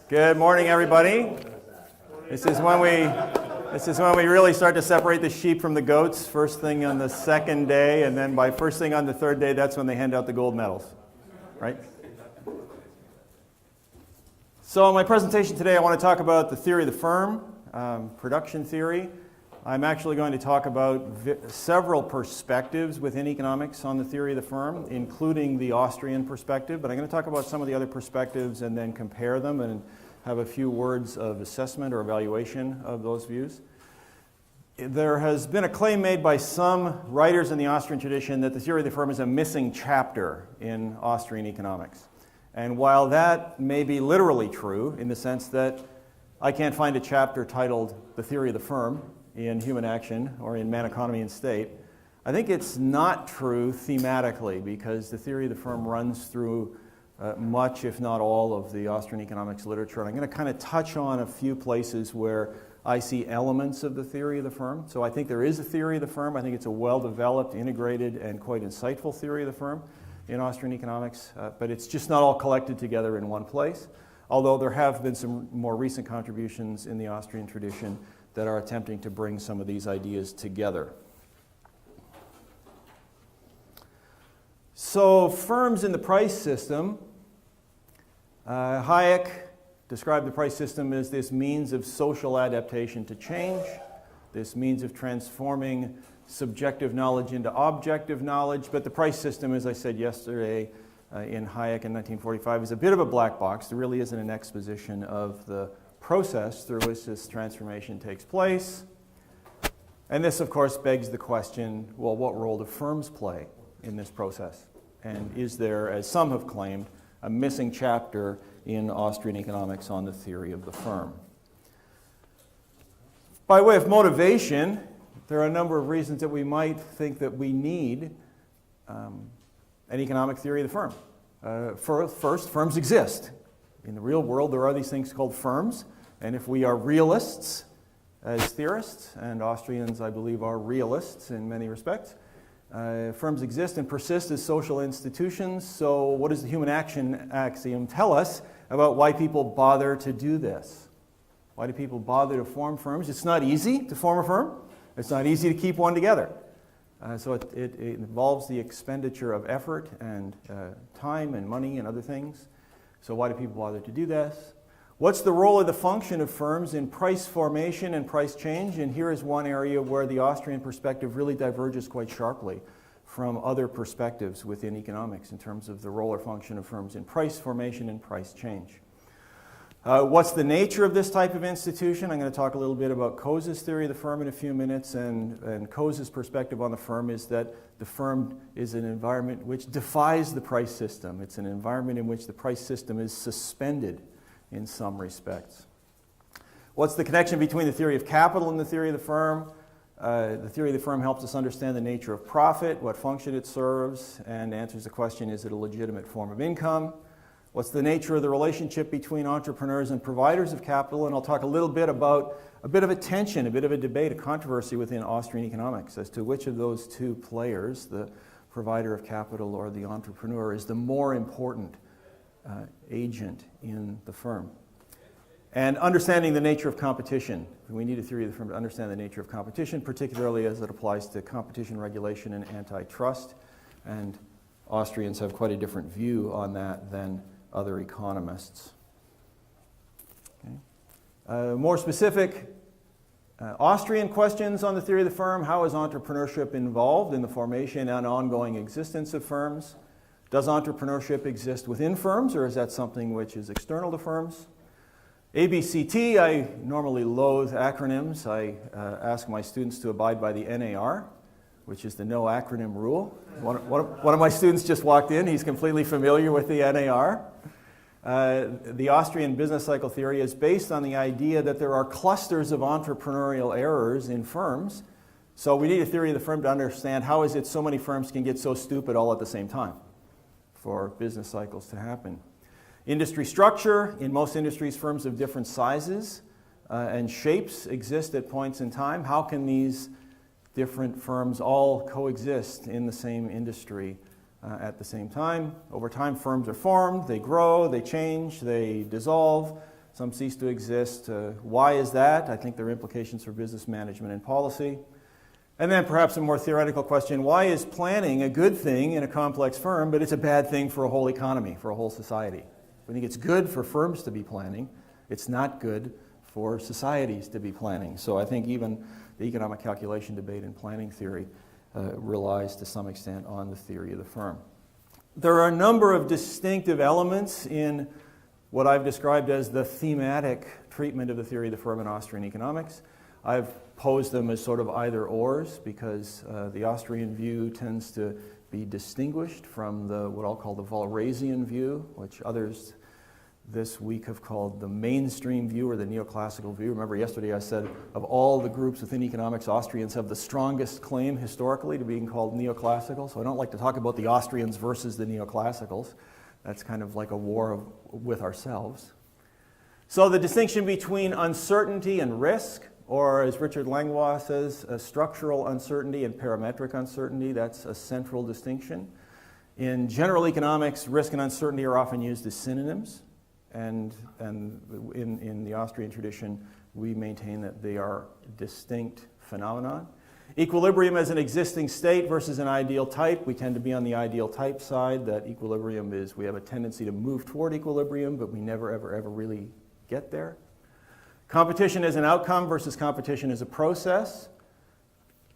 Good morning, everybody. This is when we really start to separate the sheep from the goats. First thing on the second day, and then by first thing on the third day, that's when they hand out the gold medals, right? So in my presentation today, I want to talk about the theory of the firm, production theory. I'm actually going to talk about several perspectives within economics on the theory of the firm, including the Austrian perspective, but I'm going to talk about some of the other perspectives and then compare them and have a few words of assessment or evaluation of those views. There has been a claim made by some writers in the Austrian tradition that the theory of the firm is a missing chapter in Austrian economics. And while that may be literally true in the sense that I can't find a chapter titled The Theory of the Firm in Human Action or in Man, Economy, and State, I think it's not true thematically because the theory of the firm runs through much, if not all, of the Austrian economics literature. And I'm going to kind of touch on a few places where I see elements of the theory of the firm. So I think there is a theory of the firm. I think it's a well-developed, integrated, and quite insightful theory of the firm in Austrian economics, but it's just not all collected together in one place, although there have been some more recent contributions in the Austrian tradition that are attempting to bring some of these ideas together. So firms in the price system, Hayek described the price system as this means of social adaptation to change, this means of transforming subjective knowledge into objective knowledge, but the price system, as I said yesterday in Hayek in 1945, is a bit of a black box. There really isn't an exposition of the process through which this transformation takes place. And this, of course, begs the question, well, what role do firms play in this process? And is there, as some have claimed, a missing chapter in Austrian economics on the theory of the firm? By way of motivation, there are a number of reasons that we might think that we need an economic theory of the firm. First, firms exist. In the real world, there are these things called firms. And if we are realists as theorists, and Austrians, I believe, are realists in many respects, firms exist and persist as social institutions. So what does the human action axiom tell us about why people bother to do this? Why do people bother to form firms? It's not easy to form a firm. It's not easy to keep one together. So it involves the expenditure of effort and time and money and other things. So why do people bother to do this? What's the role of the function of firms in price formation and price change? And here is one area where the Austrian perspective really diverges quite sharply from other perspectives within economics in terms of the role or function of firms in price formation and price change. What's the nature of this type of institution? I'm going to talk a little bit about Coase's theory of the firm in a few minutes, and Coase's perspective on the firm is that the firm is an environment which defies the price system. It's an environment in which the price system is suspended in some respects. What's the connection between the theory of capital and the theory of the firm? The theory of the firm helps us understand the nature of profit, what function it serves, and answers the question, is it a legitimate form of income? What's the nature of the relationship between entrepreneurs and providers of capital? And I'll talk a little bit about a bit of a tension, a bit of a debate, a controversy within Austrian economics as to which of those two players, the provider of capital or the entrepreneur, is the more important agent in the firm. And understanding the nature of competition. We need a theory of the firm to understand the nature of competition, particularly as it applies to competition regulation and antitrust. And Austrians have quite a different view on that than other economists. Okay. More specific Austrian questions on the theory of the firm. How is entrepreneurship involved in the formation and ongoing existence of firms? Does entrepreneurship exist within firms, or is that something which is external to firms? ABCT, I normally loathe acronyms. I ask my students to abide by the NAR, which is the no acronym rule. One of my students just walked in. He's completely familiar with the NAR. The Austrian business cycle theory is based on the idea that there are clusters of entrepreneurial errors in firms. So we need a theory of the firm to understand how is it so many firms can get so stupid all at the same time for business cycles to happen. Industry structure. In most industries, firms of different sizes and shapes exist at points in time. How can these different firms all coexist in the same industry at the same time. Over time, firms are formed, they grow, they change, they dissolve, some cease to exist. Why is that? I think there are implications for business management and policy. And then perhaps a more theoretical question, why is planning a good thing in a complex firm, but it's a bad thing for a whole economy, for a whole society? I think it's good for firms to be planning. It's not good for societies to be planning. So I think even the economic calculation debate in planning theory relies to some extent on the theory of the firm. There are a number of distinctive elements in what I've described as the thematic treatment of the theory of the firm in Austrian economics. I've posed them as sort of either-ors because the Austrian view tends to be distinguished from what I'll call the Walrasian view, which others this week have called the mainstream view or the neoclassical view. Remember yesterday I said of all the groups within economics, Austrians have the strongest claim historically to being called neoclassical, so I don't like to talk about the Austrians versus the neoclassicals. That's kind of like a war with ourselves. So the distinction between uncertainty and risk, or as Richard Langlois says, structural uncertainty and parametric uncertainty, that's a central distinction. In general economics, risk and uncertainty are often used as synonyms, and in the Austrian tradition, we maintain that they are distinct phenomena. Equilibrium as an existing state versus an ideal type. We tend to be on the ideal type side. That equilibrium is, we have a tendency to move toward equilibrium, but we never, ever really get there. Competition as an outcome versus competition as a process.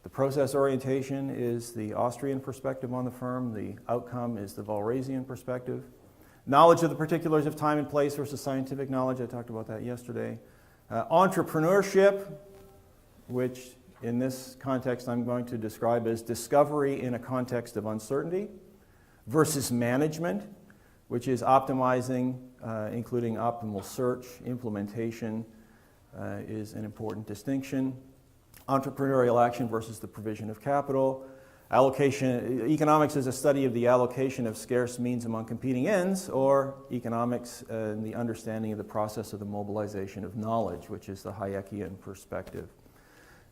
The process orientation is the Austrian perspective on the firm. The outcome is the Walrasian perspective. Knowledge of the particulars of time and place versus scientific knowledge. I talked about that yesterday. Entrepreneurship, which in this context I'm going to describe as discovery in a context of uncertainty, versus management, which is optimizing, including optimal search. Implementation is an important distinction. Entrepreneurial action versus the provision of capital. Allocation, economics is a study of the allocation of scarce means among competing ends, or economics and the understanding of the process of the mobilization of knowledge, which is the Hayekian perspective.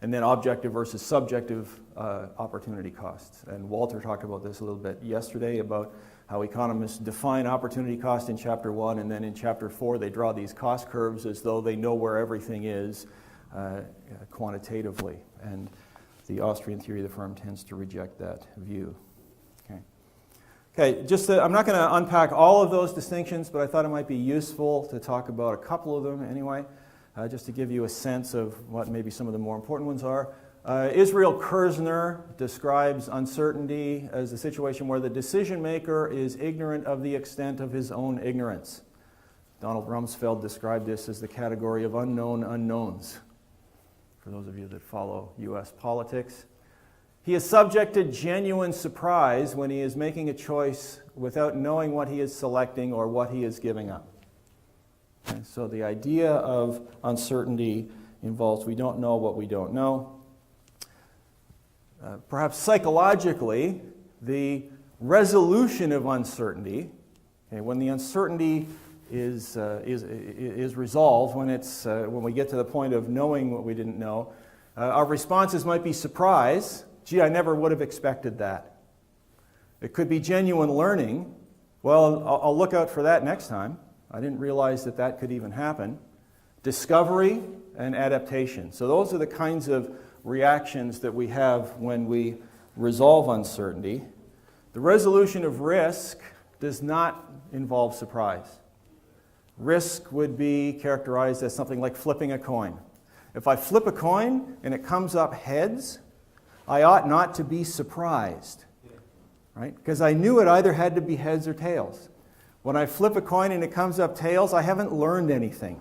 And then objective versus subjective opportunity costs. And Walter talked about this a little bit yesterday about how economists define opportunity cost in Chapter 1, and then in Chapter 4 they draw these cost curves as though they know where everything is quantitatively. And the Austrian theory of the firm tends to reject that view. Okay, I'm not going to unpack all of those distinctions, but I thought it might be useful to talk about a couple of them anyway, just to give you a sense of what maybe some of the more important ones are. Israel Kirzner describes uncertainty as a situation where the decision maker is ignorant of the extent of his own ignorance. Donald Rumsfeld described this as the category of unknown unknowns, for those of you that follow U.S. politics. He is subject to genuine surprise when he is making a choice without knowing what he is selecting or what he is giving up. And so the idea of uncertainty involves we don't know what we don't know. Perhaps psychologically, the resolution of uncertainty, when the uncertainty is resolved, when we get to the point of knowing what we didn't know, our responses might be surprise. Gee, I never would have expected that. It could be genuine learning. Well, I'll look out for that next time. I didn't realize that that could even happen. Discovery and adaptation. So those are the kinds of reactions that we have when we resolve uncertainty. The resolution of risk does not involve surprise. Risk would be characterized as something like flipping a coin. If I flip a coin and it comes up heads, I ought not to be surprised, right? Because I knew it either had to be heads or tails. When I flip a coin and it comes up tails, I haven't learned anything.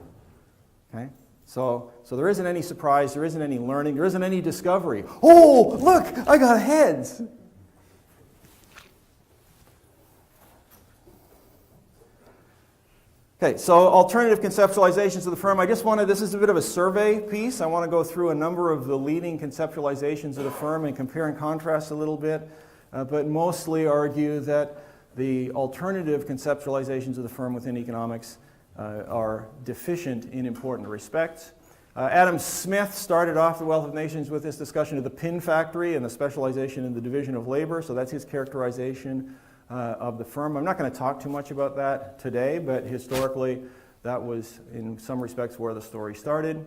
Okay? So there isn't any surprise, there isn't any learning, there isn't any discovery. Oh, look, I got heads. Okay, so alternative conceptualizations of the firm. This is a bit of a survey piece. I want to go through a number of the leading conceptualizations of the firm and compare and contrast a little bit, but mostly argue that the alternative conceptualizations of the firm within economics are deficient in important respects. Adam Smith started off The Wealth of Nations with this discussion of the pin factory and the specialization in the division of labor, so that's his characterization of the firm. I'm not going to talk too much about that today, but historically that was in some respects where the story started.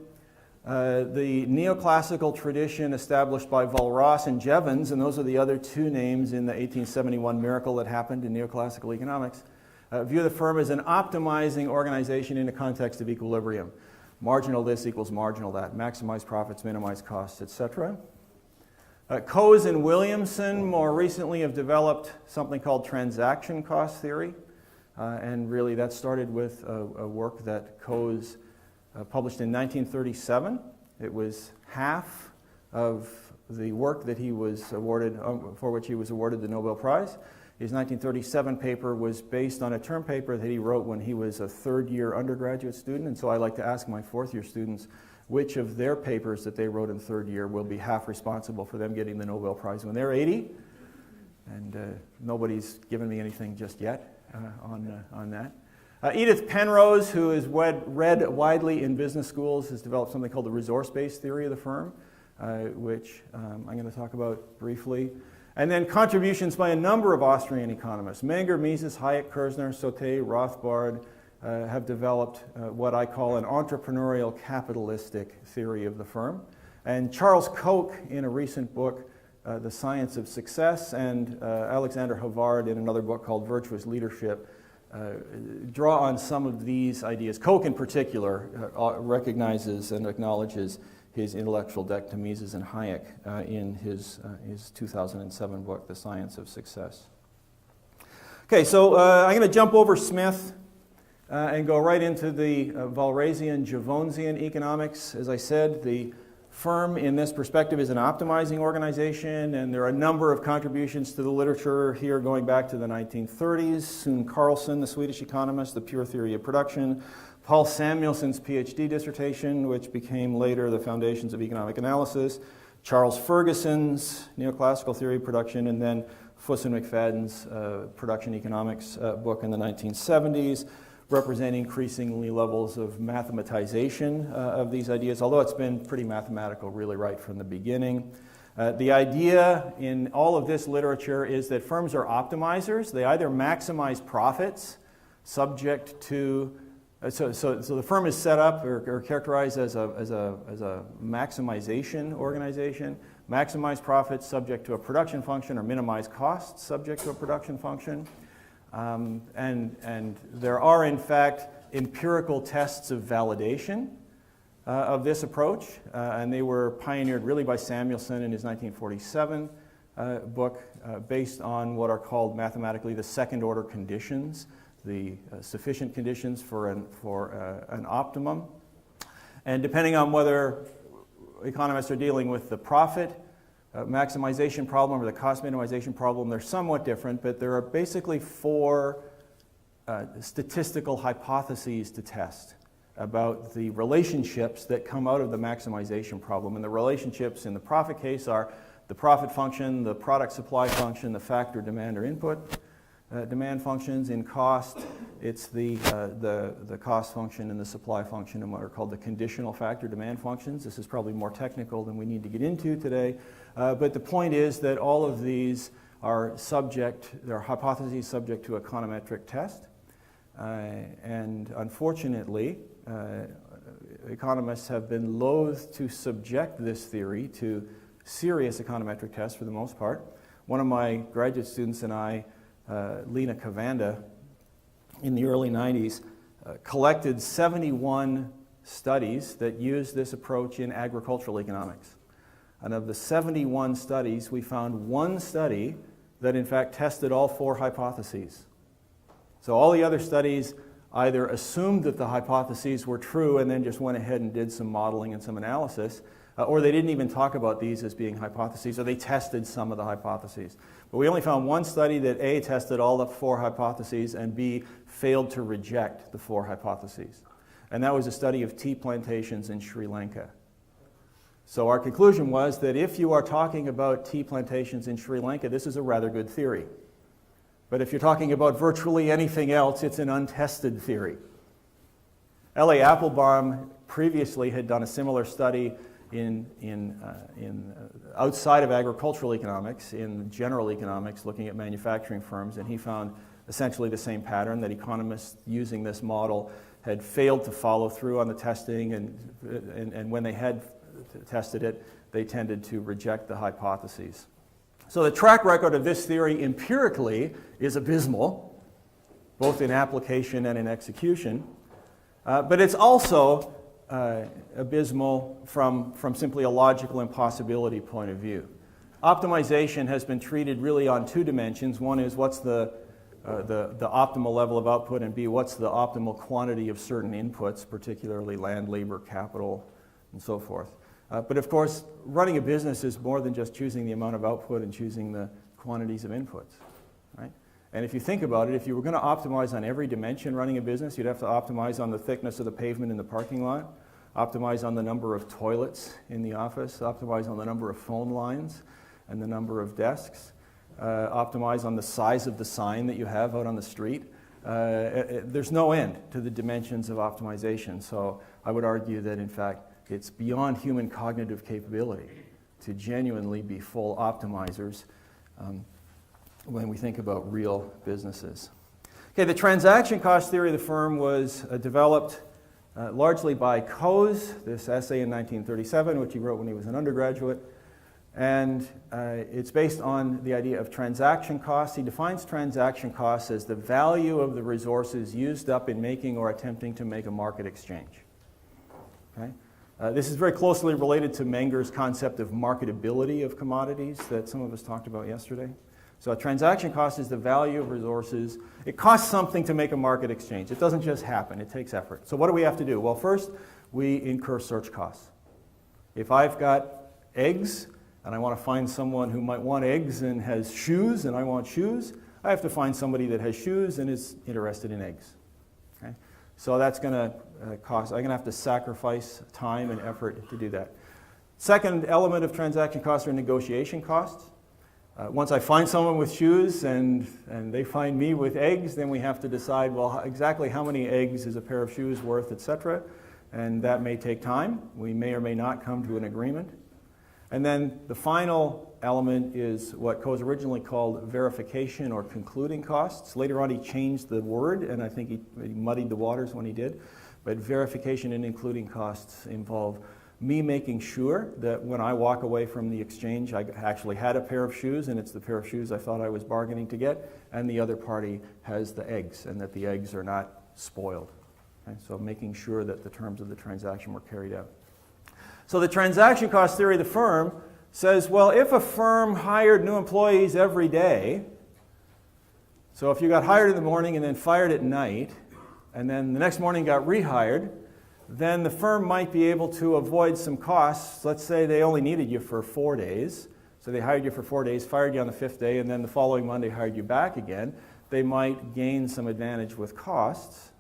The neoclassical tradition established by Walras and Jevons, and those are the other two names in the 1871 miracle that happened in neoclassical economics, view the firm as an optimizing organization in a context of equilibrium. Marginal this equals marginal that, maximize profits, minimize costs, etc. Coase and Williamson more recently have developed something called transaction cost theory, and really that started with a work that Coase published in 1937. It was half of the work that he was awarded, for which he was awarded the Nobel Prize. His 1937 paper was based on a term paper that he wrote when he was a third-year undergraduate student, and so I like to ask my fourth-year students which of their papers that they wrote in third year will be half responsible for them getting the Nobel Prize when they're 80. And nobody's given me anything just yet on that. Edith Penrose, who is read widely in business schools, has developed something called the resource-based theory of the firm, which I'm going to talk about briefly. And then contributions by a number of Austrian economists. Menger, Mises, Hayek, Kerzner, Sauté, Rothbard have developed what I call an entrepreneurial capitalistic theory of the firm. And Charles Koch, in a recent book, The Science of Success, and Alexander Havard in another book called Virtuous Leadership, draw on some of these ideas. Koch in particular recognizes and acknowledges his intellectual debt to Mises and Hayek in his 2007 book, The Science of Success. Okay, so I'm going to jump over Smith and go right into the Walrasian, Jevonsian economics. As I said, the firm in this perspective is an optimizing organization, and there are a number of contributions to the literature here going back to the 1930s. Sune Carlson, the Swedish economist, The Pure Theory of Production. Paul Samuelson's PhD dissertation, which became later the Foundations of Economic Analysis. Charles Ferguson's Neoclassical Theory of Production, and then Fuss and McFadden's Production Economics book in the 1970s, representing increasingly levels of mathematization of these ideas, although it's been pretty mathematical really right from the beginning. The idea in all of this literature is that firms are optimizers. They either maximize profits subject to, so the firm is set up or characterized as a maximization organization, maximize profits subject to a production function, or minimize costs subject to a production function. And there are, in fact, empirical tests of validation of this approach, and they were pioneered really by Samuelson in his 1947 book, based on what are called mathematically the second-order conditions, the sufficient conditions for an optimum. And depending on whether economists are dealing with the profit maximization problem or the cost minimization problem, they're somewhat different, but there are basically four statistical hypotheses to test about the relationships that come out of the maximization problem. And the relationships in the profit case are the profit function, the product supply function, the factor demand or input demand functions. In cost, it's the cost function and the supply function, and what are called the conditional factor demand functions. This is probably more technical than we need to get into today. But the point is that all of these are they're hypotheses subject to a econometric test. And unfortunately, economists have been loath to subject this theory to serious econometric tests for the most part. One of my graduate students and I, Lena Kavanda, in the early 90s, collected 71 studies that used this approach in agricultural economics. And of the 71 studies, we found one study that in fact tested all four hypotheses. So all the other studies either assumed that the hypotheses were true and then just went ahead and did some modeling and some analysis, or they didn't even talk about these as being hypotheses, or they tested some of the hypotheses. But we only found one study that A, tested all the four hypotheses, and B, failed to reject the four hypotheses. And that was a study of tea plantations in Sri Lanka. So our conclusion was that if you are talking about tea plantations in Sri Lanka, this is a rather good theory. But if you're talking about virtually anything else, it's an untested theory. L.A. Applebaum previously had done a similar study outside of agricultural economics, in general economics, looking at manufacturing firms, and he found essentially the same pattern, that economists using this model had failed to follow through on the testing, and when they had tested it, they tended to reject the hypotheses. So the track record of this theory empirically is abysmal, both in application and in execution, but it's also abysmal from simply a logical impossibility point of view. Optimization has been treated really on two dimensions. One is what's the optimal level of output, and B, what's the optimal quantity of certain inputs, particularly land, labor, capital, and so forth. But of course, running a business is more than just choosing the amount of output and choosing the quantities of inputs, right? And if you think about it, if you were going to optimize on every dimension running a business, you'd have to optimize on the thickness of the pavement in the parking lot, optimize on the number of toilets in the office, optimize on the number of phone lines and the number of desks, optimize on the size of the sign that you have out on the street. There's no end to the dimensions of optimization. So I would argue that, in fact, it's beyond human cognitive capability to genuinely be full optimizers when we think about real businesses. Okay, the transaction cost theory of the firm was developed largely by Coase, this essay in 1937, which he wrote when he was an undergraduate. And it's based on the idea of transaction costs. He defines transaction costs as the value of the resources used up in making or attempting to make a market exchange. Okay? This is very closely related to Menger's concept of marketability of commodities that some of us talked about yesterday. So a transaction cost is the value of resources. It costs something to make a market exchange. It doesn't just happen. It takes effort. So what do we have to do? Well, first, we incur search costs. If I've got eggs and I want to find someone who might want eggs and has shoes, and I want shoes, I have to find somebody that has shoes and is interested in eggs. Okay? So that's going to cost. I'm going to have to sacrifice time and effort to do that. Second element of transaction costs are negotiation costs. Once I find someone with shoes and they find me with eggs, then we have to decide, well, exactly how many eggs is a pair of shoes worth, etc. And that may take time. We may or may not come to an agreement. And then the final element is what Coase originally called verification or concluding costs. Later on he changed the word, and I think he muddied the waters when he did. But verification and including costs involve me making sure that when I walk away from the exchange, I actually had a pair of shoes, and it's the pair of shoes I thought I was bargaining to get, and the other party has the eggs, and that the eggs are not spoiled. Okay? So making sure that the terms of the transaction were carried out. So the transaction cost theory of the firm says, well, if a firm hired new employees every day, so if you got hired in the morning and then fired at night, and then the next morning got rehired, then the firm might be able to avoid some costs. Let's say they only needed you for 4 days. So they hired you for 4 days, fired you on the 5th day, and then the following Monday hired you back again. They might gain some advantage with costs.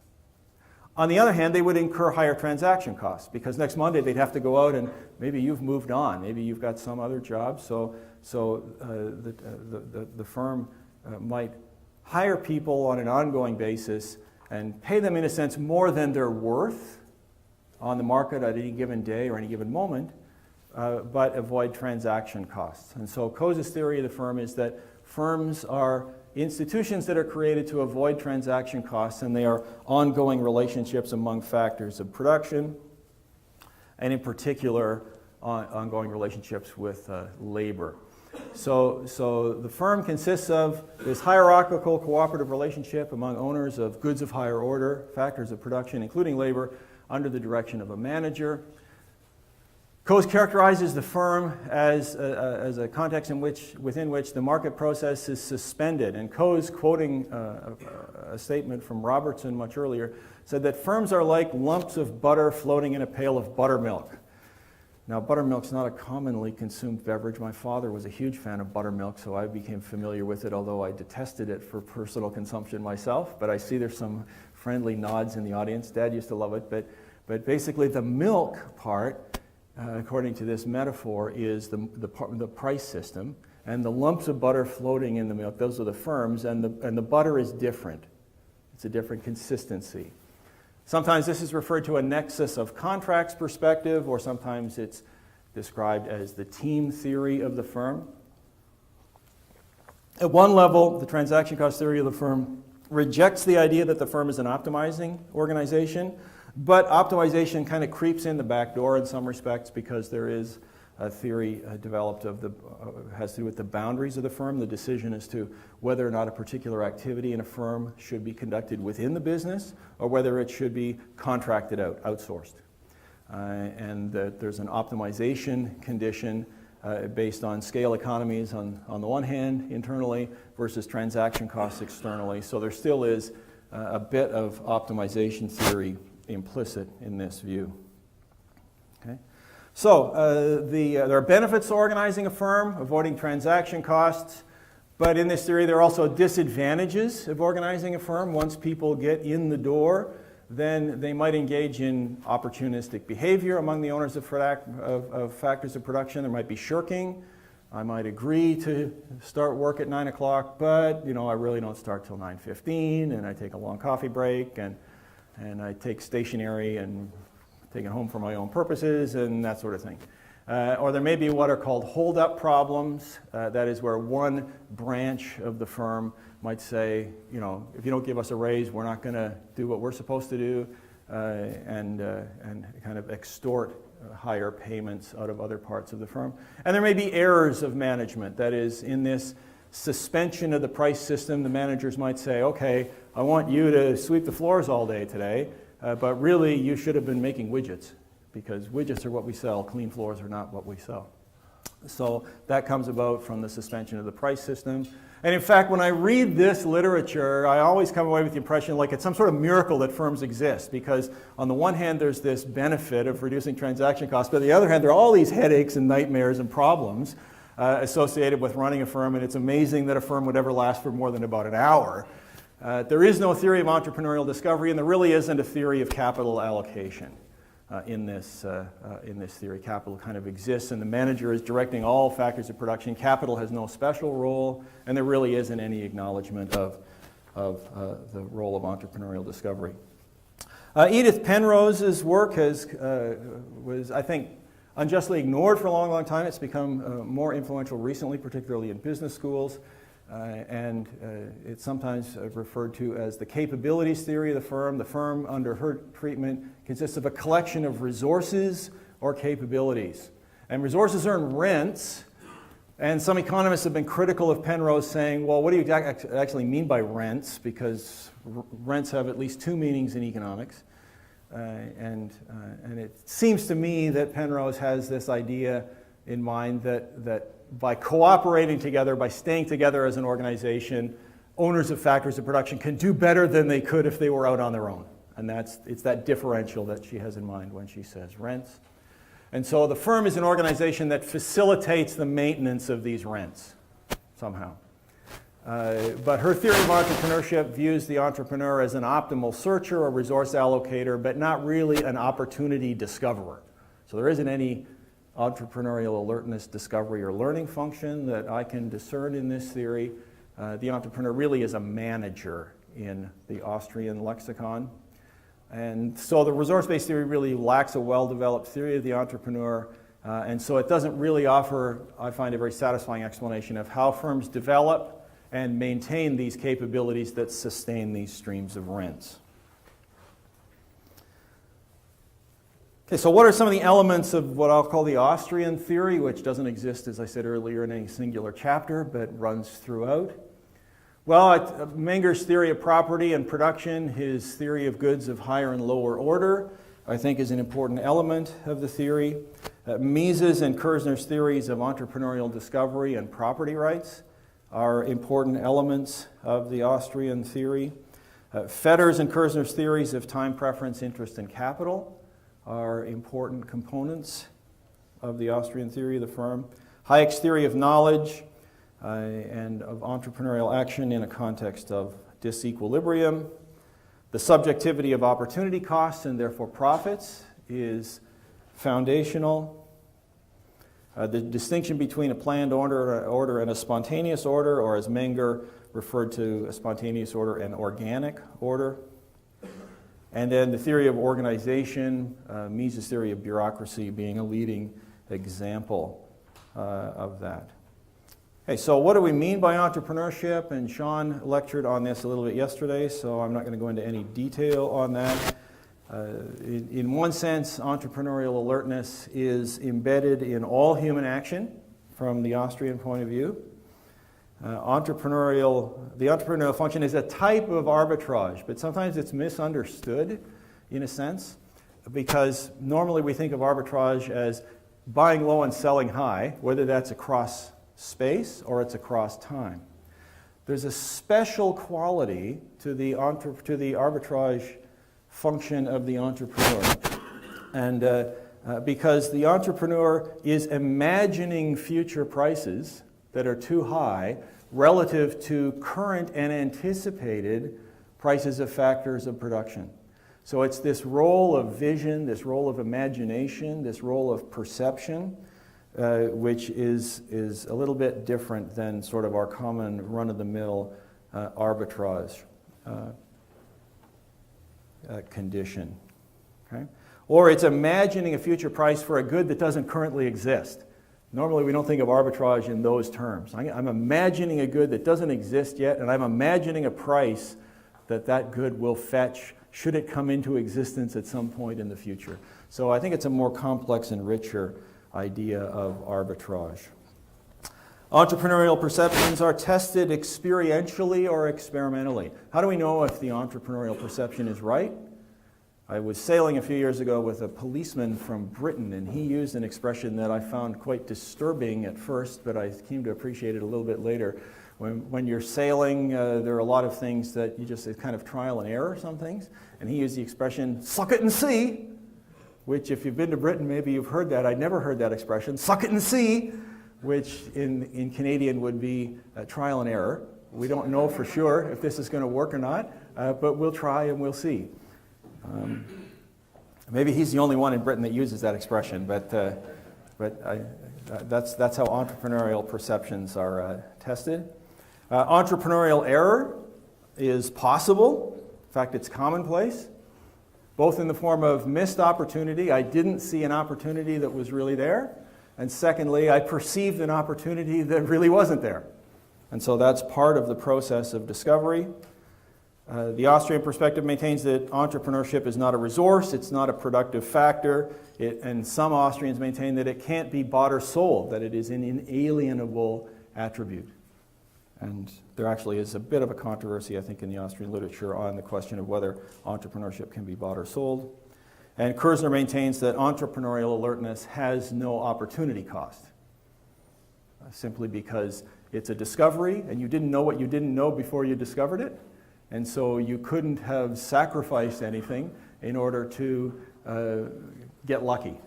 On the other hand, they would incur higher transaction costs because next Monday they'd have to go out and maybe you've moved on. Maybe you've got some other job. So the firm might hire people on an ongoing basis and pay them, in a sense, more than they're worth on the market at any given day or any given moment, but avoid transaction costs. And so Coase's theory of the firm is that firms are institutions that are created to avoid transaction costs, and they are ongoing relationships among factors of production, and in particular, ongoing relationships with labor. So the firm consists of this hierarchical cooperative relationship among owners of goods of higher order, factors of production, including labor, under the direction of a manager. Coase characterizes the firm as a context within which the market process is suspended. And Coase, quoting a statement from Robertson much earlier, said that firms are like lumps of butter floating in a pail of buttermilk. Now, buttermilk's not a commonly consumed beverage. My father was a huge fan of buttermilk, so I became familiar with it, although I detested it for personal consumption myself. But I see there's some friendly nods in the audience. Dad used to love it. But basically, the milk part, according to this metaphor, is the price system, and the lumps of butter floating in the milk, those are the firms, and the butter is different. It's a different consistency. Sometimes this is referred to a nexus of contracts perspective, or sometimes it's described as the team theory of the firm. At one level, the transaction cost theory of the firm rejects the idea that the firm is an optimizing organization, but optimization kind of creeps in the back door in some respects because there is a theory developed has to do with the boundaries of the firm, the decision as to whether or not a particular activity in a firm should be conducted within the business or whether it should be contracted out, outsourced. And there's an optimization condition based on scale economies on the one hand internally versus transaction costs externally. So there still is a bit of optimization theory implicit in this view. Okay? So there are benefits to organizing a firm, avoiding transaction costs, but in this theory there are also disadvantages of organizing a firm. Once people get in the door, then they might engage in opportunistic behavior among the owners of factors of production. There might be shirking. I might agree to start work at 9 o'clock, but I really don't start till 9:15, and I take a long coffee break, and I take stationery and take it home for my own purposes, and that sort of thing. Or there may be what are called hold-up problems. That is where one branch of the firm might say, if you don't give us a raise, we're not going to do what we're supposed to do, and kind of extort higher payments out of other parts of the firm. And there may be errors of management. That is, in this suspension of the price system, the managers might say, okay, I want you to sweep the floors all day today, but really you should have been making widgets, because widgets are what we sell, clean floors are not what we sell. So that comes about from the suspension of the price system. And in fact, when I read this literature, I always come away with the impression like it's some sort of miracle that firms exist, because on the one hand there's this benefit of reducing transaction costs, but on the other hand there are all these headaches and nightmares and problems associated with running a firm, and it's amazing that a firm would ever last for more than about an hour. There is no theory of entrepreneurial discovery, and there really isn't a theory of capital allocation. In this theory, capital kind of exists, and the manager is directing all factors of production. Capital has no special role, and there really isn't any acknowledgement of the role of entrepreneurial discovery. Edith Penrose's work was, I think, unjustly ignored for a long, long time. It's become more influential recently, particularly in business schools. And it's sometimes referred to as the capabilities theory of the firm. The firm, under her treatment, consists of a collection of resources or capabilities. And resources earn rents, and some economists have been critical of Penrose, saying, well, what do you actually mean by rents? Because rents have at least two meanings in economics. And it seems to me that Penrose has this idea in mind that by cooperating together, by staying together as an organization, owners of factors of production can do better than they could if they were out on their own. And it's that differential that she has in mind when she says rents. And so the firm is an organization that facilitates the maintenance of these rents somehow. But her theory of entrepreneurship views the entrepreneur as an optimal searcher or resource allocator, but not really an opportunity discoverer. So there isn't any entrepreneurial alertness, discovery, or learning function that I can discern in this theory. The entrepreneur really is a manager in the Austrian lexicon. And so the resource-based theory really lacks a well-developed theory of the entrepreneur, and so it doesn't really offer, I find, a very satisfying explanation of how firms develop and maintain these capabilities that sustain these streams of rents. Okay, so what are some of the elements of what I'll call the Austrian theory, which doesn't exist, as I said earlier, in any singular chapter, but runs throughout? Well, Menger's theory of property and production, his theory of goods of higher and lower order, I think is an important element of the theory. Mises and Kerzner's theories of entrepreneurial discovery and property rights are important elements of the Austrian theory. Fetter's and Kerzner's theories of time, preference, interest, and capital are important components of the Austrian theory of the firm. Hayek's theory of knowledge and of entrepreneurial action in a context of disequilibrium. The subjectivity of opportunity costs and therefore profits is foundational. The distinction between a planned order and a spontaneous order, or as Menger referred to a spontaneous order and organic order. And then the theory of organization, Mises' theory of bureaucracy being a leading example of that. Okay, so what do we mean by entrepreneurship? And Sean lectured on this a little bit yesterday, so I'm not going to go into any detail on that. In one sense, entrepreneurial alertness is embedded in all human action from the Austrian point of view. The entrepreneurial function is a type of arbitrage, but sometimes it's misunderstood in a sense, because normally we think of arbitrage as buying low and selling high, whether that's across space or it's across time. There's a special quality to the arbitrage function of the entrepreneur. And because the entrepreneur is imagining future prices that are too high relative to current and anticipated prices of factors of production. So it's this role of vision, this role of imagination, this role of perception, which is a little bit different than sort of our common run-of-the-mill arbitrage condition. Okay? Or it's imagining a future price for a good that doesn't currently exist. Normally we don't think of arbitrage in those terms. I'm imagining a good that doesn't exist yet, and I'm imagining a price that good will fetch should it come into existence at some point in the future. So I think it's a more complex and richer idea of arbitrage. Entrepreneurial perceptions are tested experientially or experimentally. How do we know if the entrepreneurial perception is right? I was sailing a few years ago with a policeman from Britain, and he used an expression that I found quite disturbing at first, but I came to appreciate it a little bit later. When you're sailing, there are a lot of things that you just, it's kind of trial and error, some things. And he used the expression, suck it and see, which if you've been to Britain, maybe you've heard that. I'd never heard that expression, suck it and see, which in Canadian would be trial and error. We don't know for sure if this is going to work or not, but we'll try and we'll see. Maybe he's the only one in Britain that uses that expression, but that's how entrepreneurial perceptions are tested. Entrepreneurial error is possible. In fact, it's commonplace, both in the form of missed opportunity. I didn't see an opportunity that was really there. And secondly, I perceived an opportunity that really wasn't there. And so that's part of the process of discovery. The Austrian perspective maintains that entrepreneurship is not a resource, it's not a productive factor, and some Austrians maintain that it can't be bought or sold, that it is an inalienable attribute. And there actually is a bit of a controversy, I think, in the Austrian literature on the question of whether entrepreneurship can be bought or sold. And Kerzner maintains that entrepreneurial alertness has no opportunity cost, simply because it's a discovery, and you didn't know what you didn't know before you discovered it. And so you couldn't have sacrificed anything in order to get lucky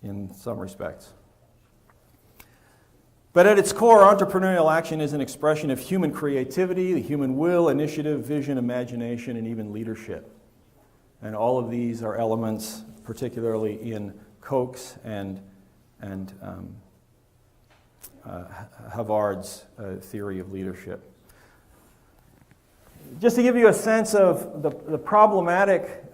in some respects. But at its core, entrepreneurial action is an expression of human creativity, the human will, initiative, vision, imagination, and even leadership. And all of these are elements, particularly in Koch's and Havard's theory of leadership. Just to give you a sense of the problematic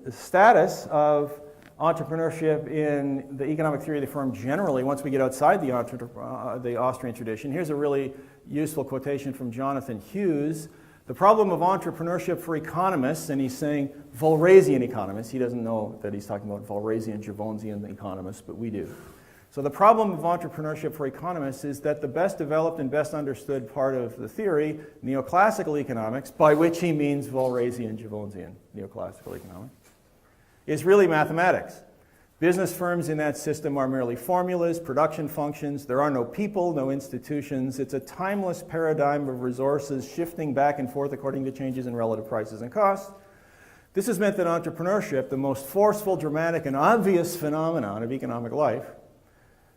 status of entrepreneurship in the economic theory of the firm generally, once we get outside the Austrian tradition, here's a really useful quotation from Jonathan Hughes. The problem of entrepreneurship for economists, and he's saying Walrasian economists, he doesn't know that he's talking about Walrasian, Jevonsian economists, but we do. So the problem of entrepreneurship for economists is that the best developed and best understood part of the theory, neoclassical economics, by which he means Walrasian, Jevonsian neoclassical economics, is really mathematics. Business firms in that system are merely formulas, production functions. There are no people, no institutions. It's a timeless paradigm of resources shifting back and forth according to changes in relative prices and costs. This has meant that entrepreneurship, the most forceful, dramatic, and obvious phenomenon of economic life,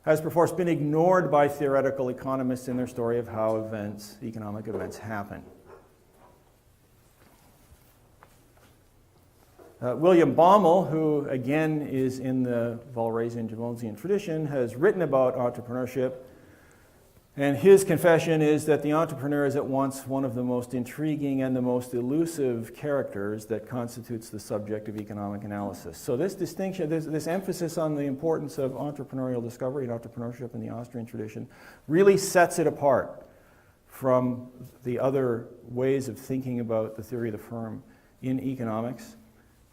has perforce been ignored by theoretical economists in their story of how economic events happen. William Baumol, who again is in the Walrasian-Jevonsian tradition, has written about entrepreneurship And his confession is that the entrepreneur is at once one of the most intriguing and the most elusive characters that constitutes the subject of economic analysis. So this distinction, this emphasis on the importance of entrepreneurial discovery and entrepreneurship in the Austrian tradition really sets it apart from the other ways of thinking about the theory of the firm in economics.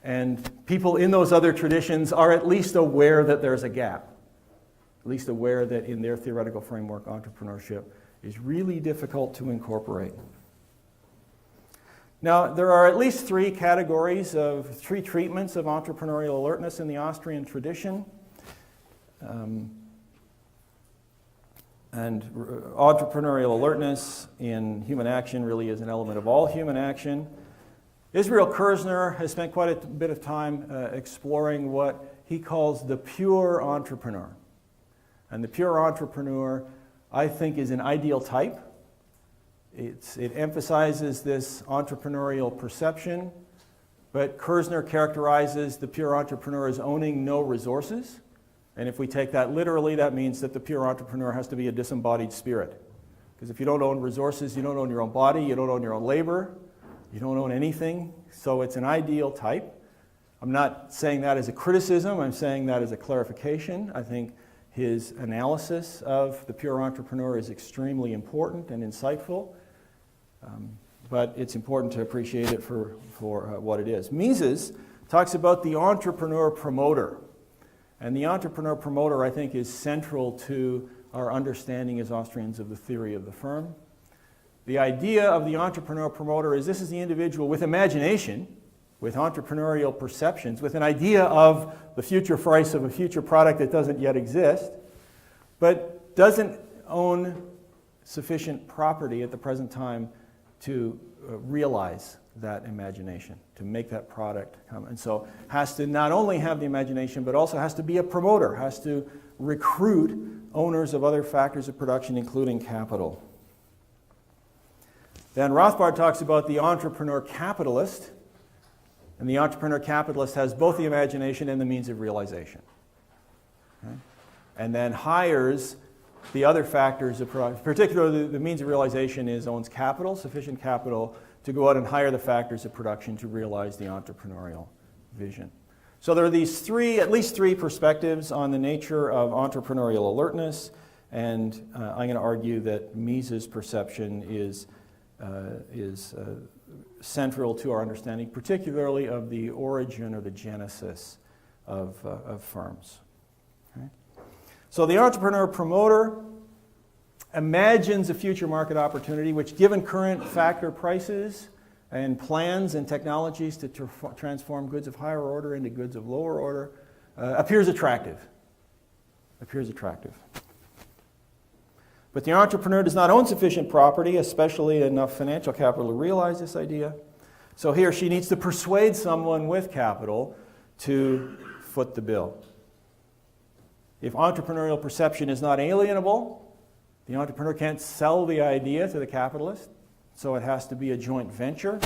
And people in those other traditions are at least aware that there's a gap. At least aware that in their theoretical framework, entrepreneurship is really difficult to incorporate. Now, there are at least three treatments of entrepreneurial alertness in the Austrian tradition. And entrepreneurial alertness in human action really is an element of all human action. Israel Kirzner has spent quite a bit of time exploring what he calls the pure entrepreneur. And the pure entrepreneur, I think, is an ideal type. It emphasizes this entrepreneurial perception, but Kirzner characterizes the pure entrepreneur as owning no resources. And if we take that literally, that means that the pure entrepreneur has to be a disembodied spirit. Because if you don't own resources, you don't own your own body, you don't own your own labor, you don't own anything. So it's an ideal type. I'm not saying that as a criticism, I'm saying that as a clarification. I think his analysis of the pure entrepreneur is extremely important and insightful, but it's important to appreciate it for what it is. Mises talks about the entrepreneur promoter, and the entrepreneur promoter, I think, is central to our understanding as Austrians of the theory of the firm. The idea of the entrepreneur promoter is this is the individual with imagination, with entrepreneurial perceptions, with an idea of the future price of a future product that doesn't yet exist, but doesn't own sufficient property at the present time to realize that imagination, to make that product come. And so has to not only have the imagination, but also has to be a promoter, has to recruit owners of other factors of production, including capital. Then Rothbard talks about the entrepreneur capitalist. And the entrepreneur capitalist has both the imagination and the means of realization. Okay? And then hires the other factors of production. Particularly, the means of realization owns capital, sufficient capital, to go out and hire the factors of production to realize the entrepreneurial vision. So there are these at least three perspectives on the nature of entrepreneurial alertness, and I'm going to argue that Mises' perception is central to our understanding, particularly of the origin or the genesis of firms. Okay? So the entrepreneur promoter imagines a future market opportunity which, given current factor prices and plans and technologies to transform goods of higher order into goods of lower order, appears attractive. But the entrepreneur does not own sufficient property, especially enough financial capital to realize this idea. So he or she needs to persuade someone with capital to foot the bill. If entrepreneurial perception is not alienable, the entrepreneur can't sell the idea to the capitalist, so it has to be a joint venture.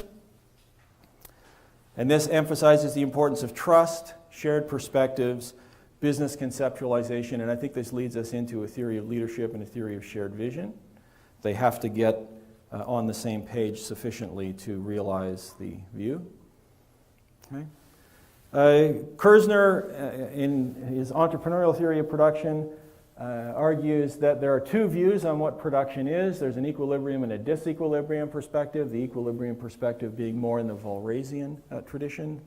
And this emphasizes the importance of trust, shared perspectives, business conceptualization, and I think this leads us into a theory of leadership and a theory of shared vision. They have to get on the same page sufficiently to realize the view. Okay. Kirzner, in his entrepreneurial theory of production, argues that there are two views on what production is. There's an equilibrium and a disequilibrium perspective, the equilibrium perspective being more in the Walrasian tradition.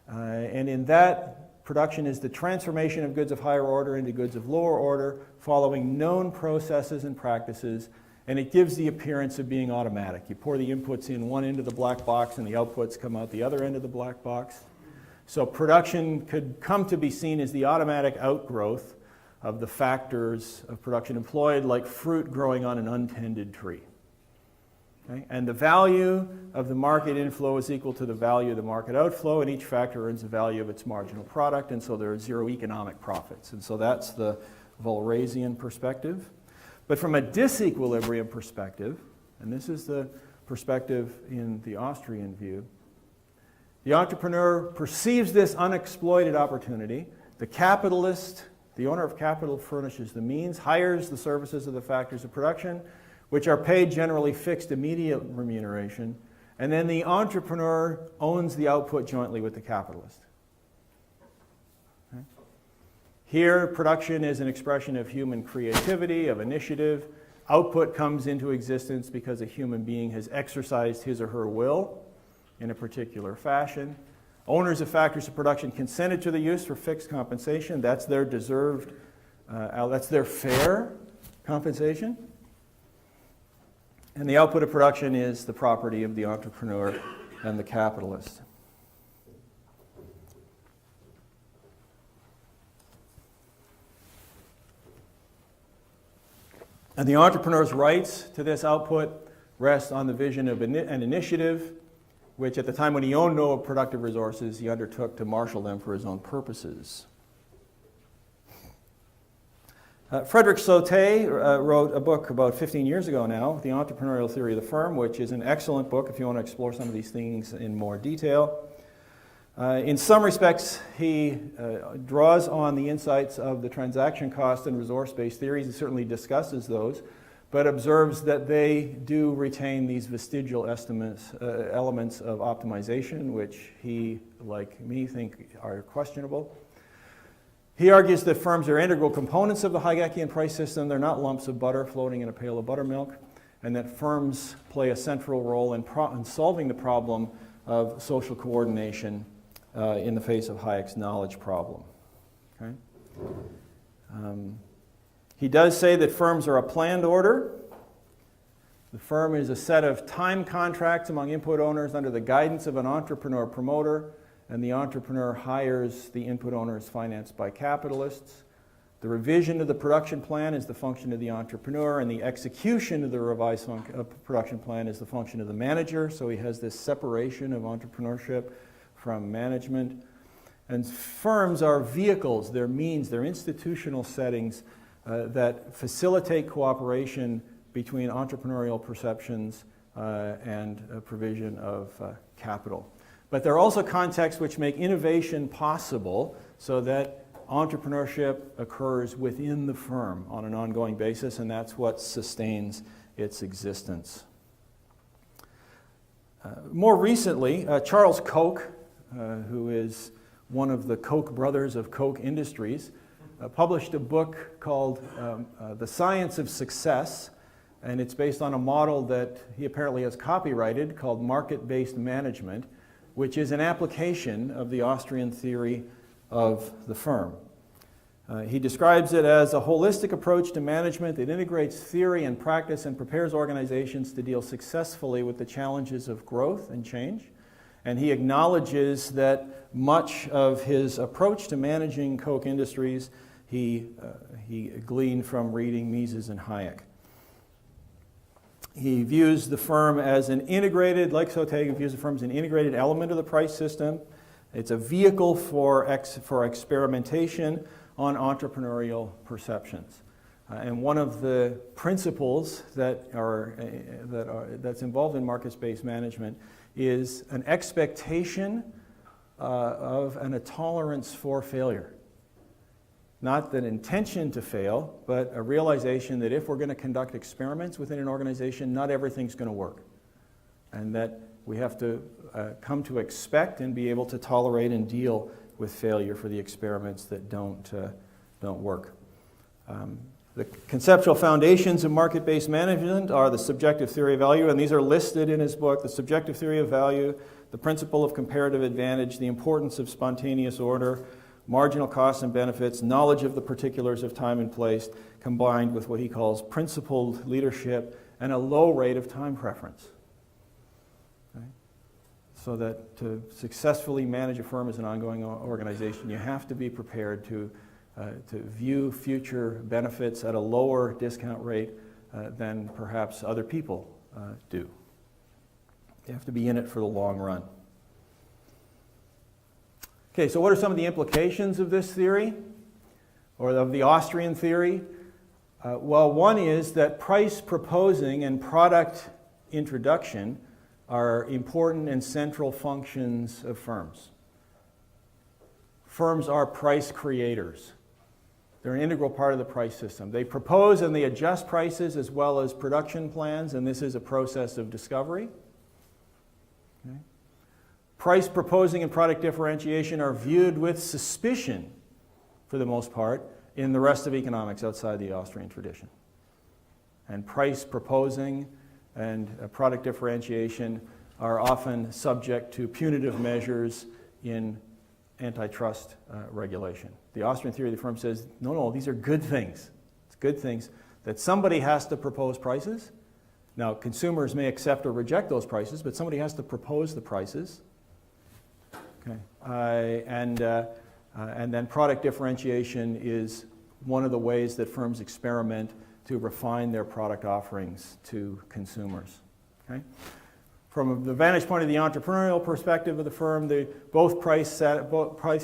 And in that, production is the transformation of goods of higher order into goods of lower order, following known processes and practices, and it gives the appearance of being automatic. You pour the inputs in one end of the black box and the outputs come out the other end of the black box. So production could come to be seen as the automatic outgrowth of the factors of production employed, like fruit growing on an untended tree. Okay? And the value of the market inflow is equal to the value of the market outflow, and each factor earns the value of its marginal product, and so there are zero economic profits. And so that's the Walrasian perspective. But from a disequilibrium perspective, and this is the perspective in the Austrian view, the entrepreneur perceives this unexploited opportunity. The capitalist The owner of capital furnishes the means, hires the services of the factors of production, which are paid generally fixed immediate remuneration, and then the entrepreneur owns the output jointly with the capitalist. Okay? Here, production is an expression of human creativity, of initiative. Output comes into existence because a human being has exercised his or her will in a particular fashion. Owners of factors of production consented to the use for fixed compensation. That's their deserved, that's their fair compensation. And the output of production is the property of the entrepreneur and the capitalist. And the entrepreneur's rights to this output rest on the vision of an initiative, which at the time when he owned no productive resources, he undertook to marshal them for his own purposes. Frederick Sauté wrote a book about 15 years ago now, The Entrepreneurial Theory of the Firm, which is an excellent book if you want to explore some of these things in more detail. In some respects, he draws on the insights of the transaction cost and resource-based theories. He certainly discusses those, but observes that they do retain these vestigial elements of optimization, which he, like me, think are questionable. He argues that firms are integral components of the Hayeckian price system. They're not lumps of butter floating in a pail of buttermilk, and that firms play a central role in solving the problem of social coordination in the face of Hayek's knowledge problem. Okay? He does say that firms are a planned order. The firm is a set of time contracts among input owners under the guidance of an entrepreneur-promoter, and the entrepreneur hires the input owners financed by capitalists. The revision of the production plan is the function of the entrepreneur, and the execution of the revised production plan is the function of the manager. So he has this separation of entrepreneurship from management. And firms are vehicles, they're means, they're institutional settings that facilitate cooperation between entrepreneurial perceptions and provision of capital. But there are also contexts which make innovation possible so that entrepreneurship occurs within the firm on an ongoing basis, and that's what sustains its existence. More recently, Charles Koch, who is one of the Koch brothers of Koch Industries, published a book called The Science of Success, and it's based on a model that he apparently has copyrighted called market-based management, which is an application of the Austrian theory of the firm. He describes it as a holistic approach to management that integrates theory and practice and prepares organizations to deal successfully with the challenges of growth and change. And he acknowledges that much of his approach to managing Koch Industries he gleaned from reading Mises and Hayek. He views the firm as an integrated, like Sauté, views the firm as an integrated element of the price system. It's a vehicle for experimentation on entrepreneurial perceptions. And one of the principles that's involved in market-based management is an expectation of and a tolerance for failure. Not an intention to fail, but a realization that if we're going to conduct experiments within an organization, not everything's going to work. And that we have to come to expect and be able to tolerate and deal with failure for the experiments that don't work. The conceptual foundations of market-based management are the subjective theory of value, and these are listed in his book: the subjective theory of value, the principle of comparative advantage, the importance of spontaneous order, marginal costs and benefits, knowledge of the particulars of time and place, combined with what he calls principled leadership and a low rate of time preference. Okay? So that to successfully manage a firm as an ongoing organization, you have to be prepared to view future benefits at a lower discount rate than perhaps other people do. You have to be in it for the long run. Okay, so what are some of the implications of this theory, or of the Austrian theory? Well, one is that price proposing and product introduction are important and central functions of firms. Firms are price creators. They're an integral part of the price system. They propose and they adjust prices as well as production plans, and this is a process of discovery. Okay. Price proposing and product differentiation are viewed with suspicion, for the most part, in the rest of economics outside the Austrian tradition. And price proposing and product differentiation are often subject to punitive measures in antitrust regulation. The Austrian theory of the firm says, no, these are good things. It's good things that somebody has to propose prices. Now, consumers may accept or reject those prices, but somebody has to propose the prices. Okay. And then product differentiation is one of the ways that firms experiment to refine their product offerings to consumers. Okay? From the vantage point of the entrepreneurial perspective of the firm, both price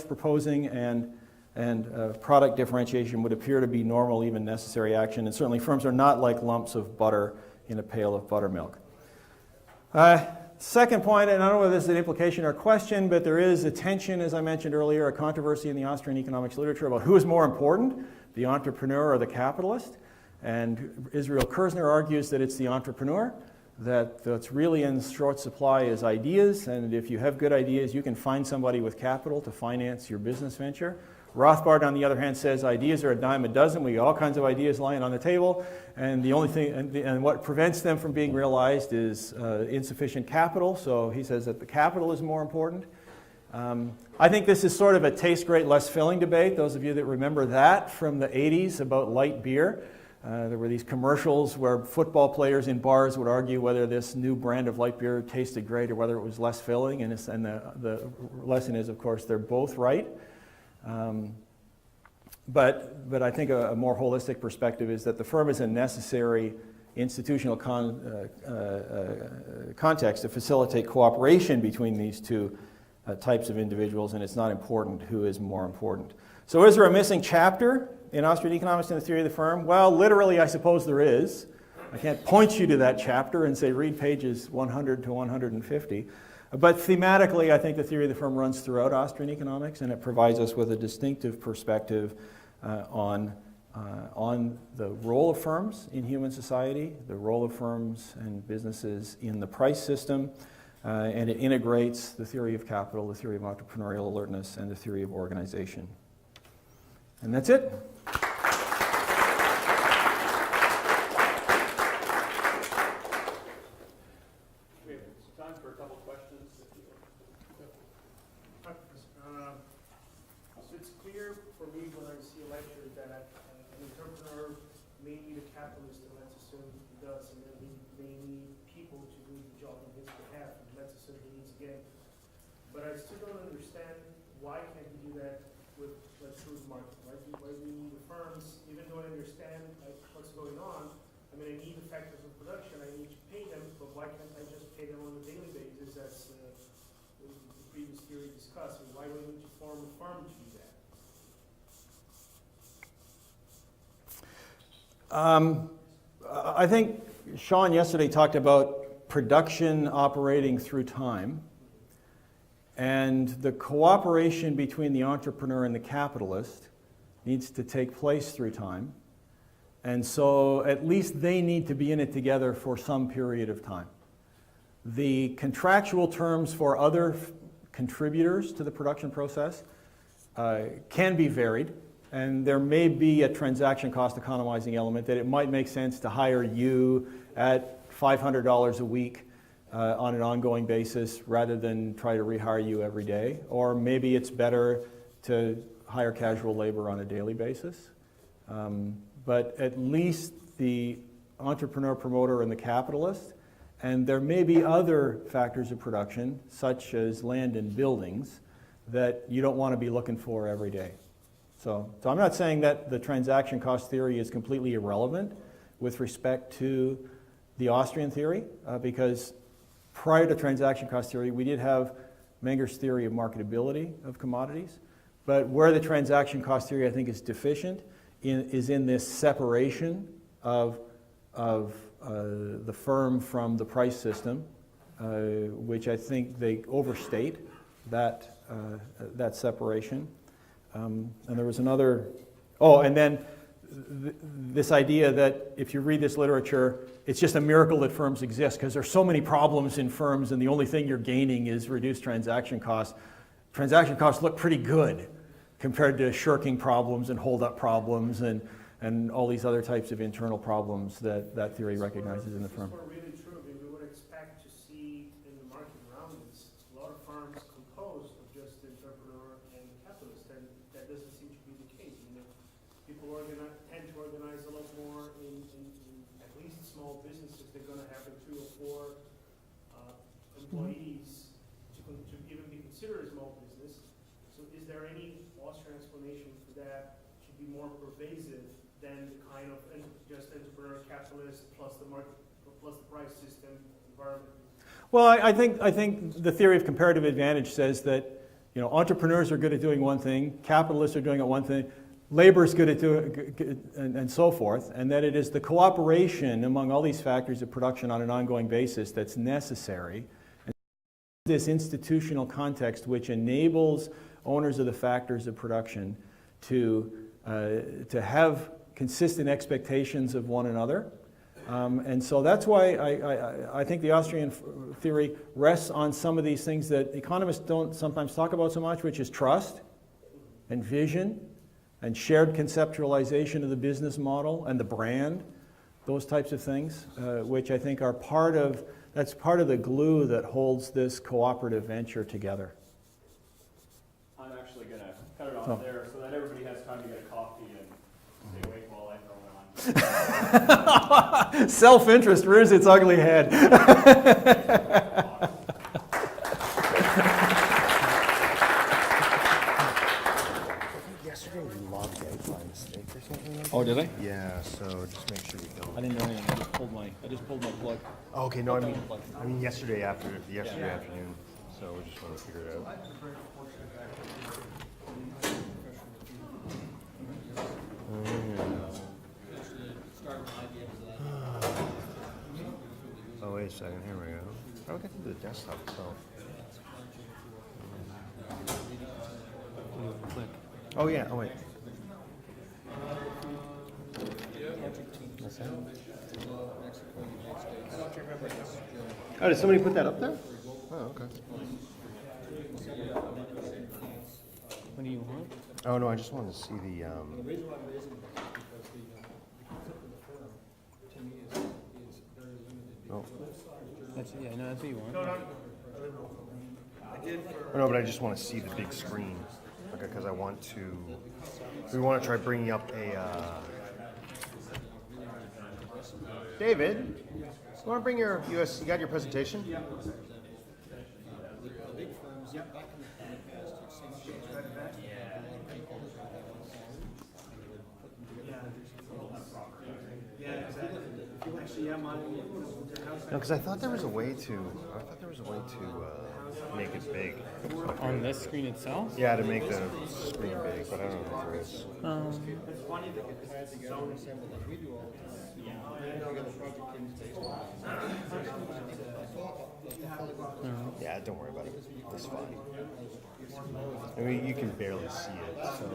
proposing and product differentiation would appear to be normal, even necessary action, and certainly firms are not like lumps of butter in a pail of buttermilk. Second point, and I don't know whether this is an implication or question, but there is a tension, as I mentioned earlier, a controversy in the Austrian economics literature about who is more important, the entrepreneur or the capitalist. And Israel Kirzner argues that it's the entrepreneur, that what's really in short supply is ideas, and if you have good ideas, you can find somebody with capital to finance your business venture. Rothbard, on the other hand, says ideas are a dime a dozen. We got all kinds of ideas lying on the table, and the only thing, and what prevents them from being realized is insufficient capital. So he says that the capital is more important. I think this is sort of a taste great, less filling debate. Those of you that remember that from the 80s about light beer. There were these commercials where football players in bars would argue whether this new brand of light beer tasted great or whether it was less filling. And the lesson is, of course, they're both right. But I think a more holistic perspective is that the firm is a necessary institutional context to facilitate cooperation between these two types of individuals, and it's not important who is more important. So is there a missing chapter in Austrian economics and the theory of the firm? Well, literally, I suppose there is. I can't point you to that chapter and say read pages 100 to 150. But thematically, I think the theory of the firm runs throughout Austrian economics, and it provides us with a distinctive perspective on the role of firms in human society, the role of firms and businesses in the price system, and it integrates the theory of capital, the theory of entrepreneurial alertness, and the theory of organization. And that's it. Why wouldn't you form a firm to do that? I think Sean yesterday talked about production operating through time, and the cooperation between the entrepreneur and the capitalist needs to take place through time, and so at least they need to be in it together for some period of time. The contractual terms for other contributors to the production process can be varied, and there may be a transaction cost economizing element that it might make sense to hire you at $500 a week on an ongoing basis rather than try to rehire you every day, or maybe it's better to hire casual labor on a daily basis. But at least the entrepreneur, promoter, and the capitalist, and there may be other factors of production, such as land and buildings, that you don't want to be looking for every day. So I'm not saying that the transaction cost theory is completely irrelevant with respect to the Austrian theory, because prior to transaction cost theory, we did have Menger's theory of marketability of commodities. But where the transaction cost theory, I think, is deficient is in this separation of the firm from the price system, which I think they overstate that separation. And there was another Oh, and then this idea that if you read this literature, it's just a miracle that firms exist because there's so many problems in firms and the only thing you're gaining is reduced transaction costs. Transaction costs look pretty good compared to shirking problems and hold-up problems and all these other types of internal problems that that theory recognizes in the firm. If this were really true, I mean, we would expect to see in the market around us a lot of firms composed of just the entrepreneur and the capitalist, and that doesn't seem to be the case. I mean, people tend to organize a lot more in at least small businesses. They're going to have 2 or 4 employees to even be considered a small business. So is there any Austrian explanation for that to be more pervasive than the kind of just entrepreneur capitalist plus the market plus the price system environment? Well, I think the theory of comparative advantage says that entrepreneurs are good at doing one thing, capitalists are doing it one thing, labor is good at doing and so forth, and that it is the cooperation among all these factors of production on an ongoing basis that's necessary. And this institutional context which enables owners of the factors of production to have consistent expectations of one another. And so that's why I think the Austrian theory rests on some of these things that economists don't sometimes talk about so much, which is trust and vision and shared conceptualization of the business model and the brand, those types of things, which I think are that's part of the glue that holds this cooperative venture together. I'm actually going to cut it off there so that everybody has time to get a coffee and stay awake while I throw it on. Self-interest rears its ugly head. Yesterday we logged out by mistake or something like that. Oh, did I? Yeah, so just make sure you don't. I didn't know anything. I just pulled my plug. Oh, okay, no, I mean yesterday afternoon. So we just want to figure it out. Oh, wait a second. Here we go. How do I get to the desktop itself? Oh, yeah. Oh, wait. Oh, did somebody put that up there? Oh, okay. What do you want? Oh, no, I just wanted to see the, oh. That's what you want. Oh, no, but I just want to see the big screen. Okay, because we want to try bringing up a, David, you want to bring you got your presentation? No, because I thought there was a way to make it big. On this screen itself? Yeah, to make the screen big, but I don't know if there is. Yeah, don't worry about it. It's fine. I mean, you can barely see it, so.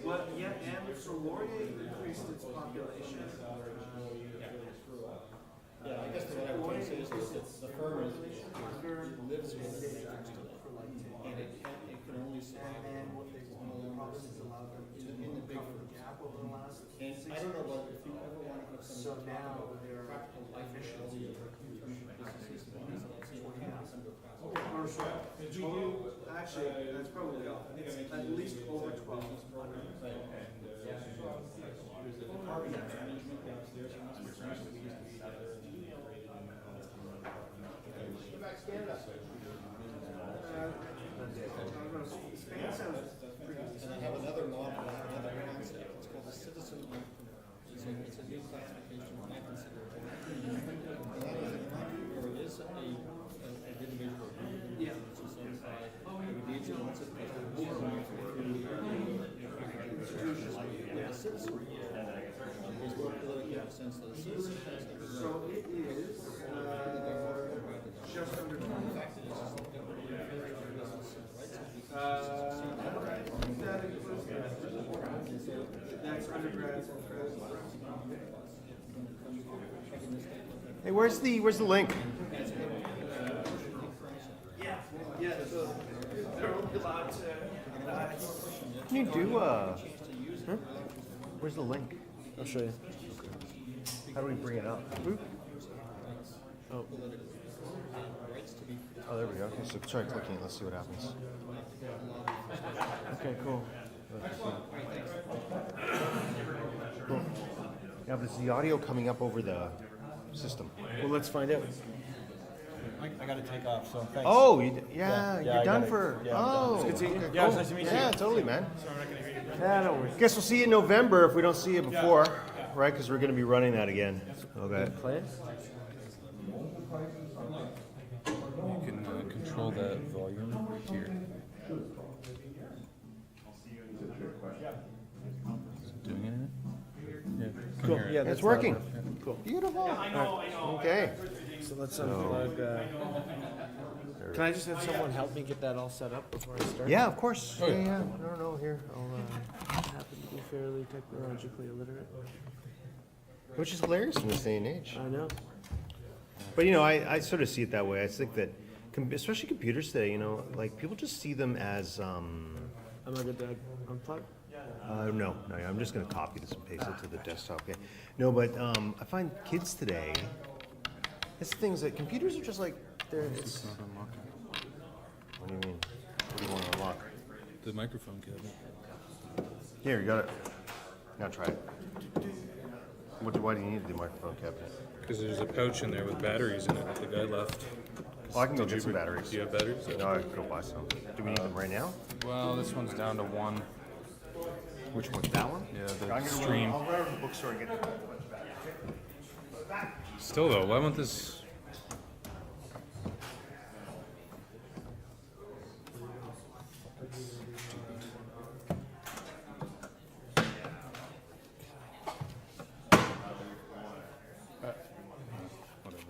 Well, yeah, and so Laurier increased its population. Yeah, I guess what I would say is the firm lives with it, and it can only survive in the big firms. And I don't know about if you ever want to have some practical life issues or businesses, Actually, that's probably at least over 1,200. And I have another model, another concept. It's called the citizen entrepreneur. It's a new classification I consider. And that is an entrepreneur is an individual who is certified, who needs to Hey, where's the link? Can you do where's the link? I'll show you. How do we bring it up? Oh, Oh, there we go. Okay, so try clicking it. Let's see what happens. okay, cool. Yeah, but is the audio coming up over the system? Well, let's find out. I got to take off, so thanks. Oh, Yeah, you're I done got it. for. Yeah, I'm done. Oh, It's good seeing you. okay, Yeah, it's cool. nice to meet you. Yeah, totally, man. Yeah, no worries. Guess we'll see you in November if we don't see you before, right? Because we're going to be running that again. Okay. Play it? You can control that volume here. Is it doing anything? Yeah. Come Cool. here. Yeah, It's working. Cool. Beautiful. Okay. So let's unplug. Can I just have someone help me get that all set up before I start? Yeah, of course. Oh, yeah. Yeah. No, here. I happen to be fairly technologically illiterate. Which is hilarious in this day and age. I know. But you know, I sort of see it that way. I think that, especially computers today, you know, like people just see them as. Am I good to unplug? No, I'm just going to copy this and paste it to the desktop. Okay. No, but I find kids today, it's things that computers are just like they're. It's, Not unlocking. what do you mean? What do you want to unlock? The microphone cabinet. Here, you got it. Now try it. Why do you need the microphone cabinet? Because there's a pouch in there with batteries in it that the guy left. Oh, I can go Did get you some bring- batteries. Do you have batteries? No, I can go buy some. Do we need them right now? Well, this one's down to one. Which one? That one? Yeah, I'm the gonna stream. I'll run over to the bookstore and get it. Still though, why won't this? Whatever.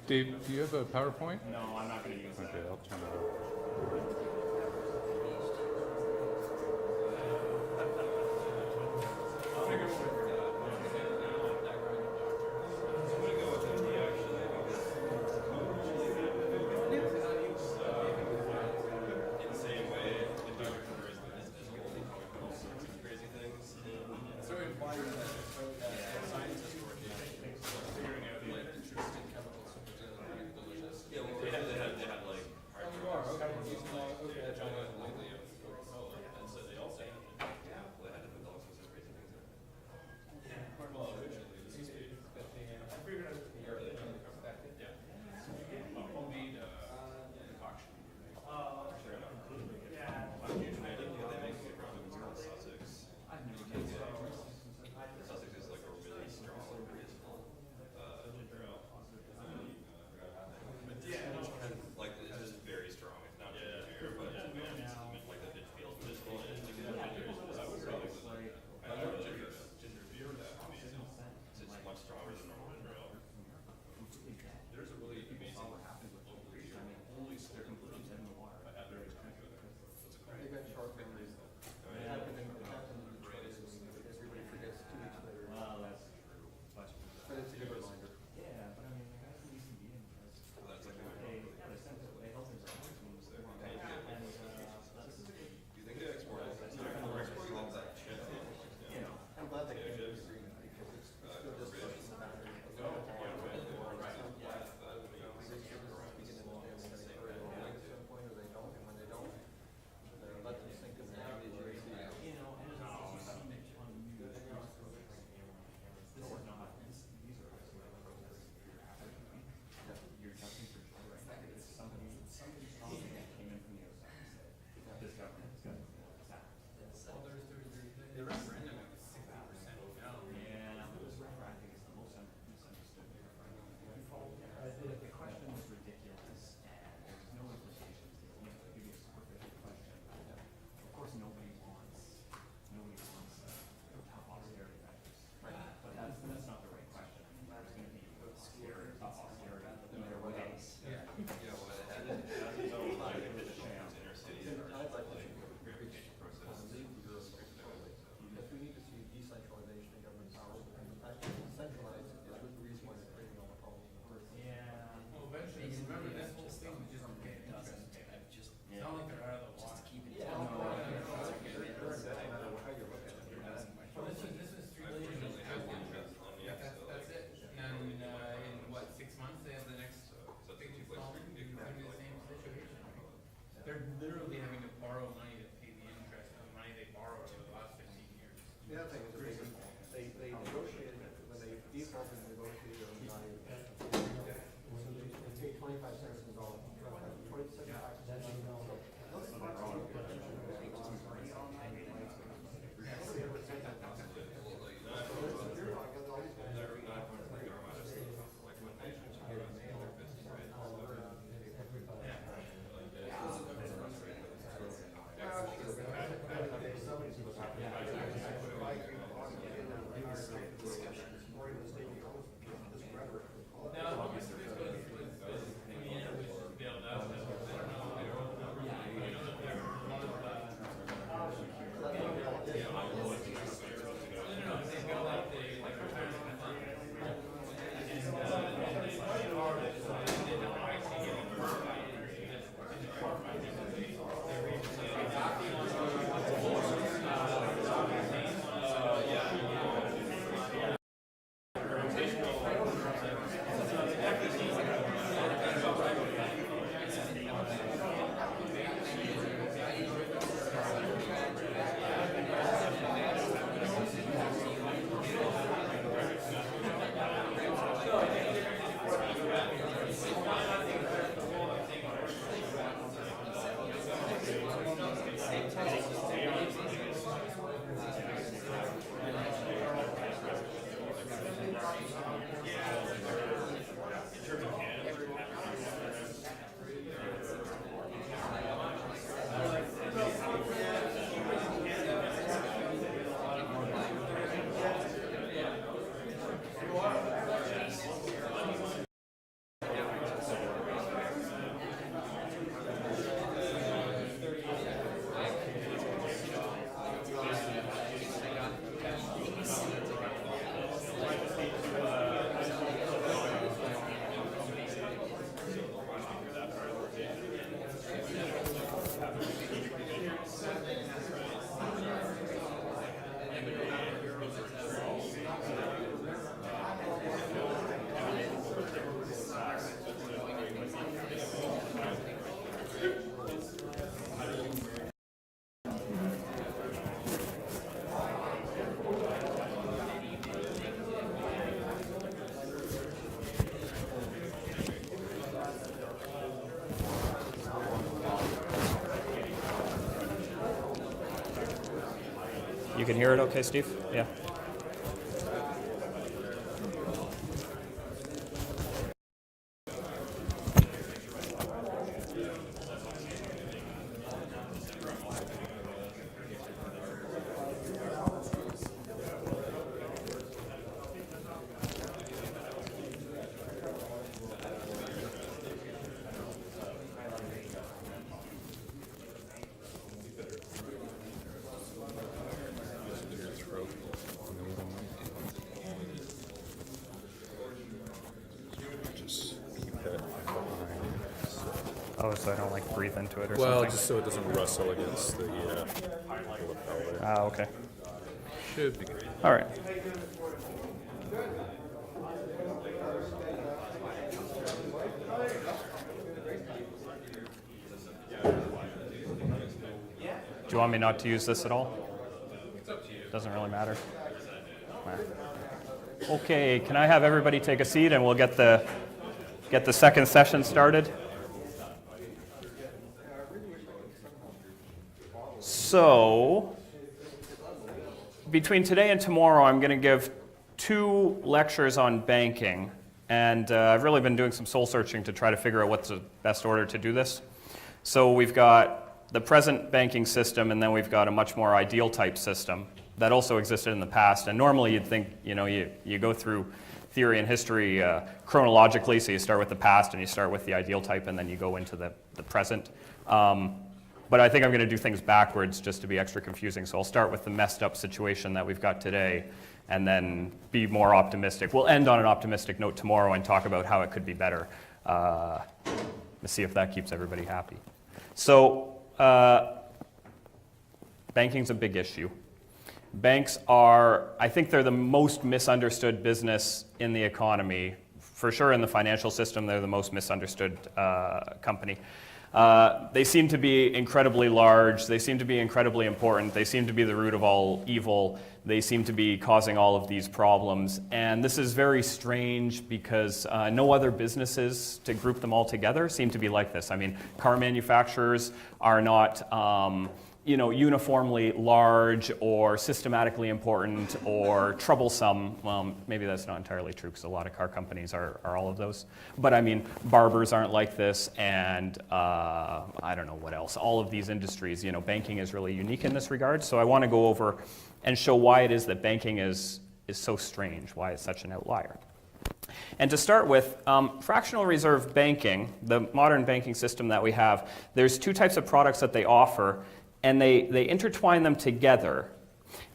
Dave, do you have a PowerPoint? No, I'm not gonna use that. Okay, I'll turn it on. You can hear it okay, Steve? Yeah. Oh, so I don't like breathe into it or Well, something? just so it doesn't rustle against the lapel there. Ah, okay. Should be good. All right. Do you want me not to use this at all? Doesn't really matter. Okay, can I have everybody take a seat and we'll get the second session started? So, between today and tomorrow, I'm going to give 2 lectures on banking, and I've really been doing some soul searching to try to figure out what's the best order to do this. So we've got the present banking system, and then we've got a much more ideal type system that also existed in the past. And normally you'd think, you go through theory and history chronologically, so you start with the past and you start with the ideal type, and then you go into the present. But I think I'm going to do things backwards just to be extra confusing. So I'll start with the messed up situation that we've got today and then be more optimistic. We'll end on an optimistic note tomorrow and talk about how it could be better. Let's see if that keeps everybody happy. So banking's a big issue. Banks are, I think they're the most misunderstood business in the economy. For sure in the financial system, they're the most misunderstood company. They seem to be incredibly large, they seem to be incredibly important, they seem to be the root of all evil, they seem to be causing all of these problems. And this is very strange because no other businesses, to group them all together, seem to be like this. I mean, car manufacturers are not uniformly large or systematically important or troublesome. Well, maybe that's not entirely true because a lot of car companies are all of those. But I mean, barbers aren't like this, and I don't know what else. All of these industries, banking is really unique in this regard. So I want to go over and show why it is that banking is so strange, why it's such an outlier. And to start with, fractional reserve banking, the modern banking system that we have, there's 2 types of products that they offer, and they intertwine them together.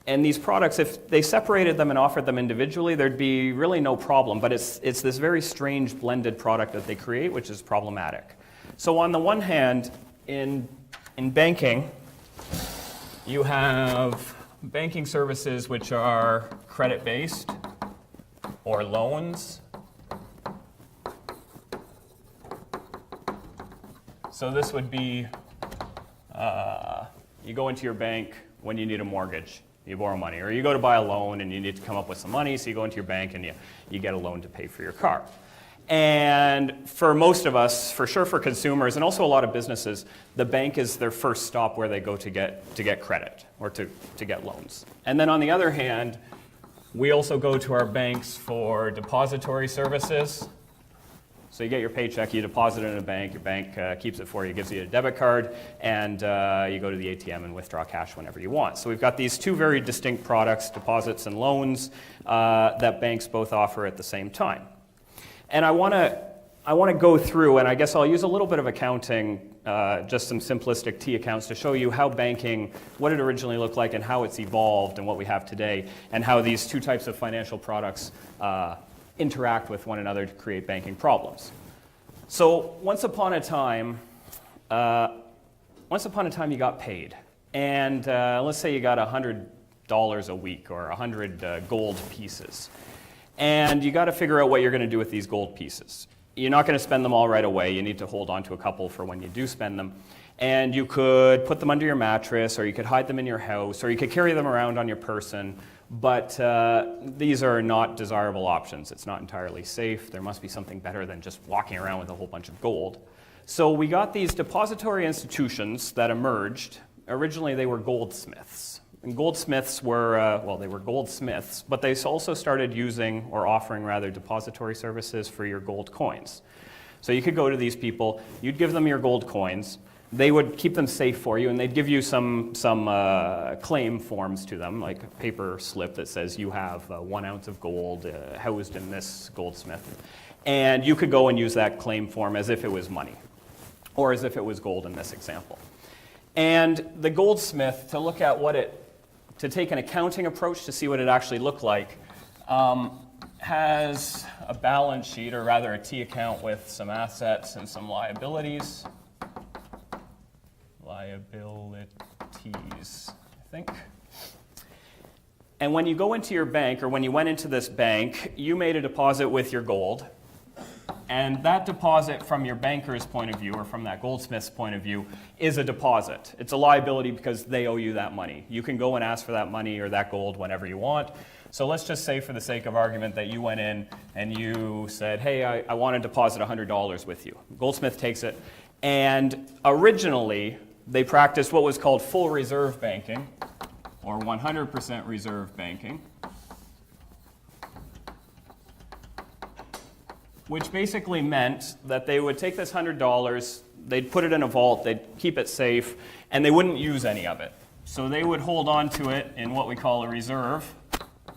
And these products, if they separated them and offered them individually, there'd be really no problem. But it's this very strange blended product that they create, which is problematic. So on the one hand, in banking, you have banking services which are credit-based or loans. So this would be you go into your bank when you need a mortgage, you borrow money, or you go to buy a loan and you need to come up with some money, so you go into your bank and you get a loan to pay for your car. And for most of us, for sure for consumers and also a lot of businesses, the bank is their first stop where they go to get credit or to get loans. And then on the other hand, We also go to our banks for depository services. So you get your paycheck, you deposit it in a bank, your bank keeps it for you, gives you a debit card, and you go to the ATM and withdraw cash whenever you want. So we've got these two very distinct products, deposits and loans, that banks both offer at the same time. And I want to go through, and I guess I'll use a little bit of accounting, just some simplistic T accounts to show you how banking, what it originally looked like and how it's evolved and what we have today, and how these two types of financial products interact with one another to create banking problems. So once upon a time you got paid, and let's say you got $100 a week or 100 gold pieces, and you got to figure out what you're going to do with these gold pieces. You're not going to spend them all right away. You need to hold on to a couple for when you do spend them. And you could put them under your mattress, or you could hide them in your house, or you could carry them around on your person. But these are not desirable options. It's not entirely safe. There must be something better than just walking around with a whole bunch of gold. So we got these depository institutions that emerged. Originally, they were goldsmiths. And goldsmiths were, they were goldsmiths, but they also started using, or offering rather, depository services for your gold coins. So you could go to these people, you'd give them your gold coins, they would keep them safe for you, and they'd give you some claim forms to them, like a paper slip that says you have 1 ounce of gold housed in this goldsmith. And you could go and use that claim form as if it was money, or as if it was gold in this example. And the goldsmith, to take an accounting approach to see what it actually looked like, has a balance sheet, or rather a T account with some assets and some liabilities. Liabilities, I think. And when you go into your bank, or when you went into this bank, you made a deposit with your gold. And that deposit, from your banker's point of view, or from that goldsmith's point of view, is a deposit. It's a liability because they owe you that money. You can go and ask for that money or that gold whenever you want. So let's just say, for the sake of argument, that you went in and you said, hey, I want to deposit $100 with you. Goldsmith takes it. And originally, they practiced what was called full reserve banking, or 100% reserve banking, which basically meant that they would take this $100, they'd put it in a vault, they'd keep it safe, and they wouldn't use any of it. So they would hold on to it in what we call a reserve.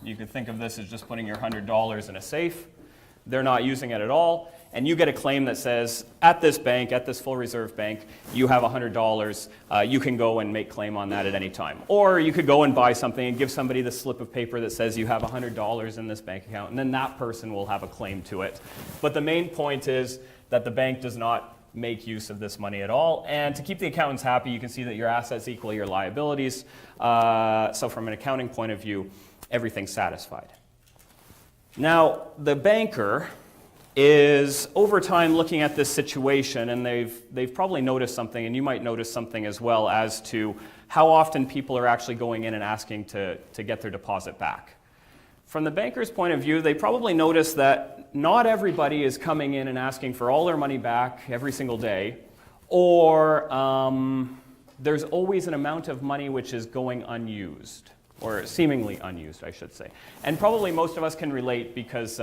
You could think of this as just putting your $100 in a safe. They're not using it at all, and you get a claim that says, at this bank, at this full reserve bank, you have $100. You can go and make claim on that at any time. Or you could go and buy something and give somebody the slip of paper that says you have $100 in this bank account, and then that person will have a claim to it. But the main point is that the bank does not make use of this money at all. And to keep the accountants happy, you can see that your assets equal your liabilities. So from an accounting point of view, everything's satisfied. Now, the banker is, over time, looking at this situation, and they've probably noticed something, and you might notice something as well, as to how often people are actually going in and asking to get their deposit back. From the banker's point of view, they probably notice that not everybody is coming in and asking for all their money back every single day, or there's always an amount of money which is going unused, or seemingly unused, I should say. And probably most of us can relate, because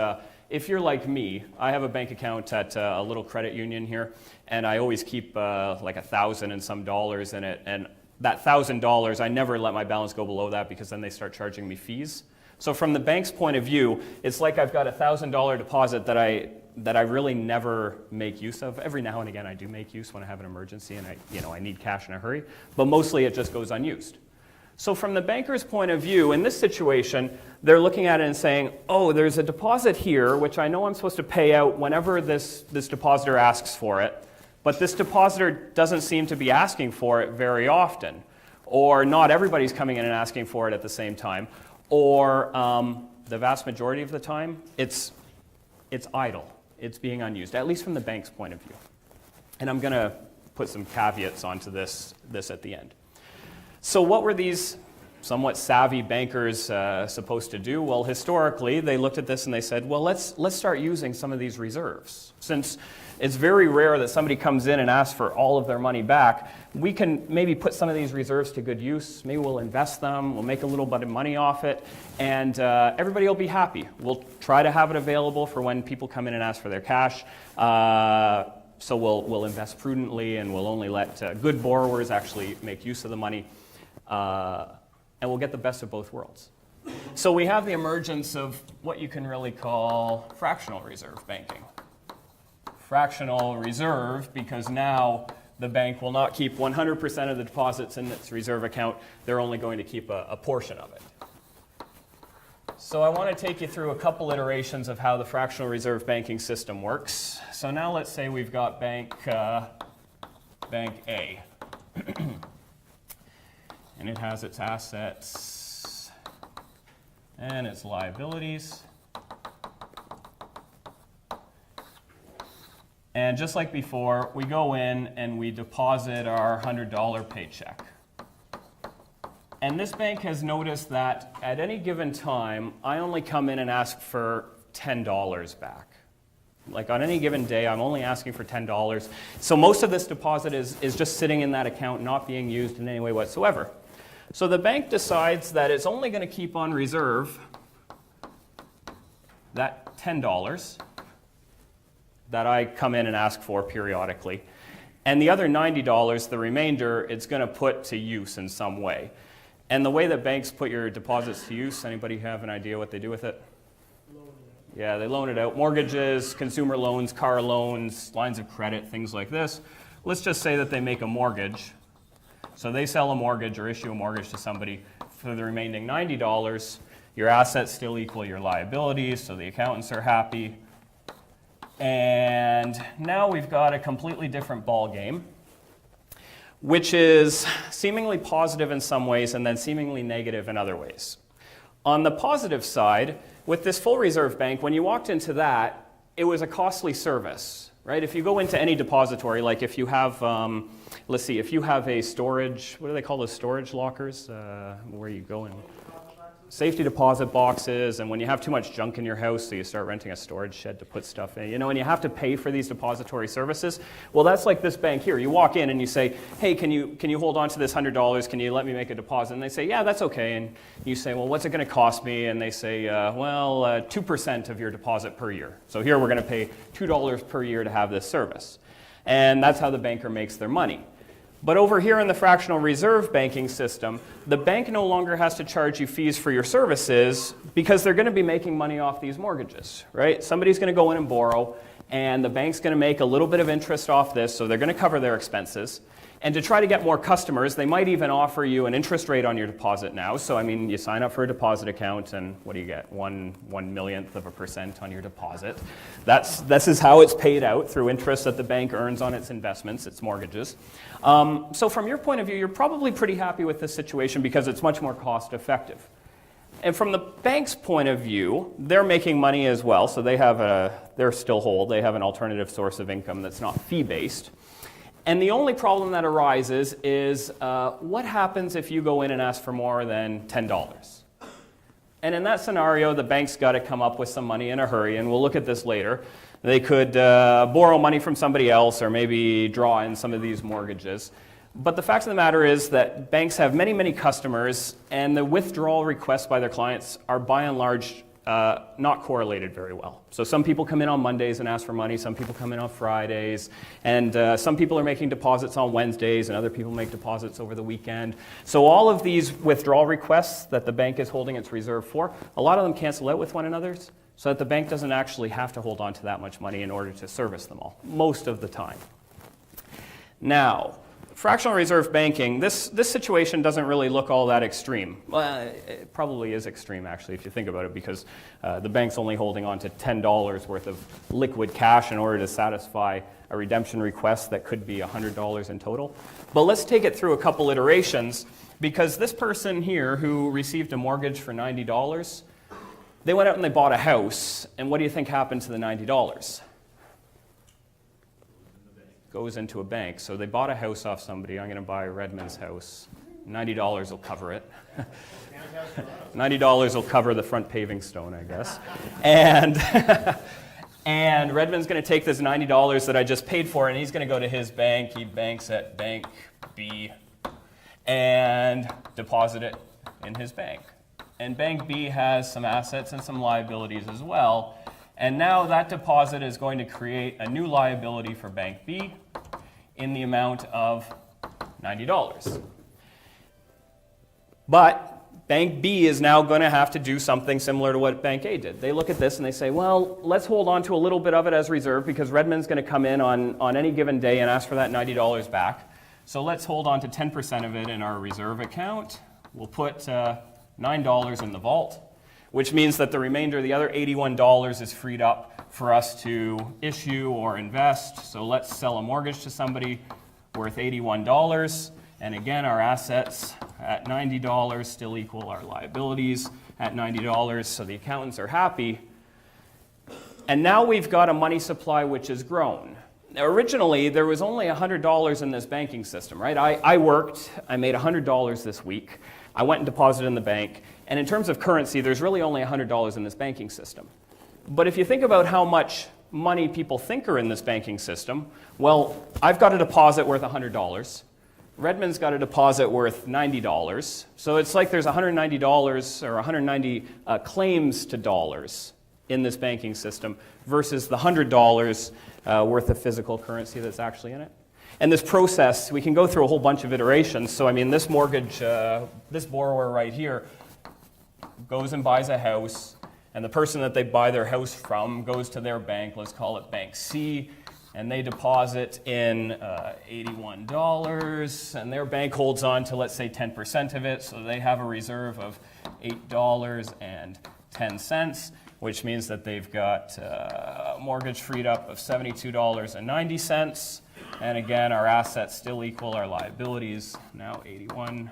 if you're like me, I have a bank account at a little credit union here, and I always keep like $1,000 and some dollars in it. And that $1,000, I never let my balance go below that, because then they start charging me fees. So from the bank's point of view, it's like I've got a $1,000 deposit that I really never make use of. Every now and again, I do make use when I have an emergency and I need cash in a hurry, but mostly it just goes unused. So from the banker's point of view, in this situation, they're looking at it and saying, oh, there's a deposit here, which I know I'm supposed to pay out whenever this depositor asks for it, but this depositor doesn't seem to be asking for it very often, or not everybody's coming in and asking for it at the same time, or the vast majority of the time, it's idle. It's being unused, at least from the bank's point of view. And I'm going to put some caveats onto this at the end. So what were these somewhat savvy bankers supposed to do? Well, historically, they looked at this and they said, well, let's start using some of these reserves. Since it's very rare that somebody comes in and asks for all of their money back, we can maybe put some of these reserves to good use. Maybe we'll invest them, we'll make a little bit of money off it, and everybody will be happy. We'll try to have it available for when people come in and ask for their cash. So we'll invest prudently, and we'll only let good borrowers actually make use of the money. And we'll get the best of both worlds. So we have the emergence of what you can really call fractional reserve banking. Fractional reserve, because now the bank will not keep 100% of the deposits in its reserve account. They're only going to keep a portion of it. So I want to take you through a couple iterations of how the fractional reserve banking system works. So now let's say we've got bank A. And it has its assets and its liabilities. And just like before, we go in and we deposit our $100 paycheck. And this bank has noticed that at any given time, I only come in and ask for $10 back. Like on any given day, I'm only asking for $10. So most of this deposit is just sitting in that account, not being used in any way whatsoever. So the bank decides that it's only going to keep on reserve that $10 that I come in and ask for periodically. And the other $90, the remainder, it's going to put to use in some way. And the way that banks put your deposits to use, anybody have an idea what they do with it? Yeah, they loan it out. Mortgages, consumer loans, car loans, lines of credit, things like this. Let's just say that they make a mortgage. So they sell a mortgage or issue a mortgage to somebody for the remaining $90. Your assets still equal your liabilities, so the accountants are happy. And now we've got a completely different ball game, which is seemingly positive in some ways and then seemingly negative in other ways. On the positive side, with this full reserve bank, when you walked into that, it was a costly service, right? If you go into any depository, like if you have, let's see, if you have a storage, what do they call those storage lockers? Where you go in? Safety deposit boxes, and when you have too much junk in your house, so you start renting a storage shed to put stuff in, and you have to pay for these depository services. Well, that's like this bank here. You walk in and you say, hey, can you hold on to this $100? Can you let me make a deposit? And they say, yeah, that's okay. And you say, well, what's it going to cost me? And they say, 2% of your deposit per year. So here we're going to pay $2 per year to have this service. And that's how the banker makes their money. But over here in the fractional reserve banking system, the bank no longer has to charge you fees for your services because they're going to be making money off these mortgages, right? Somebody's going to go in and borrow, and the bank's going to make a little bit of interest off this, so they're going to cover their expenses. And to try to get more customers, they might even offer you an interest rate on your deposit now. So, I mean, you sign up for a deposit account, and what do you get? 1/1,000,000% on your deposit. This is how it's paid out, through interest that the bank earns on its investments, its mortgages. So from your point of view, you're probably pretty happy with this situation because it's much more cost effective. And from the bank's point of view, they're making money as well, so they're still whole. They have an alternative source of income that's not fee-based. And the only problem that arises is what happens if you go in and ask for more than $10? And in that scenario, the bank's got to come up with some money in a hurry, and we'll look at this later. They could borrow money from somebody else or maybe draw in some of these mortgages. But the fact of the matter is that banks have many, many customers, and the withdrawal requests by their clients are by and large not correlated very well. So some people come in on Mondays and ask for money, some people come in on Fridays, and some people are making deposits on Wednesdays, and other people make deposits over the weekend. So all of these withdrawal requests that the bank is holding its reserve for, a lot of them cancel out with one another, so that the bank doesn't actually have to hold on to that much money in order to service them all, most of the time. Now, fractional reserve banking, this situation doesn't really look all that extreme. Well, it probably is extreme, actually, if you think about it, because the bank's only holding on to $10 worth of liquid cash in order to satisfy a redemption request that could be $100 in total. But let's take it through a couple iterations, because this person here who received a mortgage for $90, they went out and they bought a house, and what do you think happened to the $90? Goes into a bank. So they bought a house off somebody. I'm going to buy Redmond's house. $90 will cover it. $90 will cover the front paving stone, I guess. And, and Redmond's going to take this $90 that I just paid for, and he's going to go to his bank. He banks at Bank B and deposit it in his bank. And Bank B has some assets and some liabilities as well. And now that deposit is going to create a new liability for Bank B in the amount of $90. But Bank B is now going to have to do something similar to what Bank A did. They look at this and they say, well, let's hold on to a little bit of it as reserve because Redmond's going to come in on any given day and ask for that $90 back. So let's hold on to 10% of it in our reserve account. We'll put $9 in the vault, which means that the remainder, the other $81, is freed up for us to issue or invest. So let's sell a mortgage to somebody worth $81. And again, our assets at $90 still equal our liabilities at $90, so the accountants are happy. And now we've got a money supply which has grown. Now, originally, there was only $100 in this banking system, right? I worked, I made $100 this week. I went and deposited in the bank. And in terms of currency, there's really only $100 in this banking system. But if you think about how much money people think are in this banking system, well, I've got a deposit worth $100. Redmond's got a deposit worth $90. So it's like there's $190 or 190 claims to dollars in this banking system versus the $100 worth of physical currency that's actually in it. And this process, we can go through a whole bunch of iterations. So, I mean, this mortgage, this borrower right here goes and buys a house, and the person that they buy their house from goes to their bank, let's call it Bank C, and they deposit in $81, and their bank holds on to, let's say, 10% of it, so they have a reserve of $8.10, which means that they've got a mortgage freed up of $72.90, and again, our assets still equal our liabilities, now $81.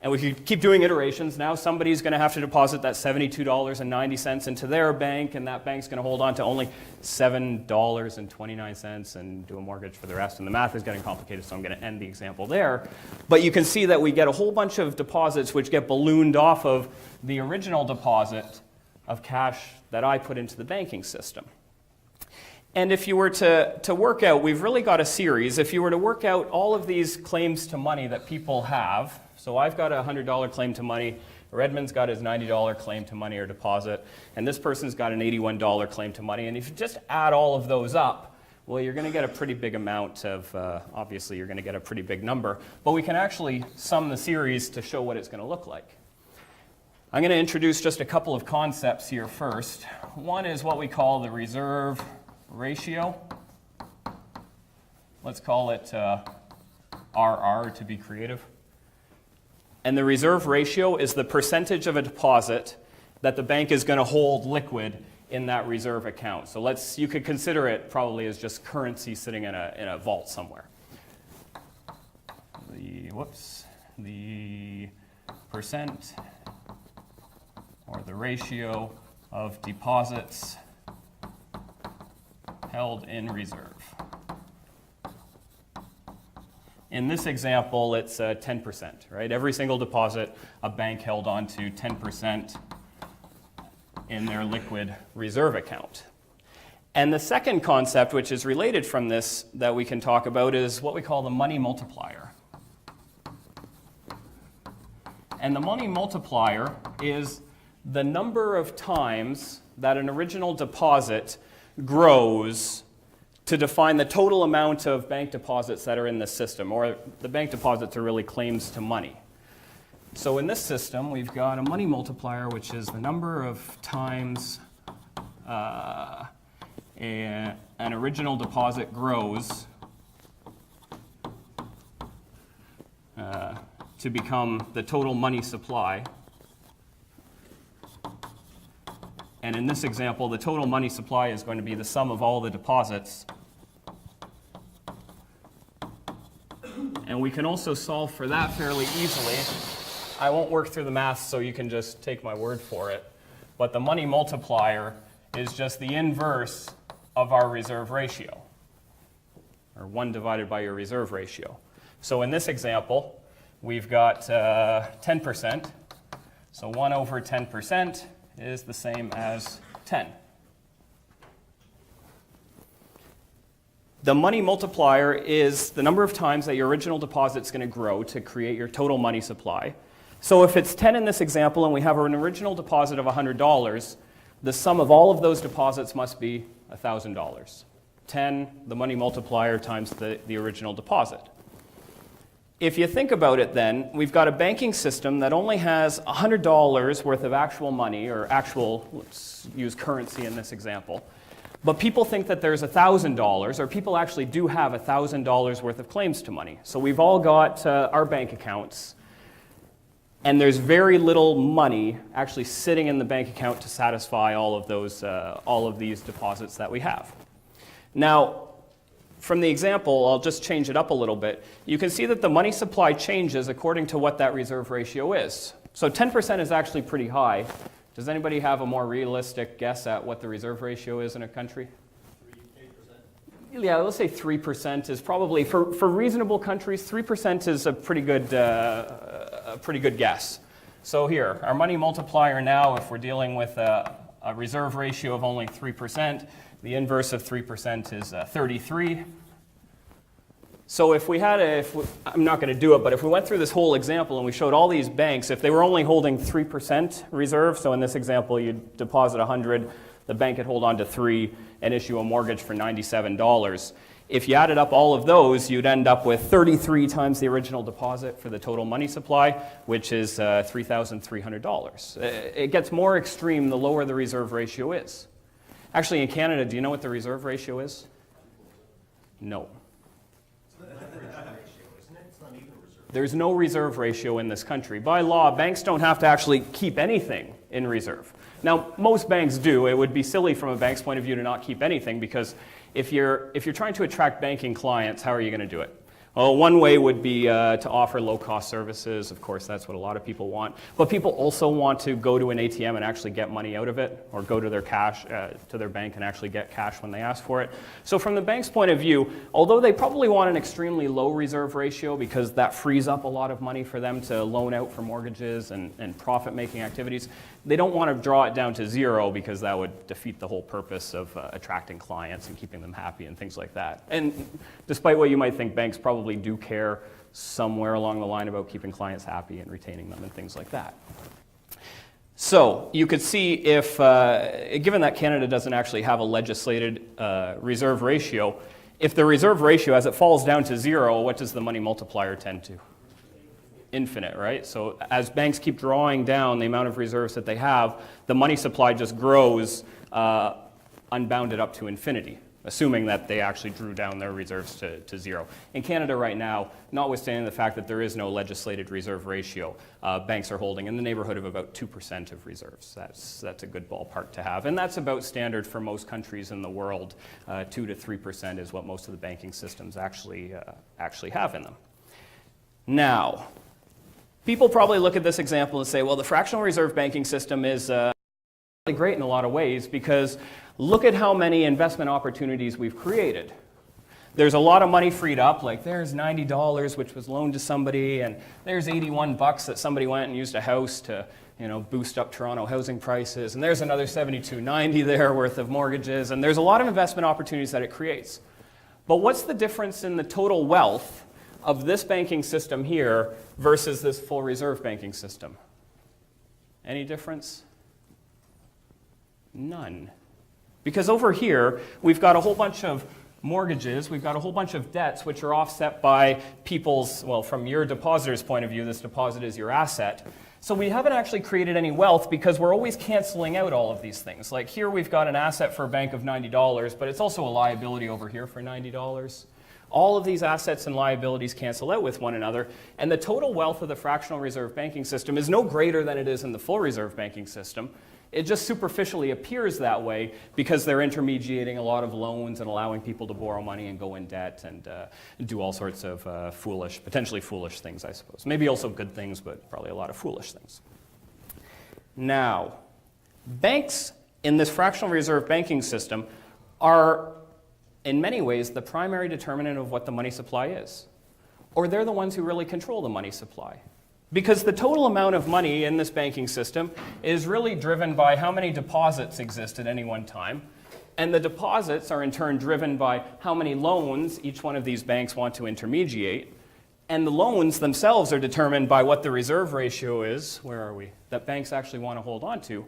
And we could keep doing iterations. Now somebody's going to have to deposit that $72.90 into their bank, and that bank's going to hold on to only $7.29 and do a mortgage for the rest. And the math is getting complicated, so I'm going to end the example there. But you can see that we get a whole bunch of deposits which get ballooned off of the original deposit of cash that I put into the banking system. And if you were to work out, we've really got a series. If you were to work out all of these claims to money that people have, so I've got a $100 claim to money, Redmond's got his $90 claim to money or deposit, and this person's got an $81 claim to money. And if you just add all of those up, well, you're going to get a pretty big amount of, obviously you're going to get a pretty big number, but we can actually sum the series to show what it's going to look like. I'm going to introduce just a couple of concepts here first. One is what we call the reserve ratio. Let's call it RR to be creative. And the reserve ratio is the percentage of a deposit that the bank is going to hold liquid in that reserve account. So you could consider it probably as just currency sitting in a vault somewhere. The percent or the ratio of deposits held in reserve. In this example, it's 10%, right? Every single deposit, a bank held on to 10% in their liquid reserve account. And the second concept, which is related from this that we can talk about, is what we call the money multiplier. And the money multiplier is the number of times that an original deposit grows to define the total amount of bank deposits that are in the system, or the bank deposits are really claims to money. So in this system, we've got a money multiplier, which is the number of times an original deposit grows to become the total money supply. And in this example, the total money supply is going to be the sum of all the deposits. And we can also solve for that fairly easily. I won't work through the math, so you can just take my word for it. But the money multiplier is just the inverse of our reserve ratio, or 1 divided by your reserve ratio. So in this example, we've got 10%. So 1 over 10% is the same as 10. The money multiplier is the number of times that your original deposit's going to grow to create your total money supply. So if it's 10 in this example and we have an original deposit of $100, the sum of all of those deposits must be $1,000. 10, the money multiplier, times the original deposit. If you think about it then, we've got a banking system that only has $100 worth of actual money, or actual, let's use currency in this example. But people think that there's $1,000, or people actually do have $1,000 worth of claims to money. So we've all got our bank accounts, and there's very little money actually sitting in the bank account to satisfy all of these deposits that we have. Now, from the example, I'll just change it up a little bit. You can see that the money supply changes according to what that reserve ratio is. So 10% is actually pretty high. Does anybody have a more realistic guess at what the reserve ratio is in a country? 3%? Yeah, let's say 3% is probably, for reasonable countries, 3% is a pretty good guess. So here, our money multiplier now, if we're dealing with a reserve ratio of only 3%, the inverse of 3% is 33. So if we had I'm not going to do it, but if we went through this whole example and we showed all these banks, if they were only holding 3% reserve, so in this example you deposit 100, the bank could hold on to 3 and issue a mortgage for $97. If you added up all of those, you'd end up with 33 times the original deposit for the total money supply, which is $3,300. It gets more extreme the lower the reserve ratio is. Actually, in Canada, do you know what the reserve ratio is? No. There's no reserve ratio in this country. By law, banks don't have to actually keep anything in reserve. Now, most banks do. It would be silly from a bank's point of view to not keep anything, because if you're trying to attract banking clients, how are you going to do it? Well, one way would be to offer low-cost services. Of course, that's what a lot of people want. But people also want to go to an ATM and actually get money out of it, or go to their cash, to their bank and actually get cash when they ask for it. So from the bank's point of view, although they probably want an extremely low reserve ratio because that frees up a lot of money for them to loan out for mortgages and profit-making activities, they don't want to draw it down to 0 because that would defeat the whole purpose of attracting clients and keeping them happy and things like that. And despite what you might think, banks probably do care somewhere along the line about keeping clients happy and retaining them and things like that. So you could see if, given that Canada doesn't actually have a legislated reserve ratio, if the reserve ratio, as it falls down to 0, what does the money multiplier tend to? Infinite, right? So as banks keep drawing down the amount of reserves that they have, the money supply just grows unbounded up to infinity, assuming that they actually drew down their reserves to 0. In Canada right now, notwithstanding the fact that there is no legislated reserve ratio, banks are holding in the neighborhood of about 2% of reserves. That's a good ballpark to have. And that's about standard for most countries in the world. 2 to 3% is what most of the banking systems actually have in them. Now, people probably look at this example and say, well, the fractional reserve banking system is really great in a lot of ways, because look at how many investment opportunities we've created. There's a lot of money freed up, like there's $90 which was loaned to somebody, and there's $81 that somebody went and used a house to boost up Toronto housing prices, and there's another $72.90 there worth of mortgages, and there's a lot of investment opportunities that it creates. But what's the difference in the total wealth of this banking system here versus this full reserve banking system? Any difference? None. Because over here, we've got a whole bunch of mortgages, we've got a whole bunch of debts which are offset by people's, well, from your depositor's point of view, this deposit is your asset. So we haven't actually created any wealth because we're always canceling out all of these things. Like here we've got an asset for a bank of $90, but it's also a liability over here for $90. All of these assets and liabilities cancel out with one another, and the total wealth of the fractional reserve banking system is no greater than it is in the full reserve banking system. It just superficially appears that way because they're intermediating a lot of loans and allowing people to borrow money and go in debt and do all sorts of potentially foolish things, I suppose. Maybe also good things, but probably a lot of foolish things. Now, banks in this fractional reserve banking system are, in many ways, the primary determinant of what the money supply is. or they're the ones who really control the money supply. Because the total amount of money in this banking system is really driven by how many deposits exist at any one time. And the deposits are in turn driven by how many loans each one of these banks want to intermediate. And the loans themselves are determined by what the reserve ratio is, where are we, that banks actually want to hold on to.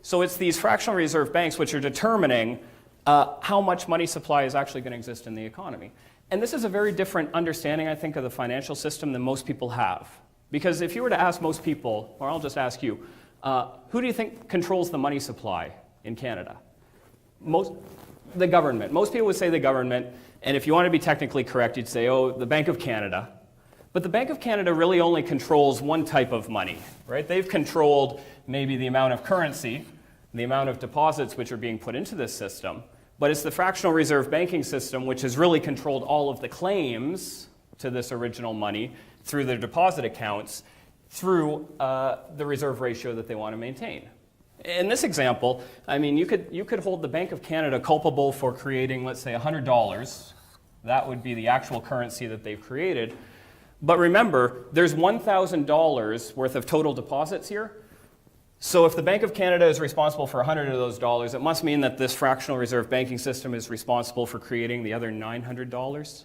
So it's these fractional reserve banks which are determining how much money supply is actually going to exist in the economy. And this is a very different understanding, I think, of the financial system than most people have. Because if you were to ask most people, or I'll just ask you, who do you think controls the money supply in Canada? The government. Most people would say the government, and if you want to be technically correct, you'd say, oh, the Bank of Canada. But the Bank of Canada really only controls one type of money, right? They've controlled maybe the amount of currency, the amount of deposits which are being put into this system, but it's the fractional reserve banking system which has really controlled all of the claims to this original money through their deposit accounts, through the reserve ratio that they want to maintain. In this example, I mean, you could hold the Bank of Canada culpable for creating, let's say, $100. That would be the actual currency that they've created. But remember, there's $1,000 worth of total deposits here. So if the Bank of Canada is responsible for 100 of those dollars, it must mean that this fractional reserve banking system is responsible for creating the other $900.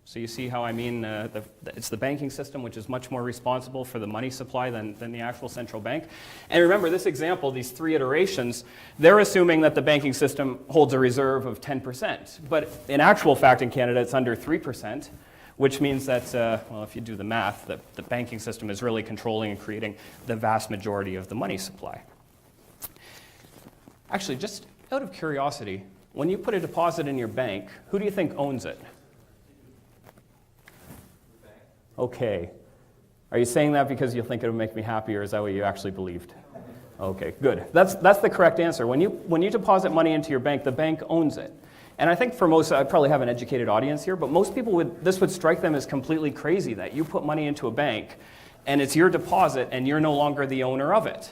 So you see how I mean it's the banking system which is much more responsible for the money supply than the actual central bank. And remember, this example, these 3 iterations, they're assuming that the banking system holds a reserve of 10%. But in actual fact in Canada, it's under 3%, which means that, well, if you do the math, the banking system is really controlling and creating the vast majority of the money supply. Actually, just out of curiosity, when you put a deposit in your bank, who do you think owns it? Okay. Are you saying that because you think it would make me happy, or is that what you actually believed? Okay, good. That's the correct answer. When you deposit money into your bank, the bank owns it. And I think for most, I probably have an educated audience here, but most people this would strike them as completely crazy that you put money into a bank and it's your deposit and you're no longer the owner of it.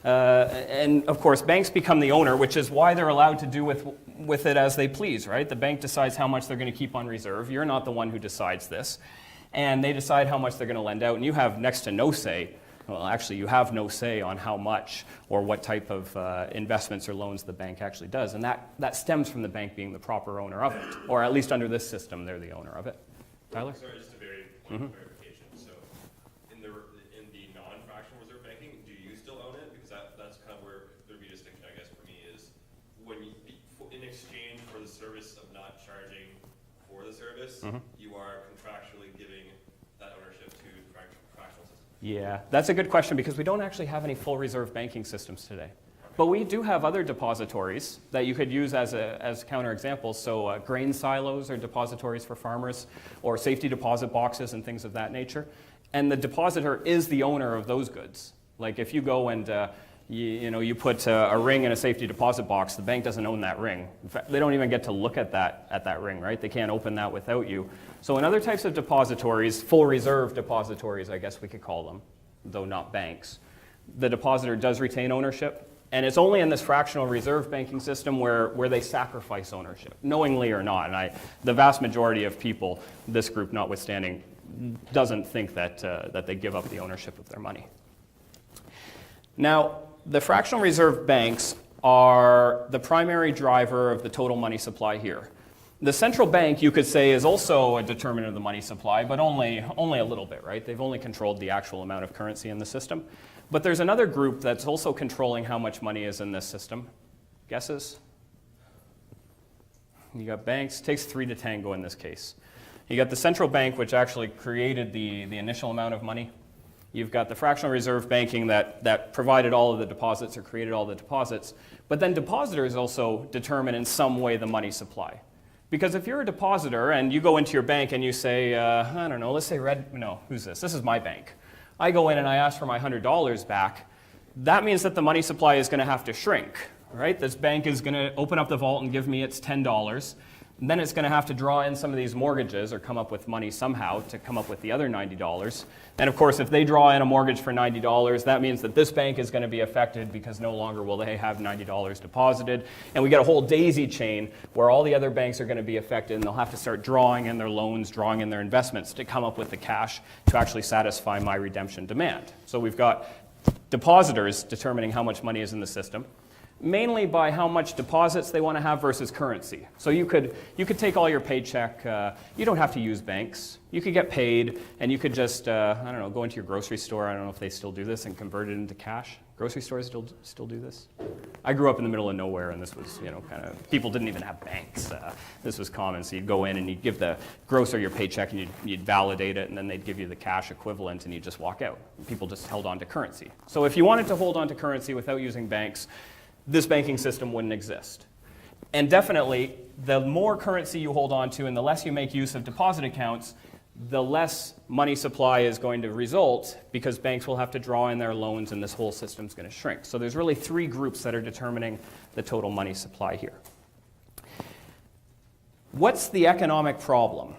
And of course, banks become the owner, which is why they're allowed to do with it as they please, right? The bank decides how much they're going to keep on reserve. You're not the one who decides this. And they decide how much they're going to lend out, and you have next to no say. Well, actually, you have no say on how much or what type of investments or loans the bank actually does. And that stems from the bank being the proper owner of it, or at least under this system, they're the owner of it. Tyler? Sorry, just a very point of clarification. So in the non-fractional reserve banking, do you still own it? Because that's kind of where there'd be a distinction, I guess, for me is when you, in exchange for the service of not charging for the service, you are contractually giving that ownership to the fractional system. Yeah, that's a good question because we don't actually have any full reserve banking systems today. But we do have other depositories that you could use as counterexamples. So grain silos are depositories for farmers, or safety deposit boxes and things of that nature. And the depositor is the owner of those goods. Like if you go and you put a ring in a safety deposit box, the bank doesn't own that ring. In fact, they don't even get to look at that ring, right? They can't open that without you. So in other types of depositories, full reserve depositories, I guess we could call them, though not banks, the depositor does retain ownership. And it's only in this fractional reserve banking system where they sacrifice ownership, knowingly or not. And the vast majority of people, this group notwithstanding, doesn't think that they give up the ownership of their money. Now, the fractional reserve banks are the primary driver of the total money supply here. The central bank, you could say, is also a determinant of the money supply, but only a little bit, right? They've only controlled the actual amount of currency in the system. But there's another group that's also controlling how much money is in this system. Guesses? You got banks. It takes 3 to tango in this case. You got the central bank, which actually created the initial amount of money. You've got the fractional reserve banking that provided all of the deposits or created all the deposits. But then depositors also determine in some way the money supply. Because if you're a depositor and you go into your bank and you say, I don't know, let's say who's this? This is my bank. I go in and I ask for my $100 back. That means that the money supply is going to have to shrink, right? This bank is going to open up the vault and give me its $10. Then it's going to have to draw in some of these mortgages or come up with money somehow to come up with the other $90. And of course, if they draw in a mortgage for $90, that means that this bank is going to be affected because no longer will they have $90 deposited. And we get a whole daisy chain where all the other banks are going to be affected, and they'll have to start drawing in their loans, drawing in their investments to come up with the cash to actually satisfy my redemption demand. So we've got depositors determining how much money is in the system, mainly by how much deposits they want to have versus currency. So you could take all your paycheck. You don't have to use banks. You could get paid, and you could just, I don't know, go into your grocery store. I don't know if they still do this and convert it into cash. Grocery stores still do this? I grew up in the middle of nowhere, and this was, kind of, people didn't even have banks. This was common. So you'd go in and you'd give the grocer your paycheck, and you'd validate it, and then they'd give you the cash equivalent, and you'd just walk out. People just held on to currency. So if you wanted to hold on to currency without using banks, this banking system wouldn't exist. And definitely, the more currency you hold on to and the less you make use of deposit accounts, the less money supply is going to result because banks will have to draw in their loans and this whole system's going to shrink. So there's really three groups that are determining the total money supply here. What's the economic problem?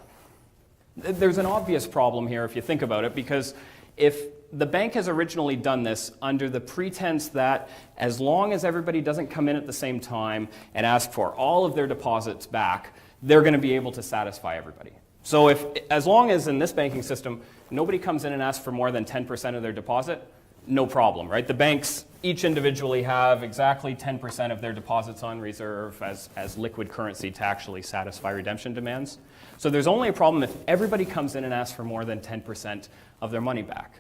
There's an obvious problem here if you think about it, because if the bank has originally done this under the pretense that as long as everybody doesn't come in at the same time and ask for all of their deposits back, they're going to be able to satisfy everybody. So as long as in this banking system, nobody comes in and asks for more than 10% of their deposit, no problem, right? The banks each individually have exactly 10% of their deposits on reserve as liquid currency to actually satisfy redemption demands. So there's only a problem if everybody comes in and asks for more than 10% of their money back.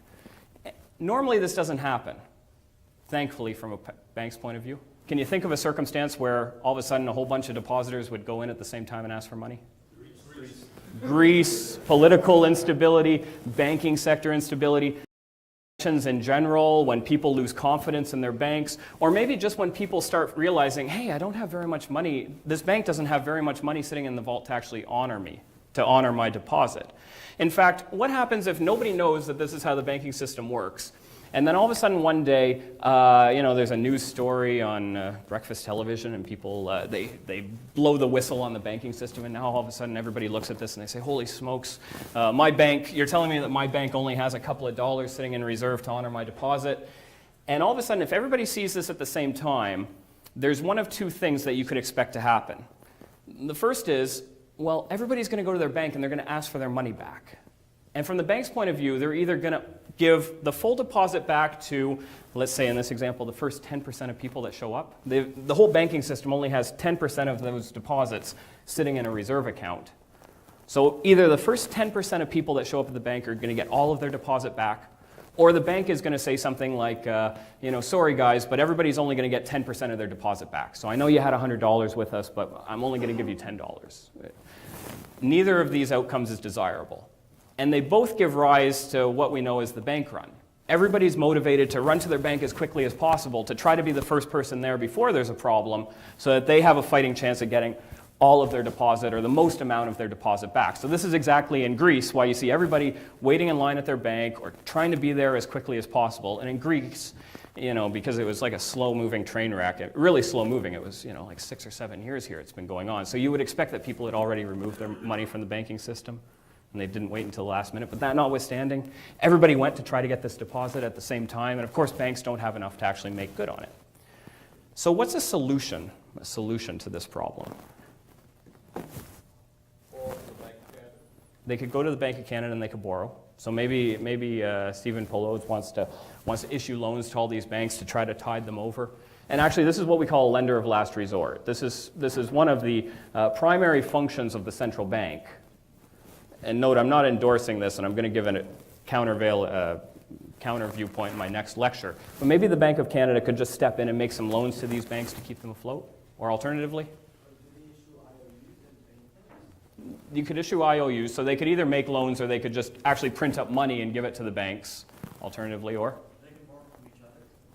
Normally, this doesn't happen, thankfully, from a bank's point of view. Can you think of a circumstance where all of a sudden a whole bunch of depositors would go in at the same time and ask for money? Greece, political instability, banking sector instability, in general, when people lose confidence in their banks, or maybe just when people start realizing, hey, I don't have very much money, this bank doesn't have very much money sitting in the vault to actually honor me, to honor my deposit. In fact, what happens if nobody knows that this is how the banking system works, and then all of a sudden one day, there's a news story on breakfast television, and people, they blow the whistle on the banking system, and now all of a sudden everybody looks at this and they say, holy smokes, my bank, you're telling me that my bank only has a couple of dollars sitting in reserve to honor my deposit. And all of a sudden, if everybody sees this at the same time, there's one of two things that you could expect to happen. The first is, well, everybody's going to go to their bank and they're going to ask for their money back. And from the bank's point of view, they're either going to give the full deposit back to, let's say in this example, the first 10% of people that show up. The whole banking system only has 10% of those deposits sitting in a reserve account. So either the first 10% of people that show up at the bank are going to get all of their deposit back, or the bank is going to say something like, sorry guys, but everybody's only going to get 10% of their deposit back. So I know you had $100 with us, but I'm only going to give you $10. Neither of these outcomes is desirable. And they both give rise to what we know as the bank run. Everybody's motivated to run to their bank as quickly as possible to try to be the first person there before there's a problem so that they have a fighting chance of getting all of their deposit or the most amount of their deposit back. So this is exactly in Greece why you see everybody waiting in line at their bank or trying to be there as quickly as possible. And in Greece, because it was like a slow-moving train wreck, really slow-moving, it was like 6 or 7 years here it's been going on. So you would expect that people had already removed their money from the banking system, and they didn't wait until the last minute. But that notwithstanding, everybody went to try to get this deposit at the same time, and of course banks don't have enough to actually make good on it. So what's a solution to this problem? They could go to the Bank of Canada and they could borrow. So maybe Stephen Poloz wants to issue loans to all these banks to try to tide them over. And actually, this is what we call a lender of last resort. This is one of the primary functions of the central bank. And note, I'm not endorsing this, and I'm going to give a counter viewpoint in my next lecture. But maybe the Bank of Canada could just step in and make some loans to these banks to keep them afloat. Or alternatively, you could issue IOUs, so they could either make loans or they could just actually print up money and give it to the banks, alternatively, or?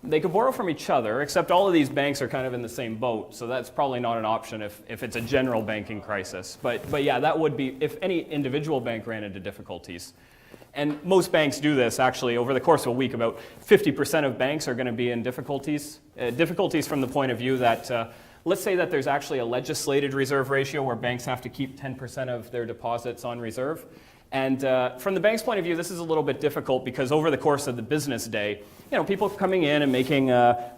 They could borrow from each other, except all of these banks are kind of in the same boat, so that's probably not an option if it's a general banking crisis. But yeah, that would be if any individual bank ran into difficulties. And most banks do this, actually. Over the course of a week, about 50% of banks are going to be in difficulties. Difficulties from the point of view that Let's say that there's actually a legislated reserve ratio where banks have to keep 10% of their deposits on reserve. And from the bank's point of view, this is a little bit difficult because over the course of the business day, people are coming in and making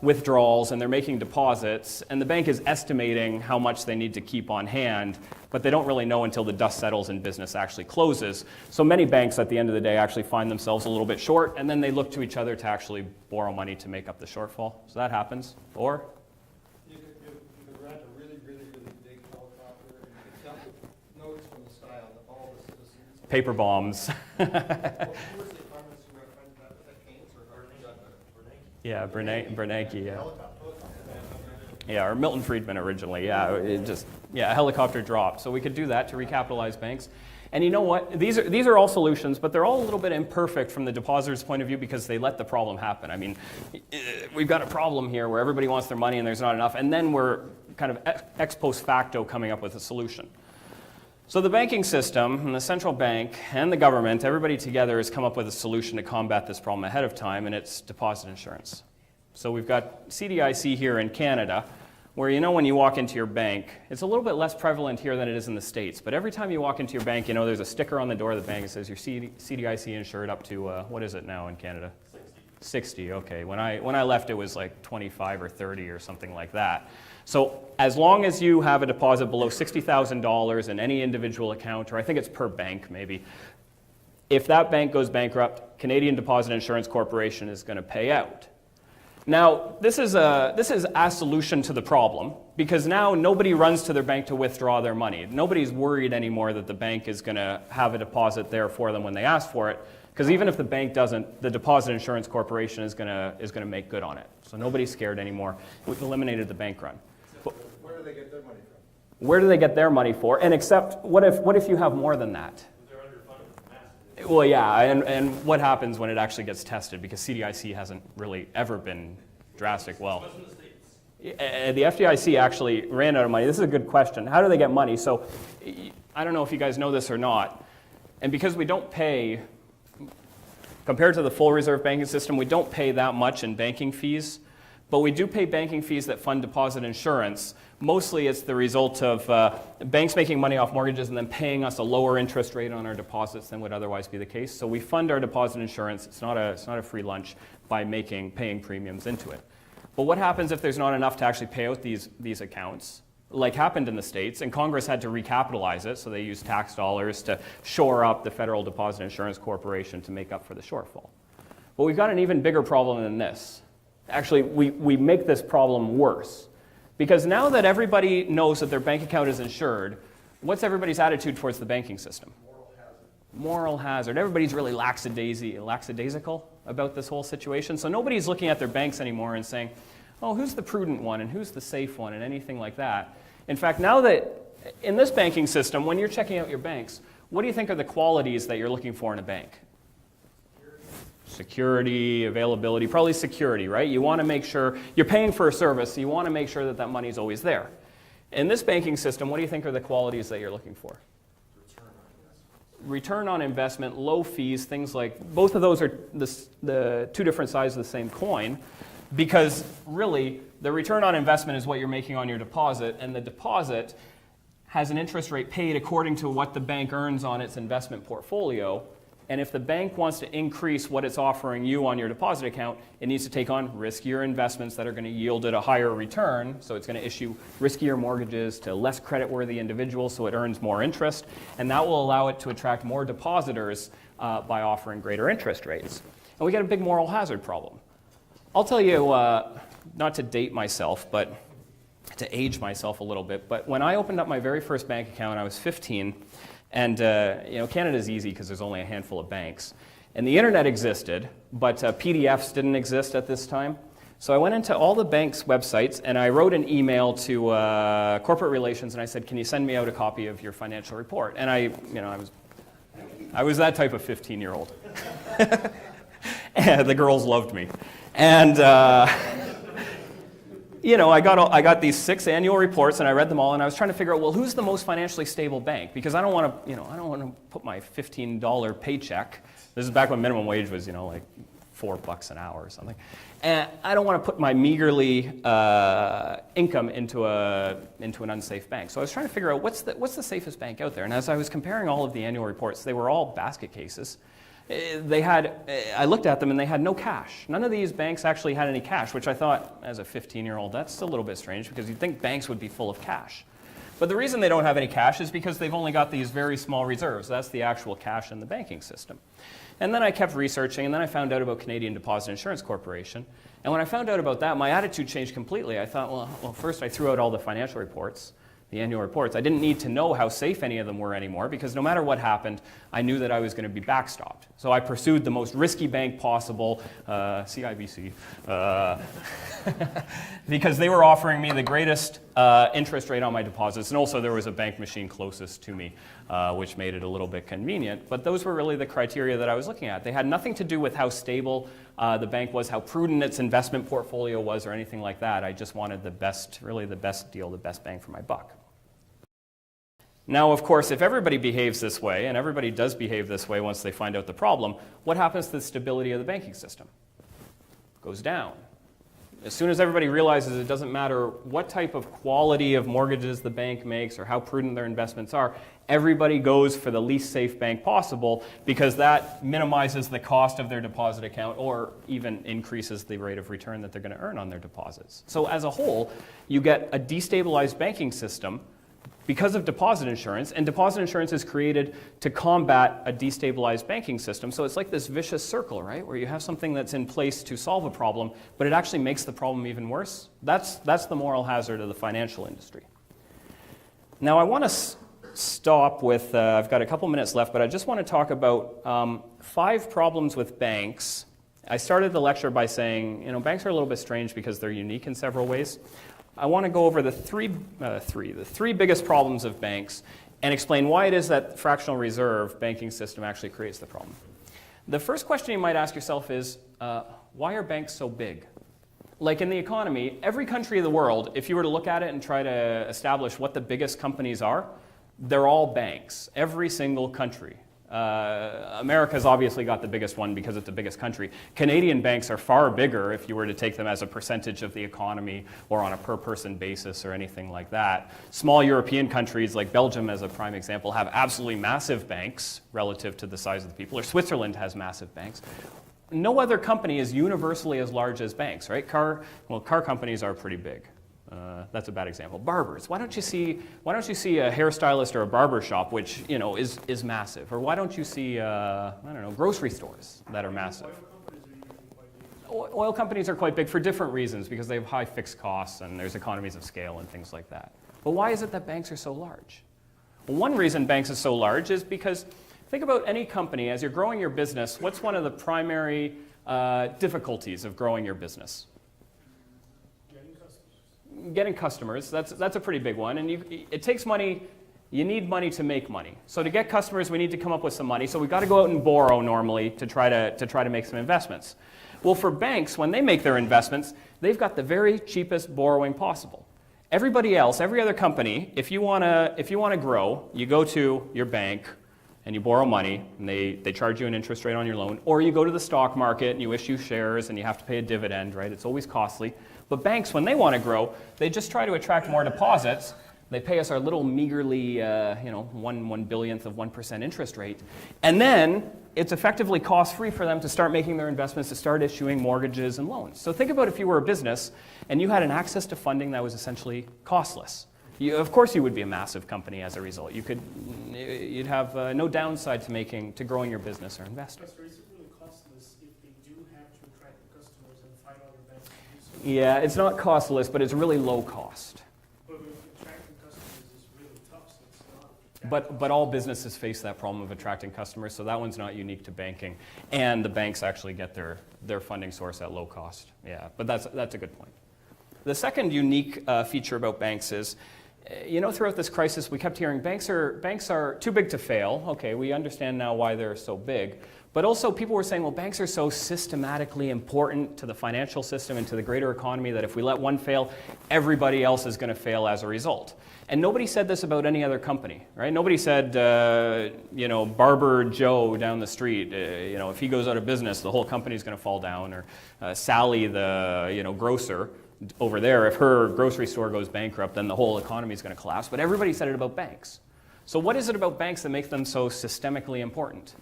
withdrawals and they're making deposits, and the bank is estimating how much they need to keep on hand, but they don't really know until the dust settles and business actually closes. So many banks at the end of the day actually find themselves a little bit short, and then they look to each other to actually borrow money to make up the shortfall. So that happens. Or You could rent a really, really, really big helicopter and you could tell the notes from the style that all the citizens. paper bombs. Who was the economist who recommended that? Was that Keynes or Yeah, Bernanke, yeah. Yeah, or Milton Friedman originally, yeah. A helicopter dropped. So we could do that to recapitalize banks. And you know what? These are all solutions, but they're all a little bit imperfect from the depositor's point of view because they let the problem happen. I mean, we've got a problem here where everybody wants their money and there's not enough, and then we're kind of ex post facto coming up with a solution. So the banking system and the central bank and the government, everybody together has come up with a solution to combat this problem ahead of time, and it's deposit insurance. So we've got CDIC here in Canada, where when you walk into your bank, it's a little bit less prevalent here than it is in the States, but every time you walk into your bank, there's a sticker on the door of the bank that says you're CDIC insured up to, what is it now in Canada? 60, okay. When I left, it was like 25 or 30 or something like that. So as long as you have a deposit below $60,000 in any individual account, or I think it's per bank maybe, if that bank goes bankrupt, Canadian Deposit Insurance Corporation is going to pay out. Now, this is a solution to the problem, because now nobody runs to their bank to withdraw their money. Nobody's worried anymore that the bank is going to have a deposit there for them when they ask for it, because even if the bank doesn't, the Deposit Insurance Corporation is going to make good on it. So nobody's scared anymore. We've eliminated the bank run. Where do they get their money from? Where do they get their money for? And except, what if you have more than that? They're underfunded massively. Well, yeah, and what happens when it actually gets tested? Because CDIC hasn't really ever been drastic. Well, the FDIC actually ran out of money. This is a good question. How do they get money? So I don't know if you guys know this or not. And because we don't pay, compared to the full reserve banking system, we don't pay that much in banking fees. But we do pay banking fees that fund deposit insurance. Mostly it's the result of banks making money off mortgages and then paying us a lower interest rate on our deposits than would otherwise be the case. So we fund our deposit insurance. It's not a free lunch by paying premiums into it. But what happens if there's not enough to actually pay out these accounts, like happened in the States, and Congress had to recapitalize it, so they used tax dollars to shore up the Federal Deposit Insurance Corporation to make up for the shortfall. But we've got an even bigger problem than this. Actually, we make this problem worse. Because now that everybody knows that their bank account is insured, what's everybody's attitude towards the banking system? Moral hazard. Everybody's really lackadaisical about this whole situation. So nobody's looking at their banks anymore and saying, oh, who's the prudent one and who's the safe one and anything like that. In fact, now that in this banking system, when you're checking out your banks, what do you think are the qualities that you're looking for in a bank? Security, availability, probably security, right? You want to make sure you're paying for a service, so you want to make sure that that money's always there. In this banking system, what do you think are the qualities that you're looking for? Return on investment, low fees, things like, both of those are the two different sides of the same coin, because really the return on investment is what you're making on your deposit, and the deposit has an interest rate paid according to what the bank earns on its investment portfolio. And if the bank wants to increase what it's offering you on your deposit account, it needs to take on riskier investments that are going to yield it a higher return. So it's going to issue riskier mortgages to less creditworthy individuals so it earns more interest. And that will allow it to attract more depositors by offering greater interest rates. And we get a big moral hazard problem. I'll tell you, not to date myself, but to age myself a little bit, but when I opened up my very first bank account, I was 15. And Canada's easy because there's only a handful of banks. And the internet existed, but PDFs didn't exist at this time. So I went into all the banks' websites and I wrote an email to corporate relations and I said, can you send me out a copy of your financial report? And I was that type of 15-year-old. And the girls loved me. And I got these 6 annual reports and I read them all and I was trying to figure out, well, who's the most financially stable bank? Because I don't want to put my $15 paycheck. This is back when minimum wage was, like $4 an hour or something. And I don't want to put my meagerly income into an unsafe bank. So I was trying to figure out what's the safest bank out there. And as I was comparing all of the annual reports, they were all basket cases. I looked at them and they had no cash. None of these banks actually had any cash, which I thought, as a 15-year-old, that's a little bit strange because you'd think banks would be full of cash. But the reason they don't have any cash is because they've only got these very small reserves. That's the actual cash in the banking system. And then I kept researching, and then I found out about Canadian Deposit Insurance Corporation. And when I found out about that, my attitude changed completely. I thought, well, first I threw out all the financial reports, the annual reports. I didn't need to know how safe any of them were anymore because no matter what happened, I knew that I was going to be backstopped. So I pursued the most risky bank possible, CIBC, because they were offering me the greatest interest rate on my deposits. And also there was a bank machine closest to me, which made it a little bit convenient. But those were really the criteria that I was looking at. They had nothing to do with how stable the bank was, how prudent its investment portfolio was, or anything like that. I just wanted the best, really the best deal, the best bang for my buck. Now, of course, if everybody behaves this way, and everybody does behave this way once they find out the problem, what happens to the stability of the banking system? It goes down. As soon as everybody realizes it doesn't matter what type of quality of mortgages the bank makes or how prudent their investments are, everybody goes for the least safe bank possible because that minimizes the cost of their deposit account or even increases the rate of return that they're going to earn on their deposits. So as a whole, you get a destabilized banking system because of deposit insurance, and deposit insurance is created to combat a destabilized banking system. So it's like this vicious circle, right, where you have something that's in place to solve a problem, but it actually makes the problem even worse. That's the moral hazard of the financial industry. Now I want to stop with, I've got a couple minutes left, but I just want to talk about 5 problems with banks. I started the lecture by saying, banks are a little bit strange because they're unique in several ways. I want to go over the three biggest problems of banks and explain why it is that fractional reserve banking system actually creates the problem. The first question you might ask yourself is, why are banks so big? Like in the economy, every country of the world, if you were to look at it and try to establish what the biggest companies are, they're all banks, every single country. America's obviously got the biggest one because it's the biggest country. Canadian banks are far bigger if you were to take them as a percentage of the economy or on a per-person basis or anything like that. Small European countries like Belgium, as a prime example, have absolutely massive banks relative to the size of the people, or Switzerland has massive banks. No other company is universally as large as banks, right? Car companies are pretty big. That's a bad example. Barbers. Why don't you see a hairstylist or a barber shop, which is massive? Or why don't you see grocery stores that are massive? Oil companies are quite big for different reasons because they have high fixed costs and there's economies of scale and things like that. But why is it that banks are so large? Well, one reason banks are so large is because think about any company as you're growing your business. What's one of the primary difficulties of growing your business? Getting customers, that's a pretty big one, and it takes money. You need money to make money. So to get customers, we need to come up with some money. So we've got to go out and borrow normally to try to make some investments. Well, for banks, when they make their investments, they've got the very cheapest borrowing possible. Everybody else, every other company, if you want to grow, you go to your bank and you borrow money, and they charge you an interest rate on your loan, or you go to the stock market and you issue shares and you have to pay a dividend, right? It's always costly. But banks, when they want to grow, they just try to attract more deposits. They pay us our little meagerly, 1/1,000,000th of 1% interest rate. And then it's effectively cost-free for them to start making their investments, to start issuing mortgages and loans. So think about if you were a business and you had an access to funding that was essentially costless. Of course you would be a massive company as a result. You'd have no downside to growing your business or investing. Is it really costless if they do have to attract the customers and find other banks to do so? Yeah, it's not costless, but it's really low cost. But attracting customers is really tough, so it's not. But all businesses face that problem of attracting customers, so that one's not unique to banking. And the banks actually get their funding source at low cost. Yeah, but that's a good point. The second unique feature about banks is, throughout this crisis, we kept hearing banks are too big to fail. Okay, we understand now why they're so big. But also people were saying, well, banks are so systematically important to the financial system and to the greater economy that if we let one fail, everybody else is going to fail as a result. And nobody said this about any other company, right? Nobody said, Barber Joe down the street, if he goes out of business, the whole company is going to fall down. Or Sally, the grocer over there, if her grocery store goes bankrupt, then the whole economy is going to collapse. But everybody said it about banks. So what is it about banks that makes them so systemically important?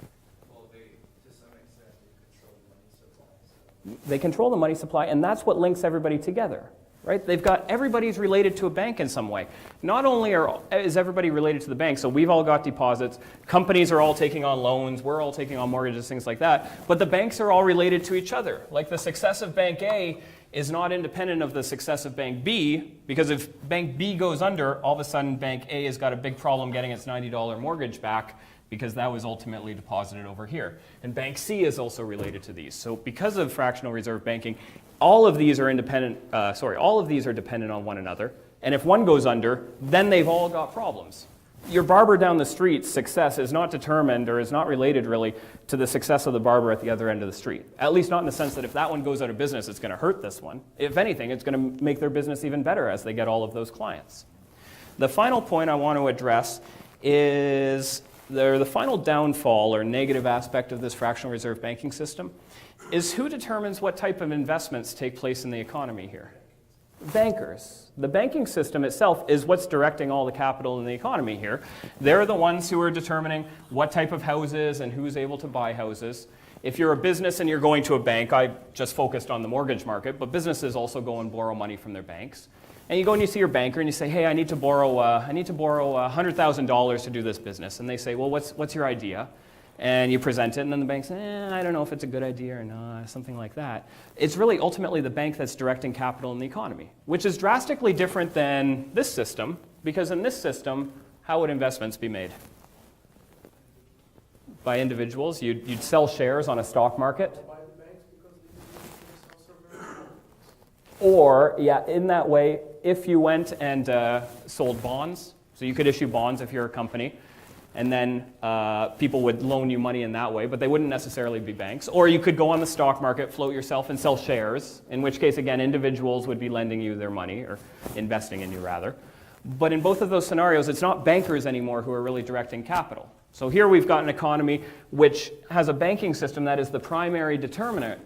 They control the money supply, and that's what links everybody together, right? Everybody's related to a bank in some way. Not only is everybody related to the bank, so we've all got deposits, companies are all taking on loans, we're all taking on mortgages, things like that, but the banks are all related to each other. Like the success of Bank A is not independent of the success of Bank B, because if Bank B goes under, all of a sudden Bank A has got a big problem getting its $90 mortgage back, because that was ultimately deposited over here. And Bank C is also related to these. So because of fractional reserve banking, all of these are dependent on one another. And if one goes under, then they've all got problems. Your barber down the street's success is not determined or is not related really to the success of the barber at the other end of the street. At least not in the sense that if that one goes out of business, it's going to hurt this one. If anything, it's going to make their business even better as they get all of those clients. The final point I want to address is the final downfall or negative aspect of this fractional reserve banking system is who determines what type of investments take place in the economy here? Bankers. The banking system itself is what's directing all the capital in the economy here. They're the ones who are determining what type of houses and who's able to buy houses. If you're a business and you're going to a bank, I just focused on the mortgage market, but businesses also go and borrow money from their banks. And you go and you see your banker and you say, hey, I need to borrow $100,000 to do this business. And they say, well, what's your idea? And you present it, and then the bank says, I don't know if it's a good idea or not, something like that. It's really ultimately the bank that's directing capital in the economy, which is drastically different than this system, because in this system, how would investments be made? By individuals. You'd sell shares on a stock market. By the banks because they also very. Or, in that way, if you went and sold bonds, so you could issue bonds if you're a company, and then people would loan you money in that way, but they wouldn't necessarily be banks. Or you could go on the stock market, float yourself, and sell shares, in which case, again, individuals would be lending you their money, or investing in you, rather. But in both of those scenarios, it's not bankers anymore who are really directing capital. So here we've got an economy which has a banking system that is the primary determinant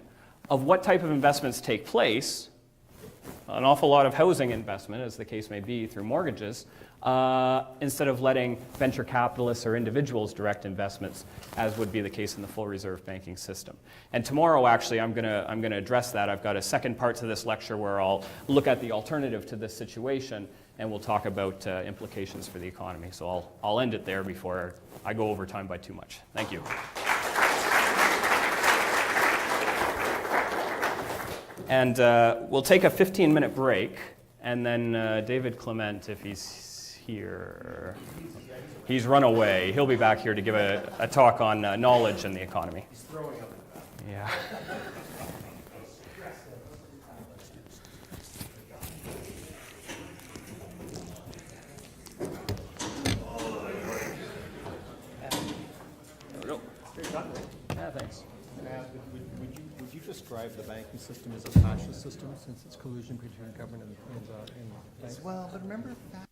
of what type of investments take place, an awful lot of housing investment, as the case may be, through mortgages, instead of letting venture capitalists or individuals direct investments, as would be the case in the full reserve banking system. And tomorrow, actually, I'm going to address that. I've got a second part to this lecture where I'll look at the alternative to this situation, and we'll talk about implications for the economy. So I'll end it there before I go over time by too much. Thank you. And we'll take a 15-minute break, and then David Clement, if he's here, he's run away. He'll be back here to give a talk on knowledge in the economy. He's throwing up. Yeah. There we go. Yeah, thanks. Would you describe the banking system as a fascist system since it's collusion between government and banks? Well, but remember that.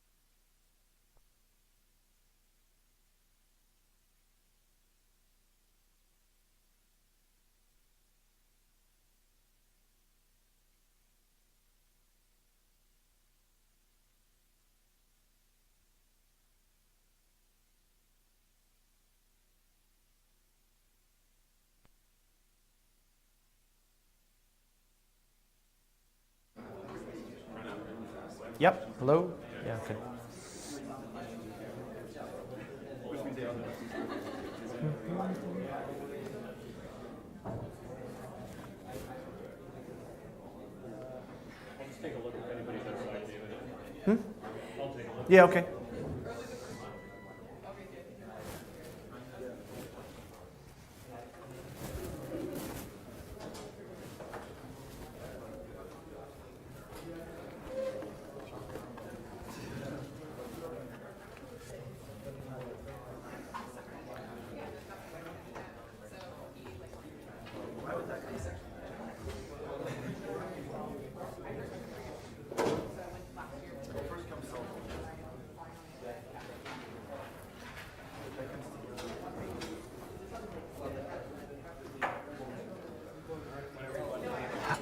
Yep. Hello? Yeah, okay. Yeah, okay.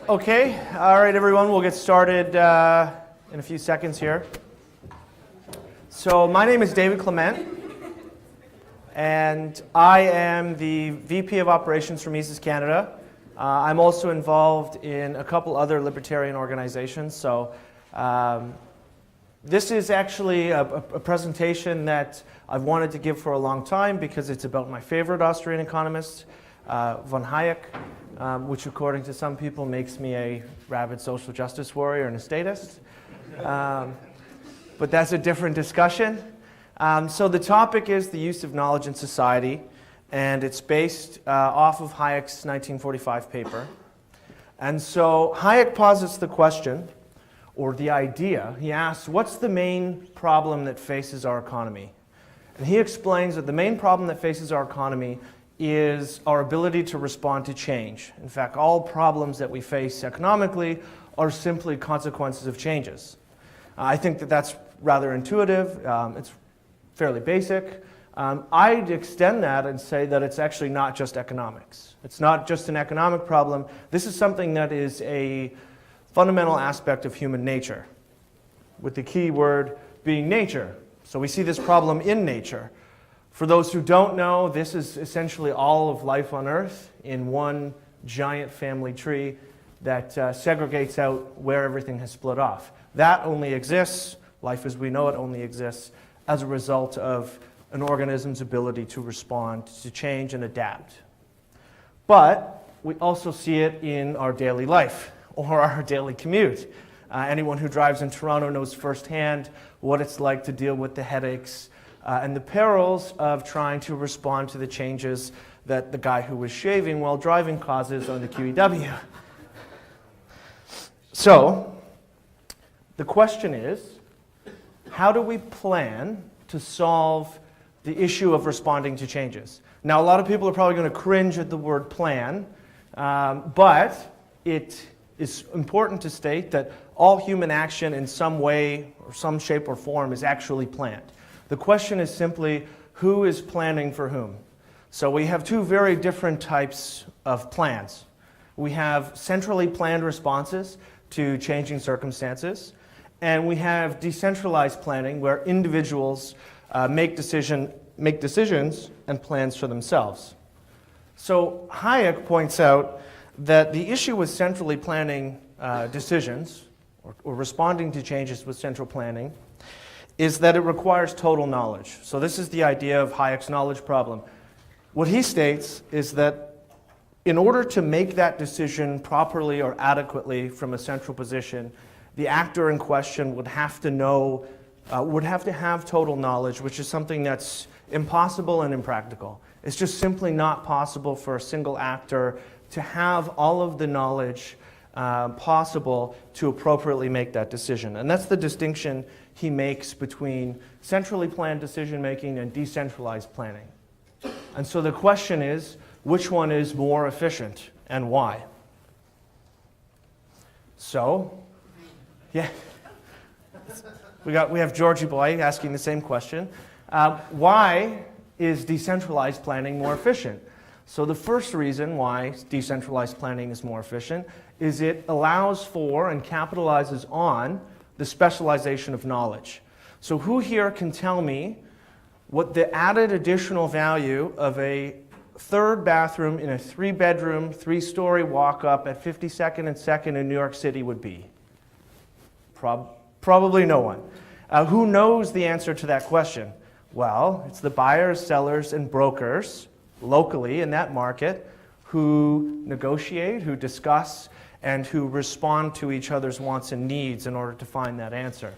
Okay, all right, everyone, we'll get started in a few seconds here. So my name is David Clement, and I am the VP of Operations for Mises Canada. I'm also involved in a couple other libertarian organizations. So this is actually a presentation that I've wanted to give for a long time because it's about my favorite Austrian economist, von Hayek, which according to some people makes me a rabid social justice warrior and a statist. But that's a different discussion. So the topic is the use of knowledge in society, and it's based off of Hayek's 1945 paper. And so Hayek posits the question, or the idea. He asks, what's the main problem that faces our economy? And he explains that the main problem that faces our economy is our ability to respond to change. In fact, all problems that we face economically are simply consequences of changes. I think that that's rather intuitive. It's fairly basic. I'd extend that and say that it's actually not just economics. It's not just an economic problem. This is something that is a fundamental aspect of human nature, with the key word being nature. So we see this problem in nature. For those who don't know, this is essentially all of life on Earth in one giant family tree that segregates out where everything has split off. That only exists, life as we know it only exists, as a result of an organism's ability to respond to change and adapt. But we also see it in our daily life or our daily commute. Anyone who drives in Toronto knows firsthand what it's like to deal with the headaches and the perils of trying to respond to the changes that the guy who was shaving while driving causes on the QEW. So, the question is, how do we plan to solve the issue of responding to changes? Now, a lot of people are probably going to cringe at the word plan, but it is important to state that all human action in some way or some shape or form is actually planned. The question is simply, who is planning for whom? So we have two very different types of plans. We have centrally planned responses to changing circumstances, and we have decentralized planning where individuals make decisions and plans for themselves. So Hayek points out that the issue with centrally planning decisions or responding to changes with central planning is that it requires total knowledge. So this is the idea of Hayek's knowledge problem. What he states is that in order to make that decision properly or adequately from a central position, the actor in question would have to know, would have to have total knowledge, which is something that's impossible and impractical. It's just simply not possible for a single actor to have all of the knowledge possible to appropriately make that decision. And that's the distinction he makes between centrally planned decision making and decentralized planning. And so the question is, which one is more efficient and why? So, yeah, we have Georgie Boy asking the same question. Why is decentralized planning more efficient? So the first reason why decentralized planning is more efficient is it allows for and capitalizes on the specialization of knowledge. So who here can tell me what the added additional value of a third bathroom in a 3-bedroom, 3-story walk-up at 52nd and 2nd in New York City would be? Probably no one. Who knows the answer to that question? Well, it's the buyers, sellers, and brokers locally in that market who negotiate, who discuss, and who respond to each other's wants and needs in order to find that answer.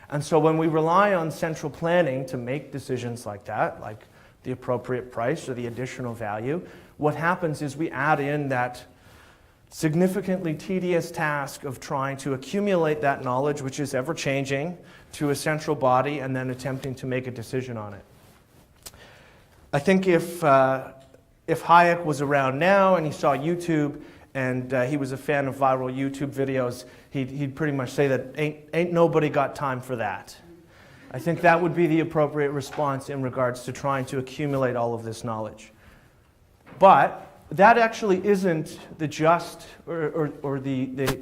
And so when we rely on central planning to make decisions like that, like the appropriate price or the additional value, what happens is we add in that significantly tedious task of trying to accumulate that knowledge, which is ever-changing, to a central body and then attempting to make a decision on it. I think if Hayek was around now and he saw YouTube and he was a fan of viral YouTube videos, he'd pretty much say that ain't nobody got time for that. I think that would be the appropriate response in regards to trying to accumulate all of this knowledge. But that actually isn't the just or the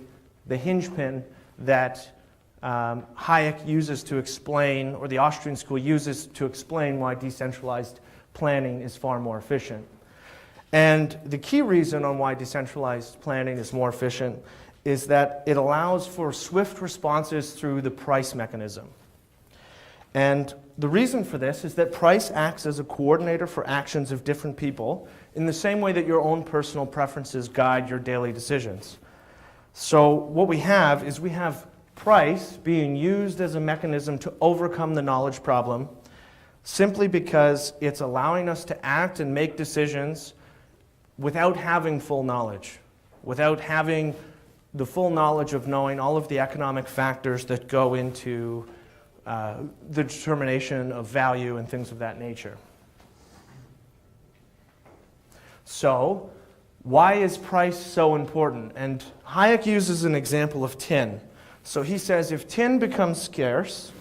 hinge pin that Hayek uses to explain, or the Austrian school uses to explain why decentralized planning is far more efficient. And the key reason on why decentralized planning is more efficient is that it allows for swift responses through the price mechanism. And the reason for this is that price acts as a coordinator for actions of different people in the same way that your own personal preferences guide your daily decisions. So what we have is we have price being used as a mechanism to overcome the knowledge problem simply because it's allowing us to act and make decisions without having full knowledge, without having the full knowledge of knowing all of the economic factors that go into the determination of value and things of that nature. So, why is price so important? And Hayek uses an example of tin. So he says if tin becomes scarce,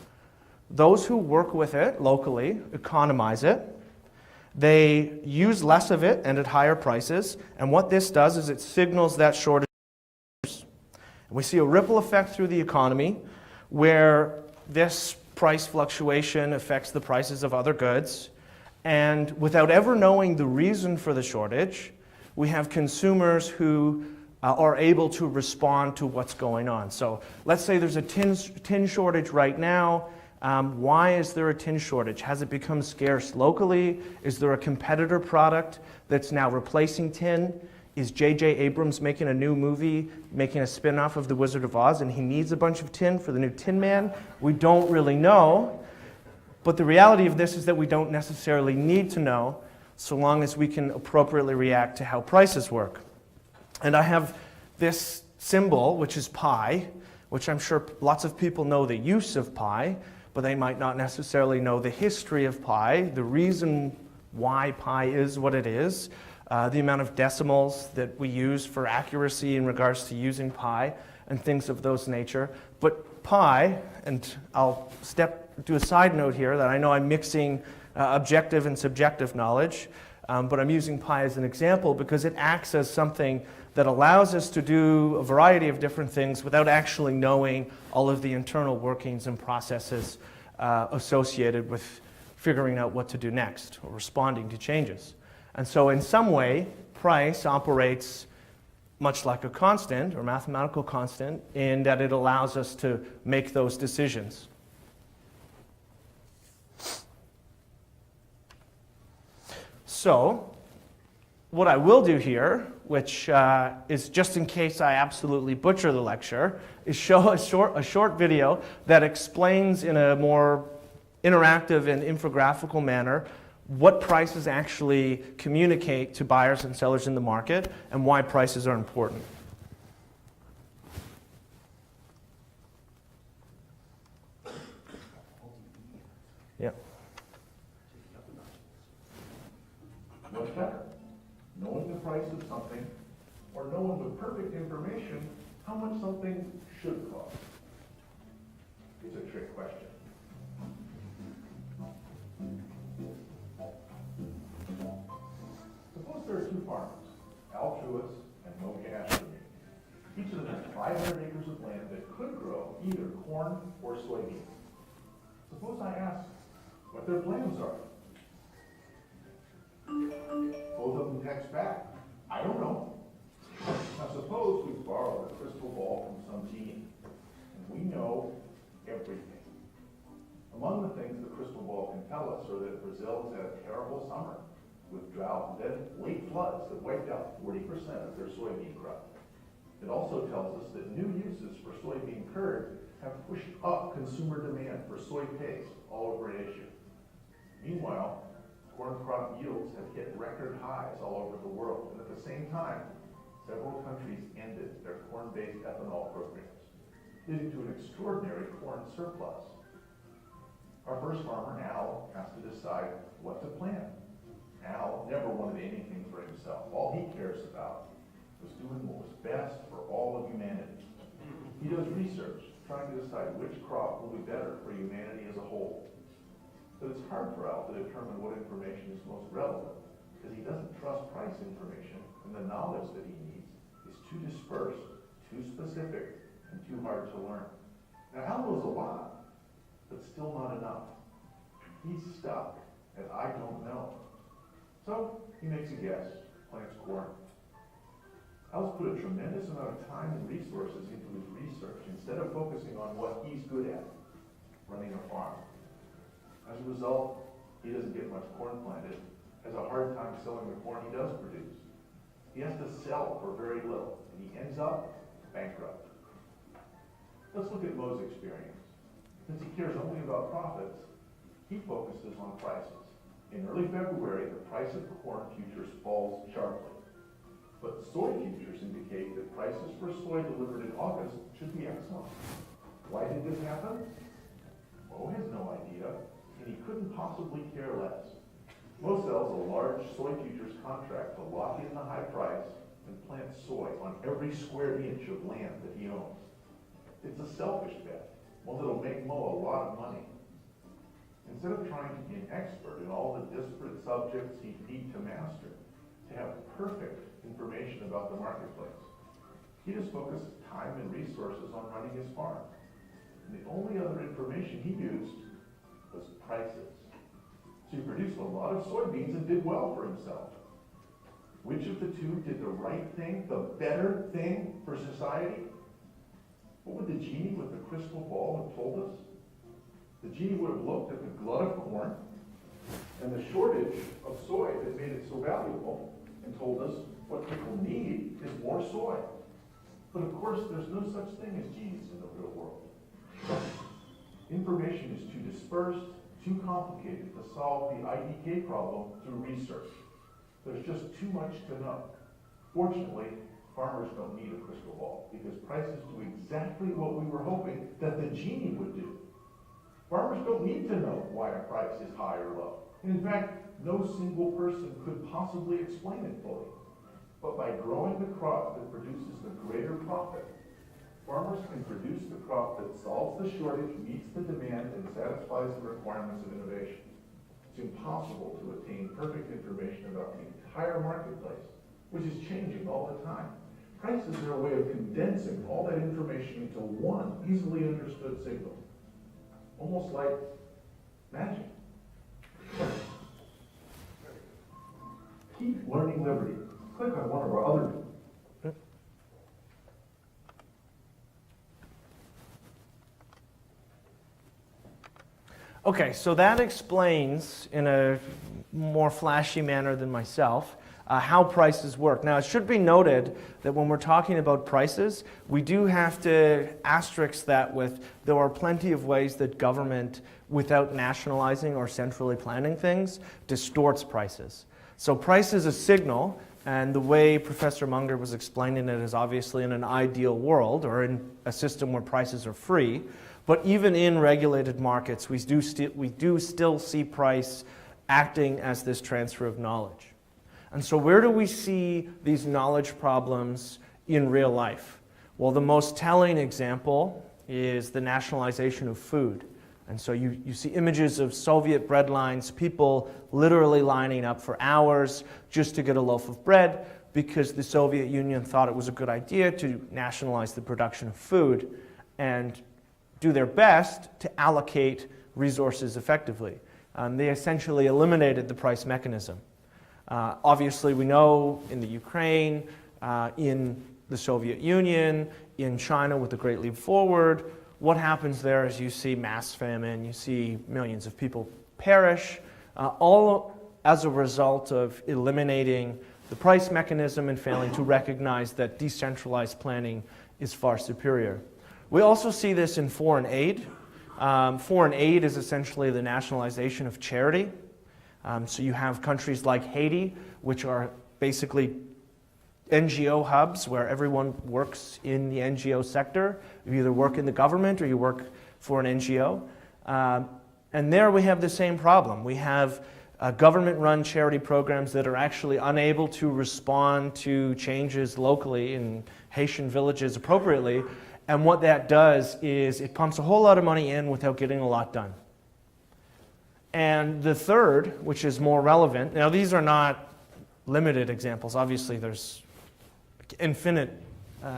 those who work with it locally economize it. They use less of it and at higher prices. And what this does is it signals that shortage. And we see a ripple effect through the economy where this price fluctuation affects the prices of other goods. And without ever knowing the reason for the shortage, we have consumers who are able to respond to what's going on. So let's say there's a tin shortage right now. Why is there a tin shortage? Has it become scarce locally? Is there a competitor product that's now replacing tin? Is J.J. Abrams making a new movie, making a spin-off of The Wizard of Oz, and he needs a bunch of tin for the new Tin Man? We don't really know. But the reality of this is that we don't necessarily need to know so long as we can appropriately react to how prices work. And I have this symbol, which is pi, which I'm sure lots of people know the use of pi, but they might not necessarily know the history of pi, the reason why pi is what it is, the amount of decimals that we use for accuracy in regards to using pi, and things of those nature. But pi, and I'll do a side note here that I know I'm mixing objective and subjective knowledge, but I'm using pi as an example because it acts as something that allows us to do a variety of different things without actually knowing all of the internal workings and processes associated with figuring out what to do next or responding to changes. And so in some way, price operates much like a constant or mathematical constant in that it allows us to make those decisions. So, what I will do here, which is just in case I absolutely butcher the lecture, is show a short video that explains in a more interactive and infographical manner what prices actually communicate to buyers and sellers in the market and why prices are important. Yeah. What's better? Knowing the price of something, or knowing with perfect information how much something should cost? It's a trick question. Suppose there are two farmers, Al Truis and Mocha Ashton. Each of them has 500 acres of land that could grow either corn or soybeans. Suppose I ask what their plans are. Both of them text back, I don't know. Now suppose we borrow a crystal ball from some genie, and we know everything. Among the things the crystal ball can tell us are that Brazil has had a terrible summer with drought and then late floods that wiped out 40% of their soybean crop. It also tells us that new uses for soybean curd have pushed up consumer demand for soy paste all over Asia. Meanwhile, corn crop yields have hit record highs all over the world, and at the same time, several countries ended their corn-based ethanol programs, leading to an extraordinary corn surplus. Our first farmer, Al, has to decide what to plant. Al never wanted anything for himself. All he cares about was doing what was best for all of humanity. He does research, trying to decide which crop will be better for humanity as a whole. But it's hard for Al to determine what information is most relevant. because he doesn't trust price information, and the knowledge that he needs is too dispersed, too specific, and too hard to learn. Now, Al knows a lot, but still not enough. He's stuck at I don't know. So he makes a guess, plants corn. Al's put a tremendous amount of time and resources into his research instead of focusing on what he's good at, running a farm. As a result, he doesn't get much corn planted, has a hard time selling the corn he does produce. He has to sell for very little, and he ends up bankrupt. Let's look at Mo's experience. Since he cares only about profits, he focuses on prices. In early February, the price of corn futures falls sharply. But soy futures indicate that prices for soy delivered in August should be excellent. Why did this happen? Mo has no idea, and he couldn't possibly care less. Mo sells a large soy futures contract to lock in the high price and plant soy on every square inch of land that he owns. It's a selfish bet, one that'll make Mo a lot of money. Instead of trying to be an expert in all the disparate subjects he'd need to master, to have perfect information about the marketplace, he just focused time and resources on running his farm. And the only other information he used was prices. So he produced a lot of soybeans and did well for himself. Which of the two did the right thing, the better thing for society? What would the genie with the crystal ball have told us? The genie would have looked at the glut of corn and the shortage of soy that made it so valuable and told us what people need is more soy. But of course, there's no such thing as genies in the real world. Information is too dispersed, too complicated to solve the IDK problem through research. There's just too much to know. Fortunately, farmers don't need a crystal ball because prices do exactly what we were hoping that the genie would do. Farmers don't need to know why a price is high or low. And in fact, no single person could possibly explain it fully. But by growing the crop that produces the greater profit, farmers can produce the crop that solves the shortage, meets the demand, and satisfies the requirements of innovation. It's impossible to attain perfect information about the entire marketplace, which is changing all the time. Prices are a way of condensing all that information into one easily understood signal. Almost like magic. Keep learning liberty. Click on one of our other. Okay, so that explains in a more flashy manner than myself how prices work. Now, it should be noted that when we're talking about prices, we do have to asterisk that with there are plenty of ways that government, without nationalizing or centrally planning things, distorts prices. So price is a signal, and the way Professor Munger was explaining it is obviously in an ideal world or in a system where prices are free. But even in regulated markets, we do still see price acting as this transfer of knowledge. And so where do we see these knowledge problems in real life? Well, the most telling example is the nationalization of food. And so you see images of Soviet bread lines, people literally lining up for hours just to get a loaf of bread because the Soviet Union thought it was a good idea to nationalize the production of food and do their best to allocate resources effectively. They essentially eliminated the price mechanism. Obviously, we know in the Ukraine, in the Soviet Union, in China with the Great Leap Forward, what happens there is you see mass famine, you see millions of people perish, all as a result of eliminating the price mechanism and failing to recognize that decentralized planning is far superior. We also see this in foreign aid. Foreign aid is essentially the nationalization of charity. So you have countries like Haiti, which are basically NGO hubs where everyone works in the NGO sector. You either work in the government or you work for an NGO. And there we have the same problem. We have government-run charity programs that are actually unable to respond to changes locally in Haitian villages appropriately. And what that does is it pumps a whole lot of money in without getting a lot done. And the third, which is more relevant, now these are not limited examples. Obviously, there's infinite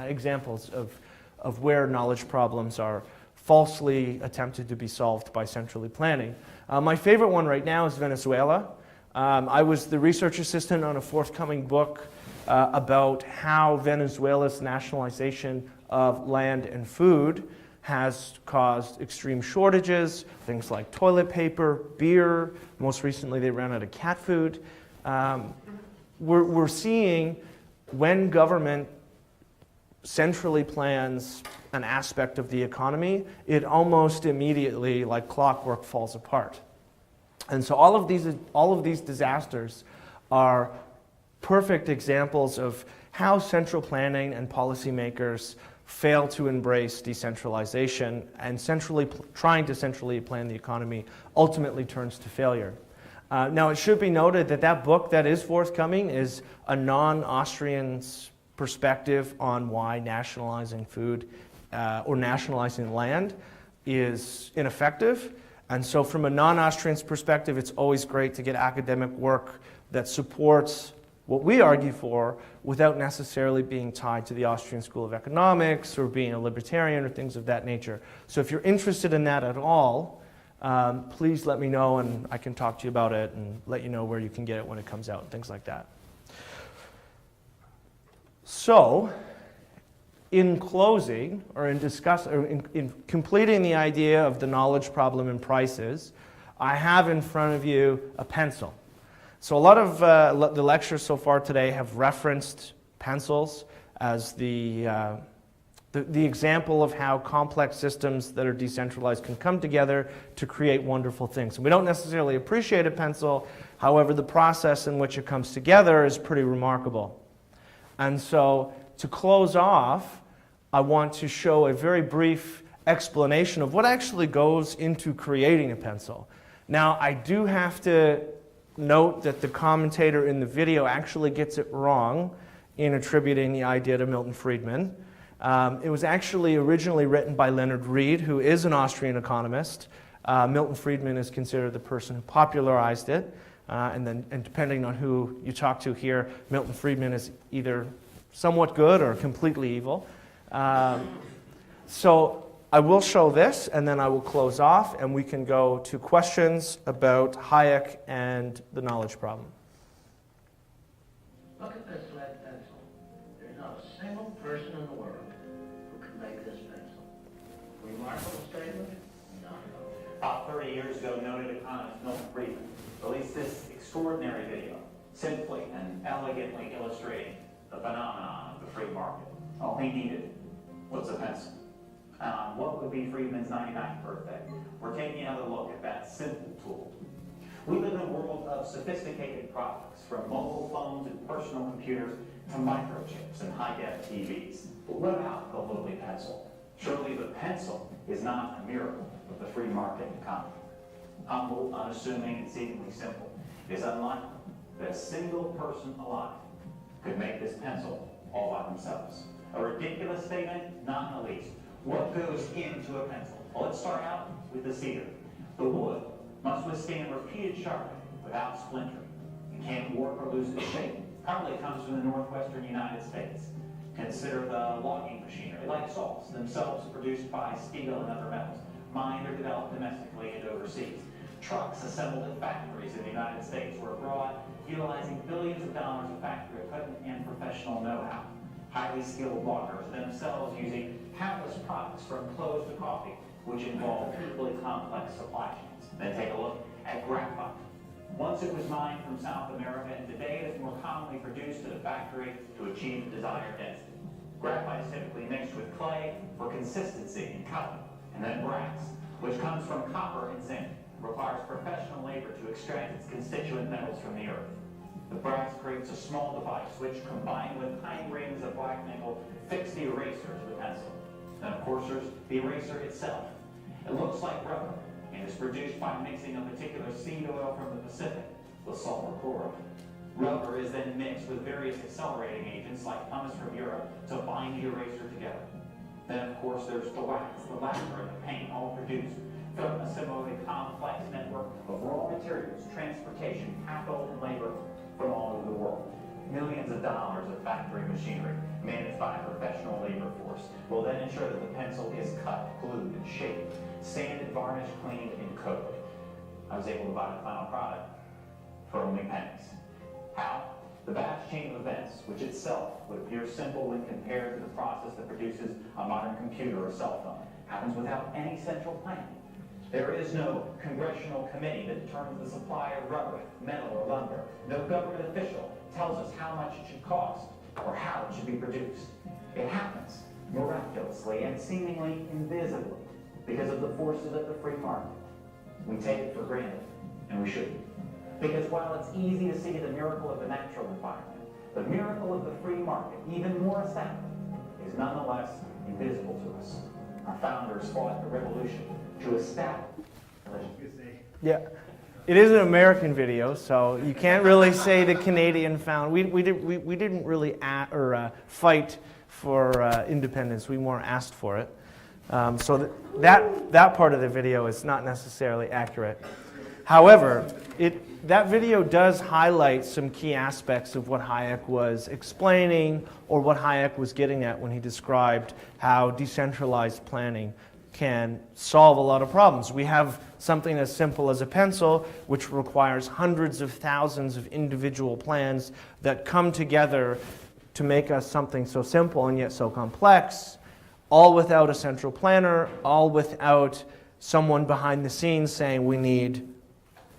examples of where knowledge problems are falsely attempted to be solved by centrally planning. My favorite one right now is Venezuela. I was the research assistant on a forthcoming book about how Venezuela's nationalization of land and food has caused extreme shortages, things like toilet paper, beer. Most recently, they ran out of cat food. We're seeing when government centrally plans an aspect of the economy, it almost immediately, like clockwork, falls apart. And so all of these disasters are perfect examples of how central planning and policymakers fail to embrace decentralization, and trying to centrally plan the economy ultimately turns to failure. Now, it should be noted that that book that is forthcoming is a non-Austrian's perspective on why nationalizing food or nationalizing land is ineffective. And so from a non-Austrian's perspective, it's always great to get academic work that supports what we argue for without necessarily being tied to the Austrian School of Economics or being a libertarian or things of that nature. So if you're interested in that at all, please let me know and I can talk to you about it and let you know where you can get it when it comes out and things like that. So, in closing, or in completing the idea of the knowledge problem in prices, I have in front of you a pencil. So a lot of the lectures so far today have referenced pencils as the example of how complex systems that are decentralized can come together to create wonderful things. And we don't necessarily appreciate a pencil, however, the process in which it comes together is pretty remarkable. And so, to close off, I want to show a very brief explanation of what actually goes into creating a pencil. Now, I do have to note that the commentator in the video actually gets it wrong in attributing the idea to Milton Friedman. It was actually originally written by Leonard Read, who is an Austrian economist. Milton Friedman is considered the person who popularized it. And depending on who you talk to here, Milton Friedman is either somewhat good or completely evil. So I will show this, and then I will close off, and we can go to questions about Hayek and the knowledge problem. Look at this lead pencil. There's not a single person in the world who can make this pencil. Remarkable statement? No. About 30 years ago, noted economist Milton Friedman released this extraordinary video, simply and elegantly illustrating the phenomenon of the free market. All he needed was a pencil. What would be Friedman's 99th birthday? We're taking another look at that simple tool. We live in a world of sophisticated products, from mobile phones and personal computers to microchips and high-def TVs. But what about the lowly pencil? Surely the pencil is not a miracle of the free market economy. Humble, unassuming, and seemingly simple, it is unlikely that a single person alive could make this pencil all by themselves. A ridiculous statement? Not in the least. What goes into a pencil? Well, let's start out with the cedar. The wood must withstand repeated sharpening without splintering. It can't warp or lose its shape. Probably comes from the northwestern United States. Consider the logging machinery, like saws, themselves produced by steel and other metals, mined or developed domestically and overseas. Trucks assembled at factories in the United States or abroad, utilizing billions of dollars of factory equipment and professional know-how. Highly skilled loggers themselves using countless products from clothes to coffee, which involve equally complex supply chains. Then take a look at graphite. Once it was mined from South America, and today it is more commonly produced at a factory to achieve the desired density. Graphite is typically mixed with clay for consistency and color, and then brass, which comes from copper and zinc, requires professional labor to extract its constituent metals from the earth. The brass creates a small device which, combined with tiny rings of black nickel, fix the eraser to the pencil. Then, of course, there's the eraser itself. It looks like rubber and is produced by mixing a particular seed oil from the Pacific with sulfur chloride. Rubber is then mixed with various accelerating agents like pumice from Europe to bind the eraser together. Then, of course, there's the wax, the lacquer, and the paint, all produced from a similarly complex network of raw materials, transportation, capital, and labor from all over the world. millions of dollars of factory machinery managed by a professional labor force will then ensure that the pencil is cut, glued, and shaped, sanded, varnished, cleaned, and coated. I was able to buy the final product for only pennies. How? The batch chain of events, which itself would appear simple when compared to the process that produces a modern computer or cell phone, happens without any central planning. There is no congressional committee that determines the supply of rubber, metal, or lumber. No government official tells us how much it should cost or how it should be produced. It happens miraculously and seemingly invisibly because of the forces of the free market. We take it for granted, and we shouldn't. Because while it's easy to see the miracle of the natural environment, the miracle of the free market, even more astounding, is nonetheless invisible to us. Our founders fought the revolution to establish. Yeah. It is an American video, so you can't really say the Canadian found. We didn't really fight for independence. We more asked for it. So that part of the video is not necessarily accurate. However, that video does highlight some key aspects of what Hayek was explaining or what Hayek was getting at when he described how decentralized planning can solve a lot of problems. We have something as simple as a pencil, which requires hundreds of thousands of individual plans that come together to make us something so simple and yet so complex, all without a central planner, all without someone behind the scenes saying we need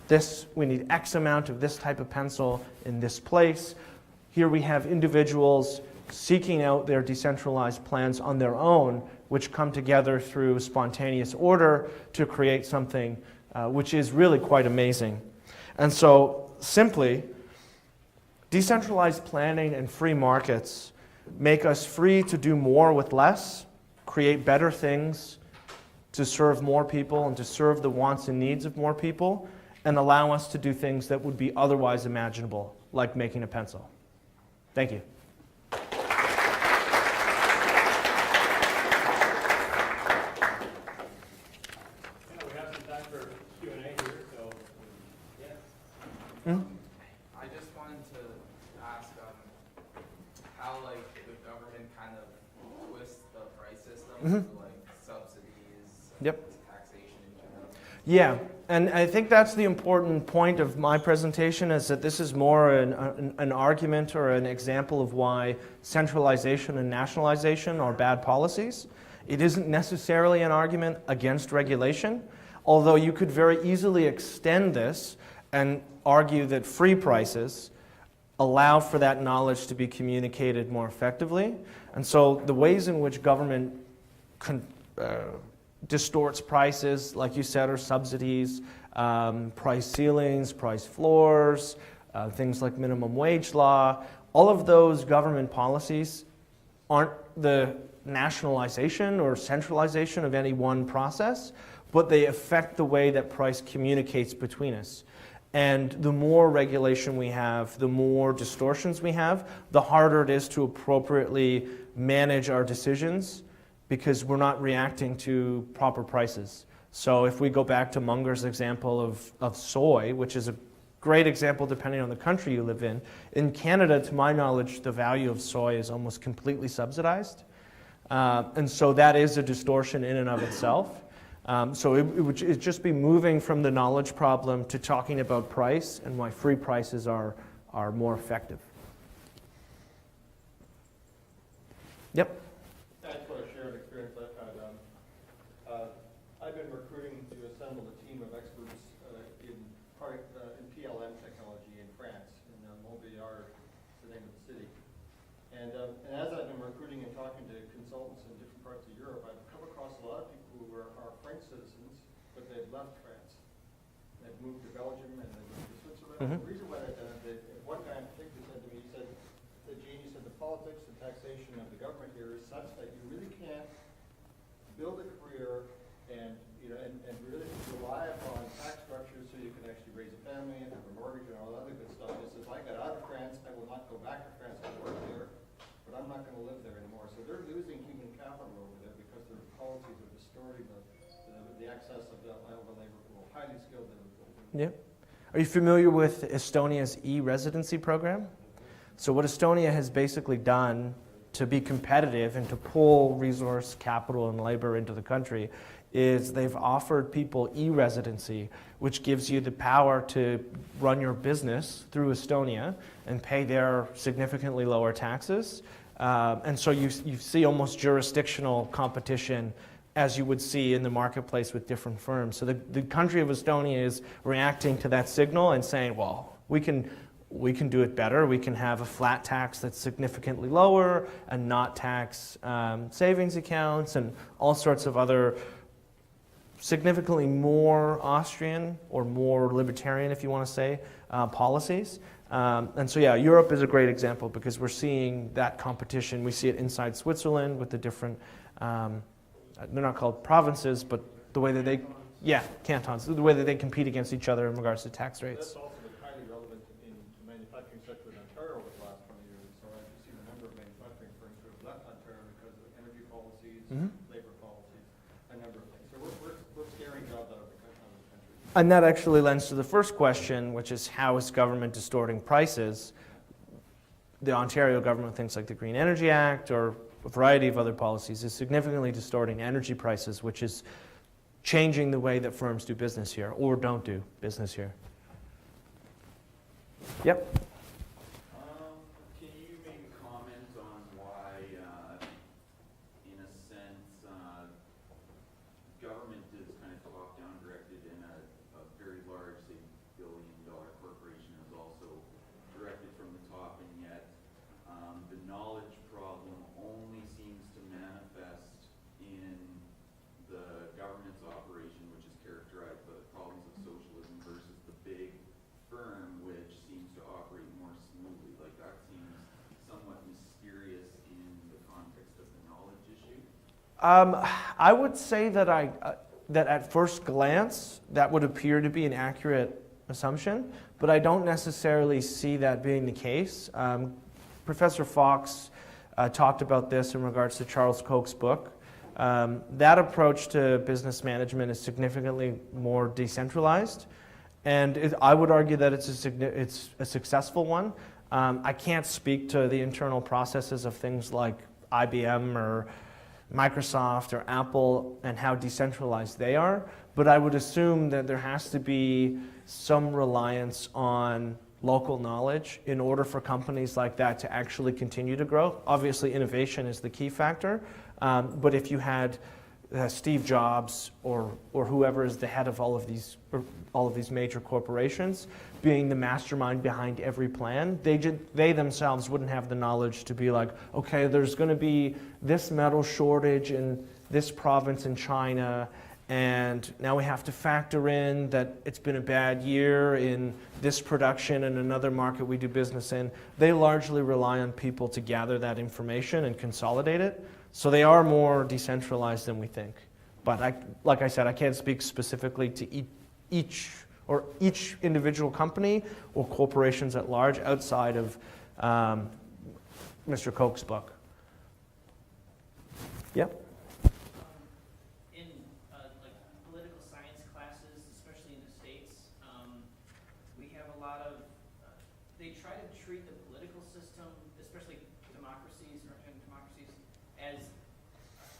this, we need X amount of this type of pencil in this place. Here we have individuals seeking out their decentralized plans on their own, which come together through spontaneous order to create something which is really quite amazing. And so, simply, decentralized planning and free markets make us free to do more with less, create better things to serve more people and to serve the wants and needs of more people, and allow us to do things that would be otherwise imaginable, like making a pencil. Thank you. I just wanted to ask how the government kind of twists the price system, so, subsidies, taxation in general. Yeah, and I think that's the important point of my presentation, is that this is more an argument or an example of why centralization and nationalization are bad policies. It isn't necessarily an argument against regulation, although you could very easily extend this and argue that free prices allow for that knowledge to be communicated more effectively. And so the ways in which government distorts prices, like you said, are subsidies, price ceilings, price floors, things like minimum wage law. All of those government policies aren't the nationalization or centralization of any one process, but they affect the way that price communicates between us. And the more regulation we have, the more distortions we have, the harder it is to appropriately manage our decisions because we're not reacting to proper prices. So if we go back to Munger's example of soy, which is a great example depending on the country you live in Canada, to my knowledge, the value of soy is almost completely subsidized. And so that is a distortion in and of itself. So it would just be moving from the knowledge problem to talking about price and why free prices are more effective. Yep. Thanks for a shared experience I've had. I've been recruiting to assemble a team of experts in PLM technology in France, in Montbéliard, the name of the city. And as I've been recruiting and talking to consultants in different parts of Europe, I've come across a lot of people who are French citizens, but they've left France. They've moved to Belgium and they've moved to Switzerland. The reason why they've done it, one guy in particular said to me, he said, Gene, he said, the politics and taxation of the government here is such that you really can't build a career and really rely upon tax structures so you can actually raise a family and have a mortgage and all that other good stuff. He says, if I got out of France, I will not go back to France and work there, but I'm not going to live there anymore. So they're losing human capital over there because their policies are distorting the access of the labor pool, highly skilled labor pool. Yeah. Are you familiar with Estonia's e-residency program? So what Estonia has basically done to be competitive and to pull resource, capital, and labor into the country is they've offered people e-residency, which gives you the power to run your business through Estonia and pay their significantly lower taxes. And so you see almost jurisdictional competition as you would see in the marketplace with different firms. So the country of Estonia is reacting to that signal and saying, well, we can do it better. We can have a flat tax that's significantly lower and not tax savings accounts and all sorts of other significantly more Austrian or more libertarian, if you want to say, policies. And so, yeah, Europe is a great example because we're seeing that competition. We see it inside Switzerland with the different, they're not called provinces, but the way that they, cantons, the way that they compete against each other in regards to tax rates. That's also been highly relevant in the manufacturing sector in Ontario over the last 20 years. So I've seen a number of manufacturing firms who have left Ontario because of energy policies, labor policies, a number of things. So we're scaring jobs out of the country. And that actually lends to the first question, which is how is government distorting prices? The Ontario government, things like the Green Energy Act or a variety of other policies, is significantly distorting energy prices, which is changing the way that firms do business here or don't do business here. Yep. Can you maybe comment on why, in a sense, government is kind of top-down directed and a very large, say, billion-dollar corporation is also directed from the top, and yet the knowledge problem only seems to manifest in the government's operation, which is characterized by the problems of socialism, versus the big firm, which seems to operate more smoothly. Like, that seems somewhat mysterious in the context of the knowledge issue. I would say that that at first glance, that would appear to be an accurate assumption, but I don't necessarily see that being the case. Professor Fox talked about this in regards to Charles Koch's book. That approach to business management is significantly more decentralized, and I would argue that it's a successful one. I can't speak to the internal processes of things like IBM or Microsoft or Apple and how decentralized they are, but I would assume that there has to be some reliance on local knowledge in order for companies like that to actually continue to grow. Obviously, innovation is the key factor, but if you had Steve Jobs or whoever is the head of all of these major corporations being the mastermind behind every plan, they themselves wouldn't have the knowledge to be like, okay, there's going to be this metal shortage in this province in China, and now we have to factor in that it's been a bad year in this production in another market we do business in. They largely rely on people to gather that information and consolidate it. So they are more decentralized than we think. But like I said, I can't speak specifically to each individual company or corporations at large outside of Mr. Koch's book. Yep. In like political science classes, especially in the States, we have a lot of, they try to treat the political system, especially democracies as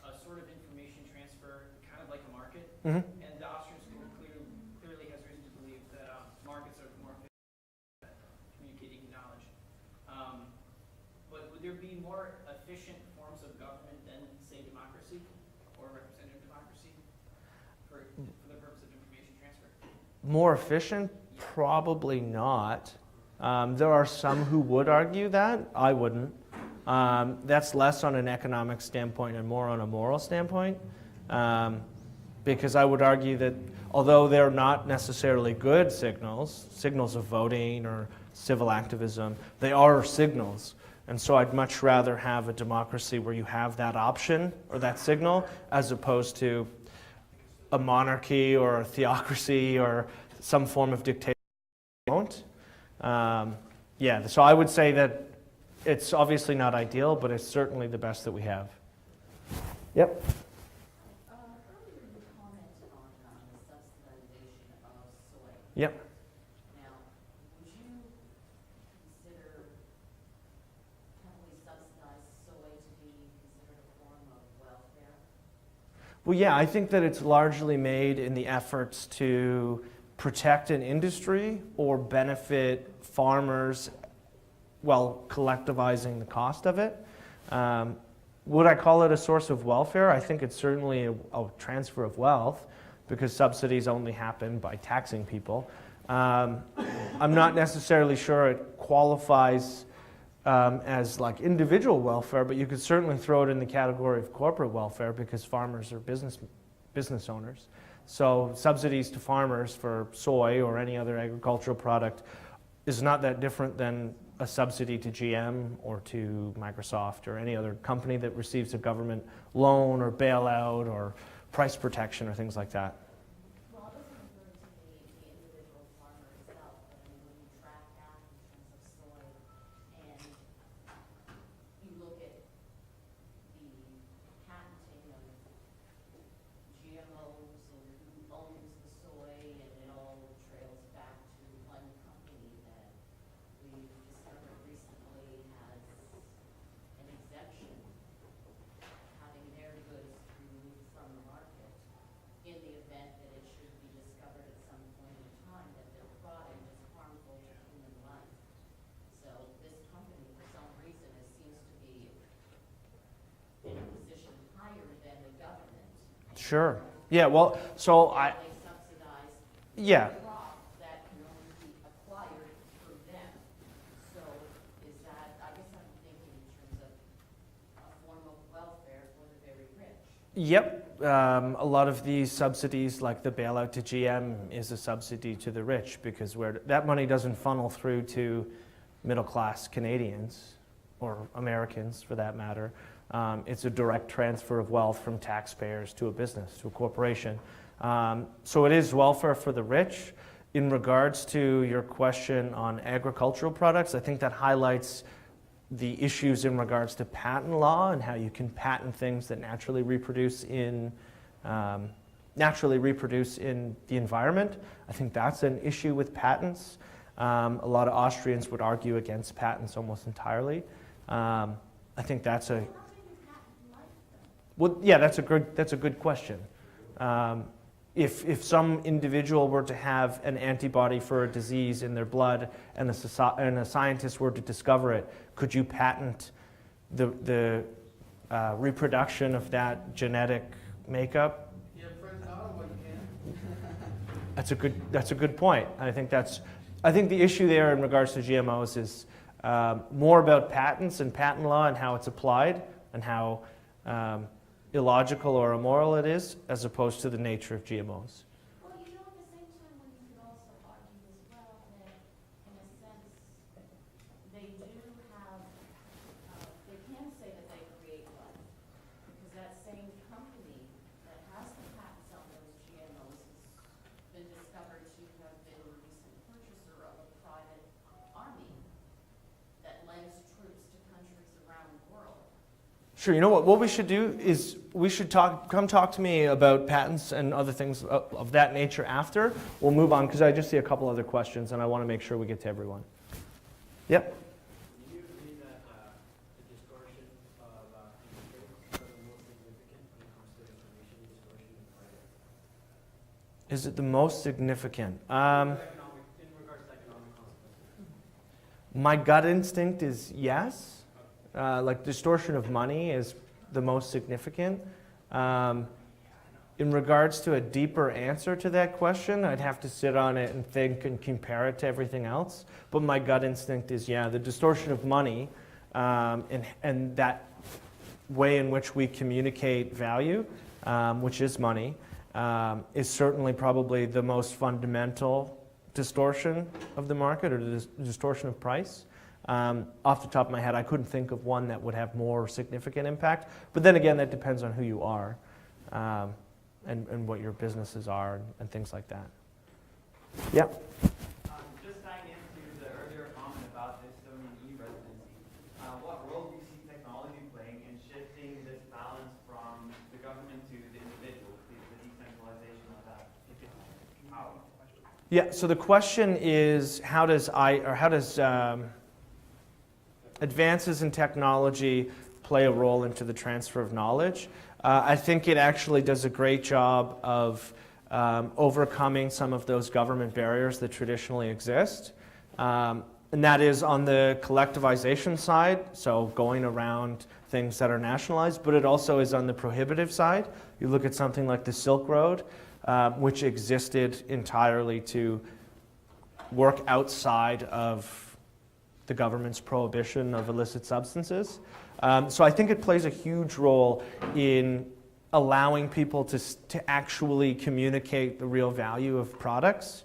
a sort of information transfer, kind of like a market. Mm-hmm. And the Austrians clearly has reason to believe that markets are more efficient at communicating knowledge. But would there be more efficient forms of government than, say, democracy or representative democracy for the purpose of information transfer? More efficient? Probably not. There are some who would argue that. I wouldn't. That's less on an economic standpoint and more on a moral standpoint. Because I would argue that although they're not necessarily good signals of voting or civil activism, they are signals. And so I'd much rather have a democracy where you have that option or that signal as opposed to a monarchy or a theocracy or some form of dictatorship. So I would say that it's obviously not ideal, but it's certainly the best that we have. Yep. Earlier you commented on the subsidization of soy. Yep. Now, would you consider Well, yeah, I think that it's largely made in the efforts to protect an industry or benefit farmers while collectivizing the cost of it. Would I call it a source of welfare? I think it's certainly a transfer of wealth because subsidies only happen by taxing people. I'm not necessarily sure it qualifies as like individual welfare, but you could certainly throw it in the category of corporate welfare because farmers are business owners. So subsidies to farmers for soy or any other agricultural product is not that different than a subsidy to GM or to Microsoft or any other company that receives a government loan or bailout or price protection or things like that. Well, I wasn't referring to the individual farmer itself, but I mean, when you track that in terms of soy, and you look at the patenting of GMOs and who owns the soy, and it all trails back to one company that we've discovered recently has an exemption, having their goods removed from the market in the event that it should be discovered at some point in time that their product is harmful to human life. So this company, for some reason, it seems to be in a position higher than the government. Sure. Yeah, well, so They subsidize yeah. crop that can only be acquired through them. So is that, I guess I'm thinking in terms of a form of welfare for the very rich. Yep. A lot of these subsidies, like the bailout to GM, is a subsidy to the rich because where that money doesn't funnel through to middle-class Canadians or Americans, for that matter. It's a direct transfer of wealth from taxpayers to a business, to a corporation. So it is welfare for the rich. In regards to your question on agricultural products, I think that highlights the issues in regards to patent law and how you can patent things that naturally reproduce in the environment. I think that's an issue with patents. A lot of Austrians would argue against patents almost entirely. I think that's a well, yeah, that's a good question. If some individual were to have an antibody for a disease in their blood and a scientist were to discover it, could you patent the reproduction of that genetic makeup? Yeah, Fred, how you can. That's a good point. I think the issue there in regards to GMOs is more about patents and patent law and how it's applied and how illogical or immoral it is, as opposed to the nature of GMOs. Well, you know, at the same time, when you could also argue as well that, in a sense, they do have, they can say that they create life, because that same company that has the patents on those GMOs has been discovered to have been a recent purchaser of a private army that lends troops to countries around the world. Sure. You know what we should do is we should come talk to me about patents and other things of that nature after. We'll move on because I just see a couple other questions and I want to make sure we get to everyone. Yep. Do you agree that the distortion of interest rates are the most significant when it comes to information distortion and credit? Is it the most significant? In regards to economic consequences. My gut instinct is yes. Like distortion of money is the most significant. In regards to a deeper answer to that question, I'd have to sit on it and think and compare it to everything else. But my gut instinct is, yeah, the distortion of money and that way in which we communicate value, which is money, is certainly probably the most fundamental distortion of the market or the distortion of price. Off the top of my head, I couldn't think of one that would have more significant impact. But then again, that depends on who you are and what your businesses are and things like that. Yeah. Just tying into the earlier comment about Estonian e-residency, what role do you see technology playing in shifting this balance from the government to the individual, the decentralization of that power? Yeah. So the question is, how does advances in technology play a role into the transfer of knowledge? I think it actually does a great job of overcoming some of those government barriers that traditionally exist. And that is on the collectivization side, so going around things that are nationalized, but it also is on the prohibitive side. You look at something like the Silk Road, which existed entirely to work outside of the government's prohibition of illicit substances. So I think it plays a huge role in allowing people to actually communicate the real value of products.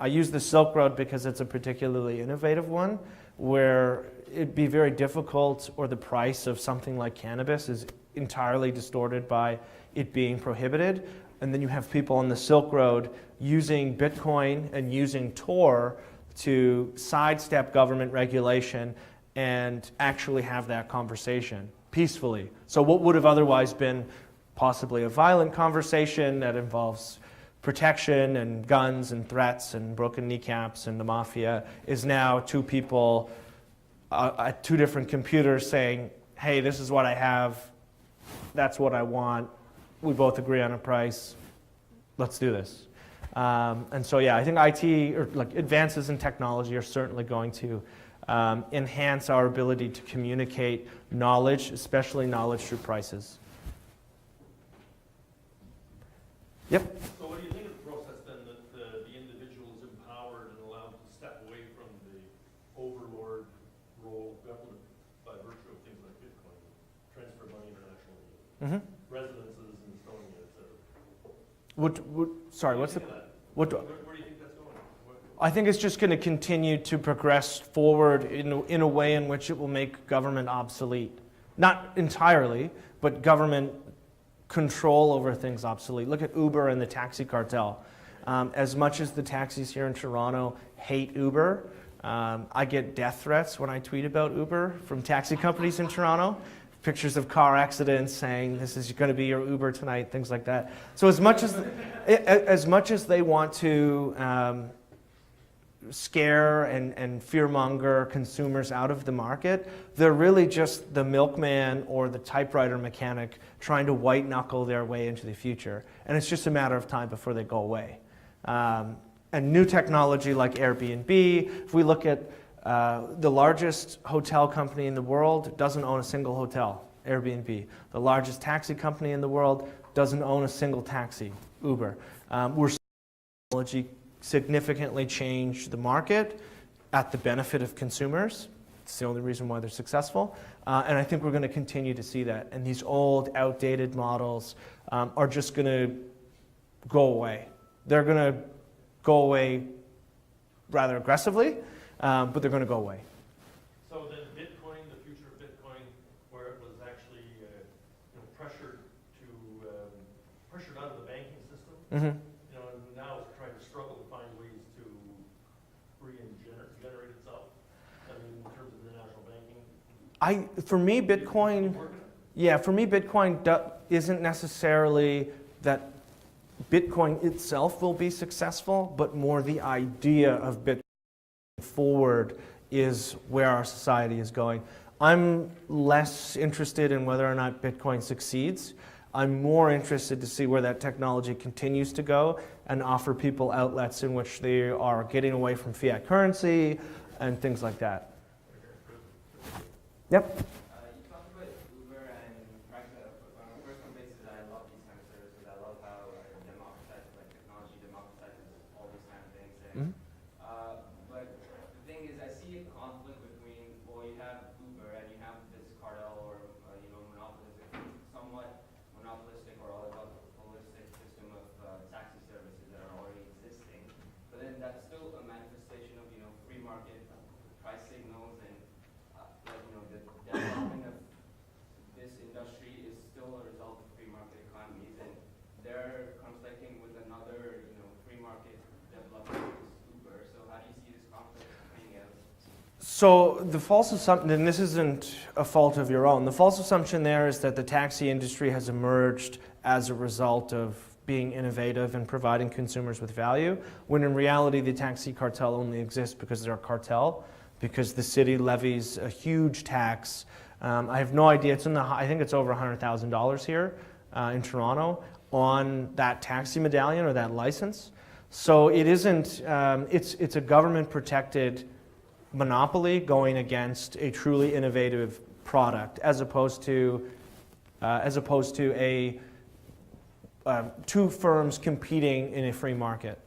I use the Silk Road because it's a particularly innovative one, where it'd be very difficult, or the price of something like cannabis is entirely distorted by it being prohibited. And then you have people on the Silk Road using Bitcoin and using Tor to sidestep government regulation and actually have that conversation peacefully. So what would have otherwise been possibly a violent conversation that involves protection and guns and threats and broken kneecaps and the mafia is now two people at two different computers saying, hey, this is what I have, that's what I want, we both agree on a price, let's do this. And so yeah, I think IT, or like advances in technology, are certainly going to enhance our ability to communicate knowledge, especially knowledge through prices. Yep. So what do you think of the process then, that the individual is empowered and allowed to step away from the overlord role of government by virtue of things like Bitcoin, transfer money internationally, residences in Estonia, etc.? Sorry, what's the... Where do you think that's going? I think it's just going to continue to progress forward in a way in which it will make government obsolete. Not entirely, but government control over things obsolete. Look at Uber and the taxi cartel. As much as the taxis here in Toronto hate Uber, I get death threats when I tweet about Uber from taxi companies in Toronto. Pictures of car accidents saying this is going to be your Uber tonight, things like that. So as much as they want to scare and fearmonger consumers out of the market, they're really just the milkman or the typewriter mechanic trying to white knuckle their way into the future. And it's just a matter of time before they go away. And new technology like Airbnb, if we look at the largest hotel company in the world doesn't own a single hotel, Airbnb. The largest taxi company in the world doesn't own a single taxi, Uber. We're seeing technology significantly change the market at the benefit of consumers. It's the only reason why they're successful. And I think we're going to continue to see that. And these old, outdated models are just going to go away. They're going to go away rather aggressively, but they're going to go away. So then Bitcoin, the future of Bitcoin, where it was actually pressured out of the banking system, and now it's trying to struggle to find ways to regenerate itself. I mean, in terms of international banking. For me, Bitcoin isn't necessarily that Bitcoin itself will be successful, but more the idea of Bitcoin forward is where our society is going. I'm less interested in whether or not Bitcoin succeeds. I'm more interested to see where that technology continues to go and offer people outlets in which they are getting away from fiat currency and things like that. Yep. You talked about Uber and on a personal basis, I love these kind of services. I love how technology democratizes all these kind of things. And, but the thing is, I see a conflict between, well, you have Uber and you have this cartel or somewhat monopolistic or oligopolistic system of taxi services that are already existing. But then that's still a manifestation of free market price signals and the development of this industry is still a result of free market economies, and they're conflicting with another free market development, Uber. So how do you see this conflict playing out? So the false assumption, and this isn't a fault of your own, the false assumption there is that the taxi industry has emerged as a result of being innovative and providing consumers with value, when in reality the taxi cartel only exists because they're a cartel, because the city levies a huge tax I have no idea. It's I think it's over $100,000 here in Toronto on that taxi medallion or that license. So it isn't. It's a government-protected monopoly going against a truly innovative product, as opposed to two firms competing in a free market.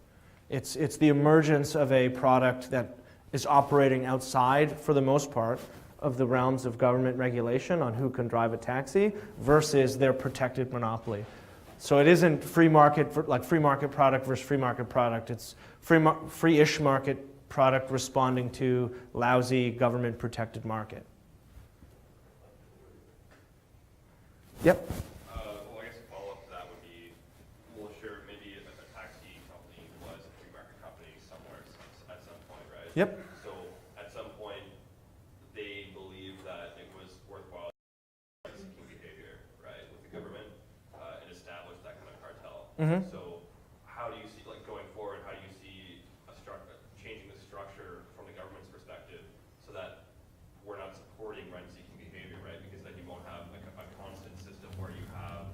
It's the emergence of a product that is operating outside, for the most part, of the realms of government regulation on who can drive a taxi versus their protected monopoly. So it isn't free market, like free market product versus free market product. It's free-ish market product responding to lousy government protected market. Yep. Well, I guess a follow-up to that would be, well, sure, maybe a taxi company was a free market company somewhere at some point, right? Yep. So at some point, they believed that it was worthwhile seeking behavior, right, with the government, and establish that kind of cartel. Mm-hmm. So how do you see, like going forward, how do you see changing the structure from the government's perspective so that we're not supporting rent-seeking behavior, right? Because then you won't have like a constant system where you have,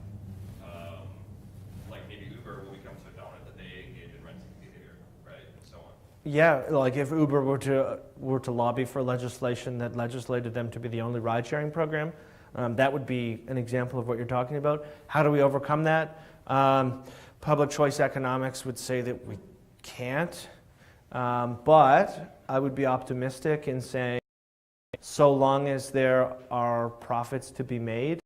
like maybe Uber will become so dominant that they engage in rent-seeking behavior, right, and so on. Yeah, like if Uber were to lobby for legislation that legislated them to be the only ride-sharing program, that would be an example of what you're talking about. How do we overcome that? Public choice economics would say that we can't, but I would be optimistic in saying so long as there are profits to be made,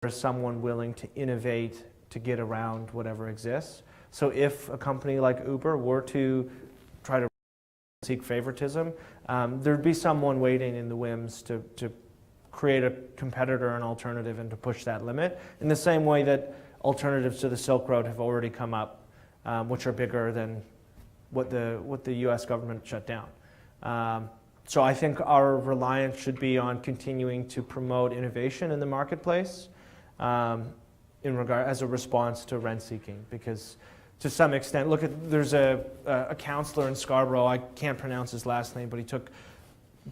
there's someone willing to innovate to get around whatever exists. So if a company like Uber were to try to seek favoritism, there'd be someone waiting in the wings to create a competitor, an alternative, and to push that limit in the same way that alternatives to the Silk Road have already come up, which are bigger than what the US government shut down. So I think our reliance should be on continuing to promote innovation in the marketplace as a response to rent seeking, because to some extent, there's a counselor in Scarborough, I can't pronounce his last name, but he took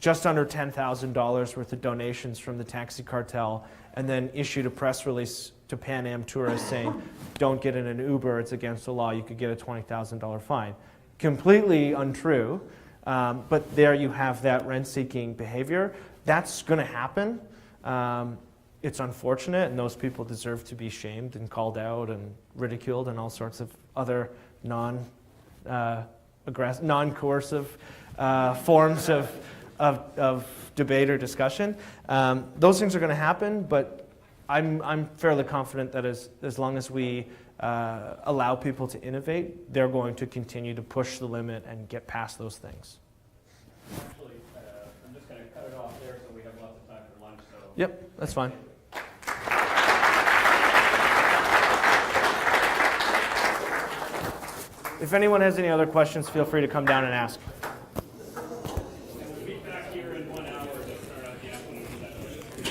just under $10,000 worth of donations from the taxi cartel and then issued a press release to Pan Am tourists saying, don't get in an Uber, it's against the law, you could get a $20,000 fine. Completely untrue, but there you have that rent-seeking behavior. That's going to happen. It's unfortunate, and those people deserve to be shamed and called out and ridiculed and all sorts of other non-coercive forms of debate or discussion. Those things are going to happen, but I'm fairly confident that as long as we allow people to innovate, they're going to continue to push the limit and get past those things. Actually, I'm just going to cut it off there so we have lots of time for lunch. So yep, that's fine. If anyone has any other questions, feel free to come down and ask. We'll be back here in 1 hour to start out the afternoon session.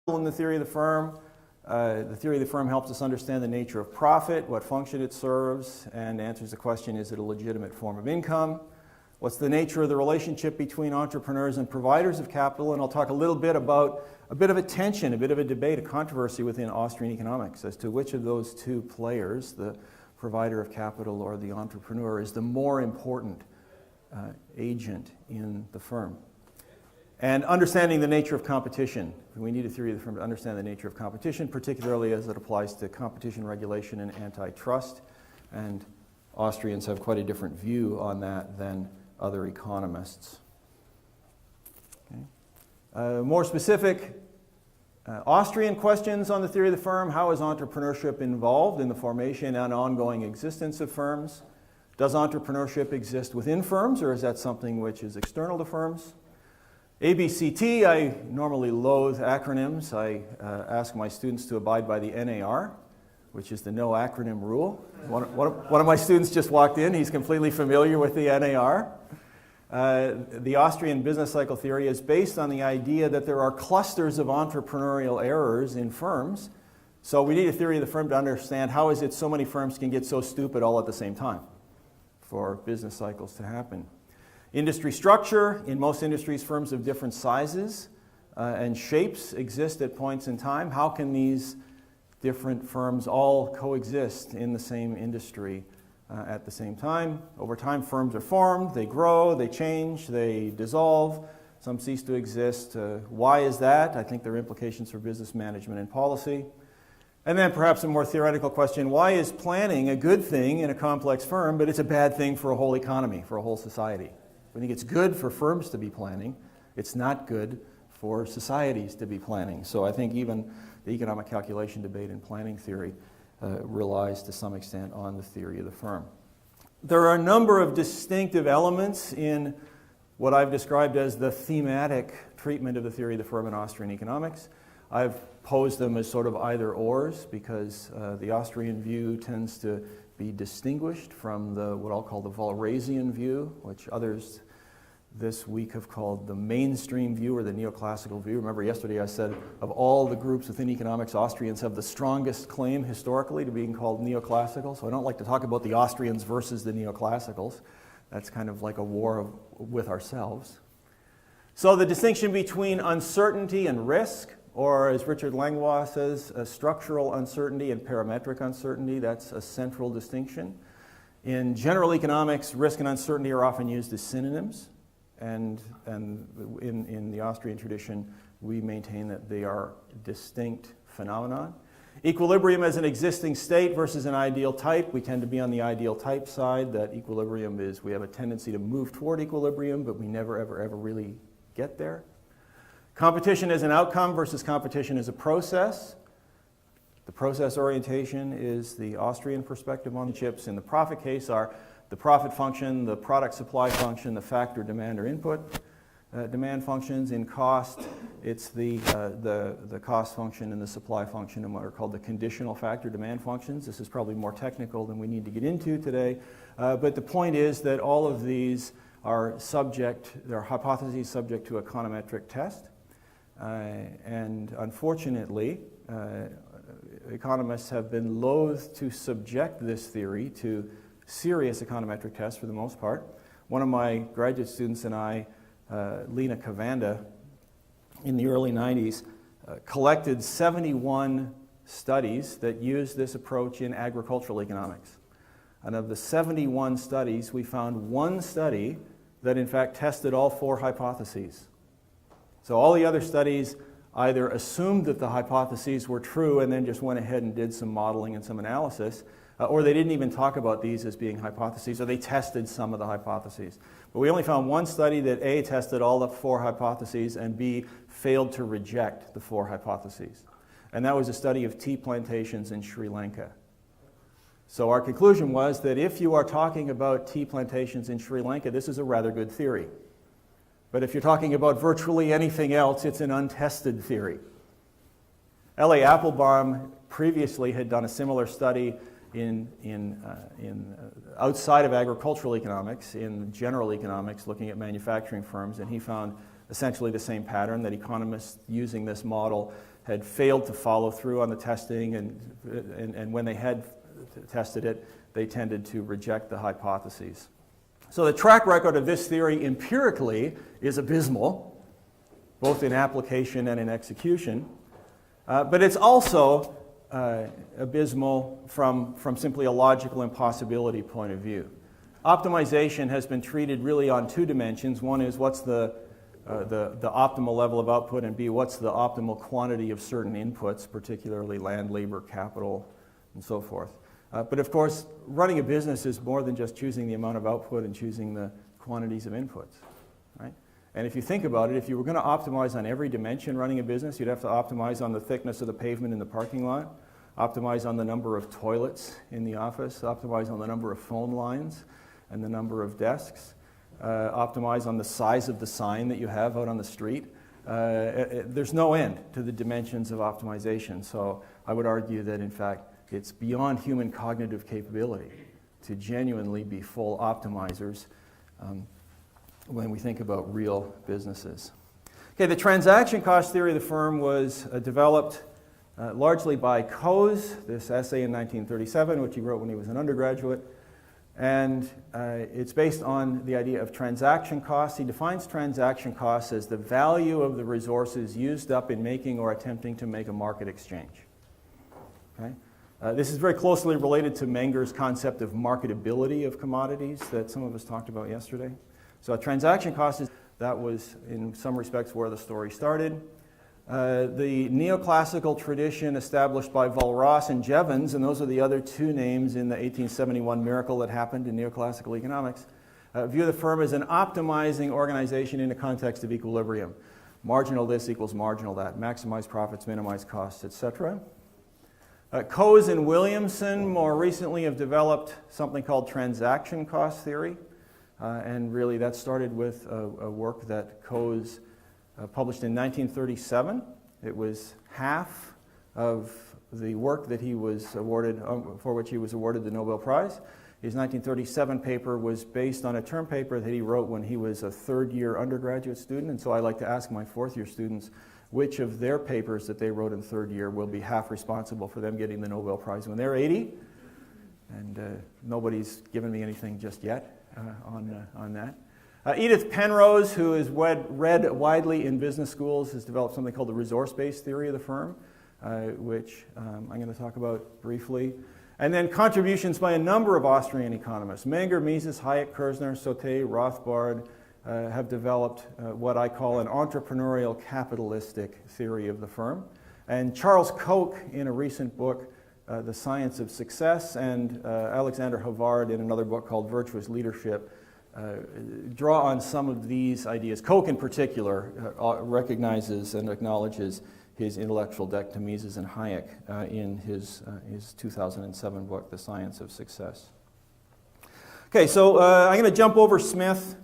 In the theory of the firm helps us understand the nature of profit, what function it serves, and answers the question, is it a legitimate form of income? What's the nature of the relationship between entrepreneurs and providers of capital? And I'll talk a little bit about a bit of a tension, a bit of a debate, a controversy within Austrian economics as to which of those two players, the provider of capital or the entrepreneur is the more important agent in the firm. And understanding the nature of competition. We need a theory of the firm to understand the nature of competition, particularly as it applies to competition regulation and antitrust. And Austrians have quite a different view on that than other economists. Okay. More specific Austrian questions on the theory of the firm. How is entrepreneurship involved in the formation and ongoing existence of firms? Does entrepreneurship exist within firms, or is that something which is external to firms? ABCT, I normally loathe acronyms. I ask my students to abide by the NAR, which is the no acronym rule. One of my students just walked in. He's completely familiar with the NAR. The Austrian business cycle theory is based on the idea that there are clusters of entrepreneurial errors in firms. So we need a theory of the firm to understand how is it so many firms can get so stupid all at the same time for business cycles to happen. Industry structure. In most industries, firms of different sizes and shapes exist at points in time. How can these different firms all coexist in the same industry at the same time? Over time, firms are formed, they grow, they change, they dissolve. Some cease to exist. Why is that? I think there are implications for business management and policy. And then perhaps a more theoretical question, why is planning a good thing in a complex firm, but it's a bad thing for a whole economy, for a whole society? I think it's good for firms to be planning. It's not good for societies to be planning. So I think even the economic calculation debate in planning theory relies to some extent on the theory of the firm. There are a number of distinctive elements in what I've described as the thematic treatment of the theory of the firm in Austrian economics. I've posed them as sort of either-ors because the Austrian view tends to be distinguished from what I'll call the Walrasian view, which others this week have called the mainstream view or the neoclassical view. Remember yesterday I said of all the groups within economics, Austrians have the strongest claim historically to being called neoclassical. So I don't like to talk about the Austrians versus the neoclassicals. That's kind of like a war with ourselves. So the distinction between uncertainty and risk, or as Richard Langlois says, structural uncertainty and parametric uncertainty, that's a central distinction. In general economics, risk and uncertainty are often used as synonyms. And in the Austrian tradition, we maintain that they are distinct phenomena. Equilibrium as an existing state versus an ideal type. We tend to be on the ideal type side. That equilibrium is, we have a tendency to move toward equilibrium, but we never, ever really get there. Competition as an outcome versus competition as a process. The process orientation is the Austrian perspective on chips. In the profit case are the profit function, the product supply function, the factor demand or input demand functions. In cost, it's the cost function and the supply function and what are called the conditional factor demand functions. This is probably more technical than we need to get into today. But the point is that all of these are they're hypotheses subject to a econometric test. And unfortunately, economists have been loath to subject this theory to serious econometric tests for the most part. One of my graduate students and I, Lena Kavanda, in the early 90s, collected 71 studies that used this approach in agricultural economics. And of the 71 studies, we found one study that in fact tested all 4 hypotheses. So all the other studies either assumed that the hypotheses were true and then just went ahead and did some modeling and some analysis, or they didn't even talk about these as being hypotheses, or they tested some of the hypotheses. But we only found one study that A, tested all the 4 hypotheses, and B, failed to reject the 4 hypotheses. And that was a study of tea plantations in Sri Lanka. So our conclusion was that if you are talking about tea plantations in Sri Lanka, this is a rather good theory. But if you're talking about virtually anything else, it's an untested theory. L.A. Applebaum previously had done a similar study outside of agricultural economics, in general economics, looking at manufacturing firms, and he found essentially the same pattern, that economists using this model had failed to follow through on the testing, and when they had tested it, they tended to reject the hypotheses. So the track record of this theory empirically is abysmal, both in application and in execution, but it's also abysmal from simply a logical impossibility point of view. Optimization has been treated really on two dimensions. One is what's the optimal level of output, and B, what's the optimal quantity of certain inputs, particularly land, labor, capital, and so forth. But of course, running a business is more than just choosing the amount of output and choosing the quantities of inputs, right? And if you think about it, if you were going to optimize on every dimension running a business, you'd have to optimize on the thickness of the pavement in the parking lot, optimize on the number of toilets in the office, optimize on the number of phone lines and the number of desks, optimize on the size of the sign that you have out on the street. There's no end to the dimensions of optimization. So I would argue that, in fact, it's beyond human cognitive capability to genuinely be full optimizers when we think about real businesses. Okay, the transaction cost theory of the firm was developed largely by Coase, this essay in 1937, which he wrote when he was an undergraduate. And it's based on the idea of transaction costs. He defines transaction costs as the value of the resources used up in making or attempting to make a market exchange. Okay? This is very closely related to Menger's concept of marketability of commodities that some of us talked about yesterday. So a transaction cost that was, in some respects, where the story started. The neoclassical tradition established by Walras and Jevons, and those are the other two names in the 1871 miracle that happened in neoclassical economics, view the firm as an optimizing organization in a context of equilibrium. Marginal this equals marginal that, maximize profits, minimize costs, etc. Coase and Williamson more recently have developed something called transaction cost theory, and really that started with a work that Coase published in 1937. It was half of the work that he was awarded, for which he was awarded the Nobel Prize. His 1937 paper was based on a term paper that he wrote when he was a third-year undergraduate student, and so I like to ask my fourth-year students which of their papers that they wrote in third year will be half responsible for them getting the Nobel Prize when they're 80. And nobody's given me anything just yet on that. Edith Penrose, who is read widely in business schools, has developed something called the resource-based theory of the firm, which I'm going to talk about briefly. And then contributions by a number of Austrian economists. Menger, Mises, Hayek, Kerzner, Sauté, Rothbard have developed what I call an entrepreneurial capitalistic theory of the firm. And Charles Koch, in a recent book, The Science of Success, and Alexander Havard in another book called Virtuous Leadership, draw on some of these ideas. Koch in particular recognizes and acknowledges his intellectual debt to Mises and Hayek in his 2007 book, The Science of Success. Okay, so I'm going to jump over Smith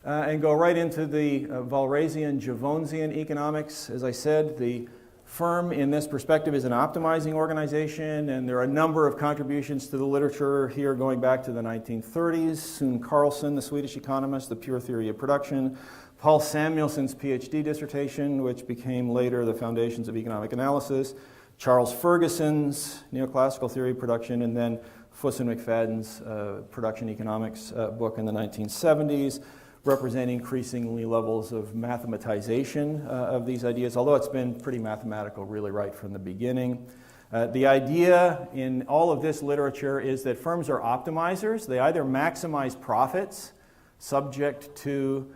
and go right into the Walrasian, Jevonsian economics. As I said, the firm in this perspective is an optimizing organization, and there are a number of contributions to the literature here going back to the 1930s. Sune Carlson, the Swedish economist, The Pure Theory of Production. Paul Samuelson's PhD dissertation, which became later the Foundations of Economic Analysis. Charles Ferguson's Neoclassical Theory of Production, and then Fuss and McFadden's Production Economics book in the 1970s, representing increasingly levels of mathematization of these ideas, although it's been pretty mathematical really right from the beginning. The idea in all of this literature is that firms are optimizers. They either maximize profits subject to,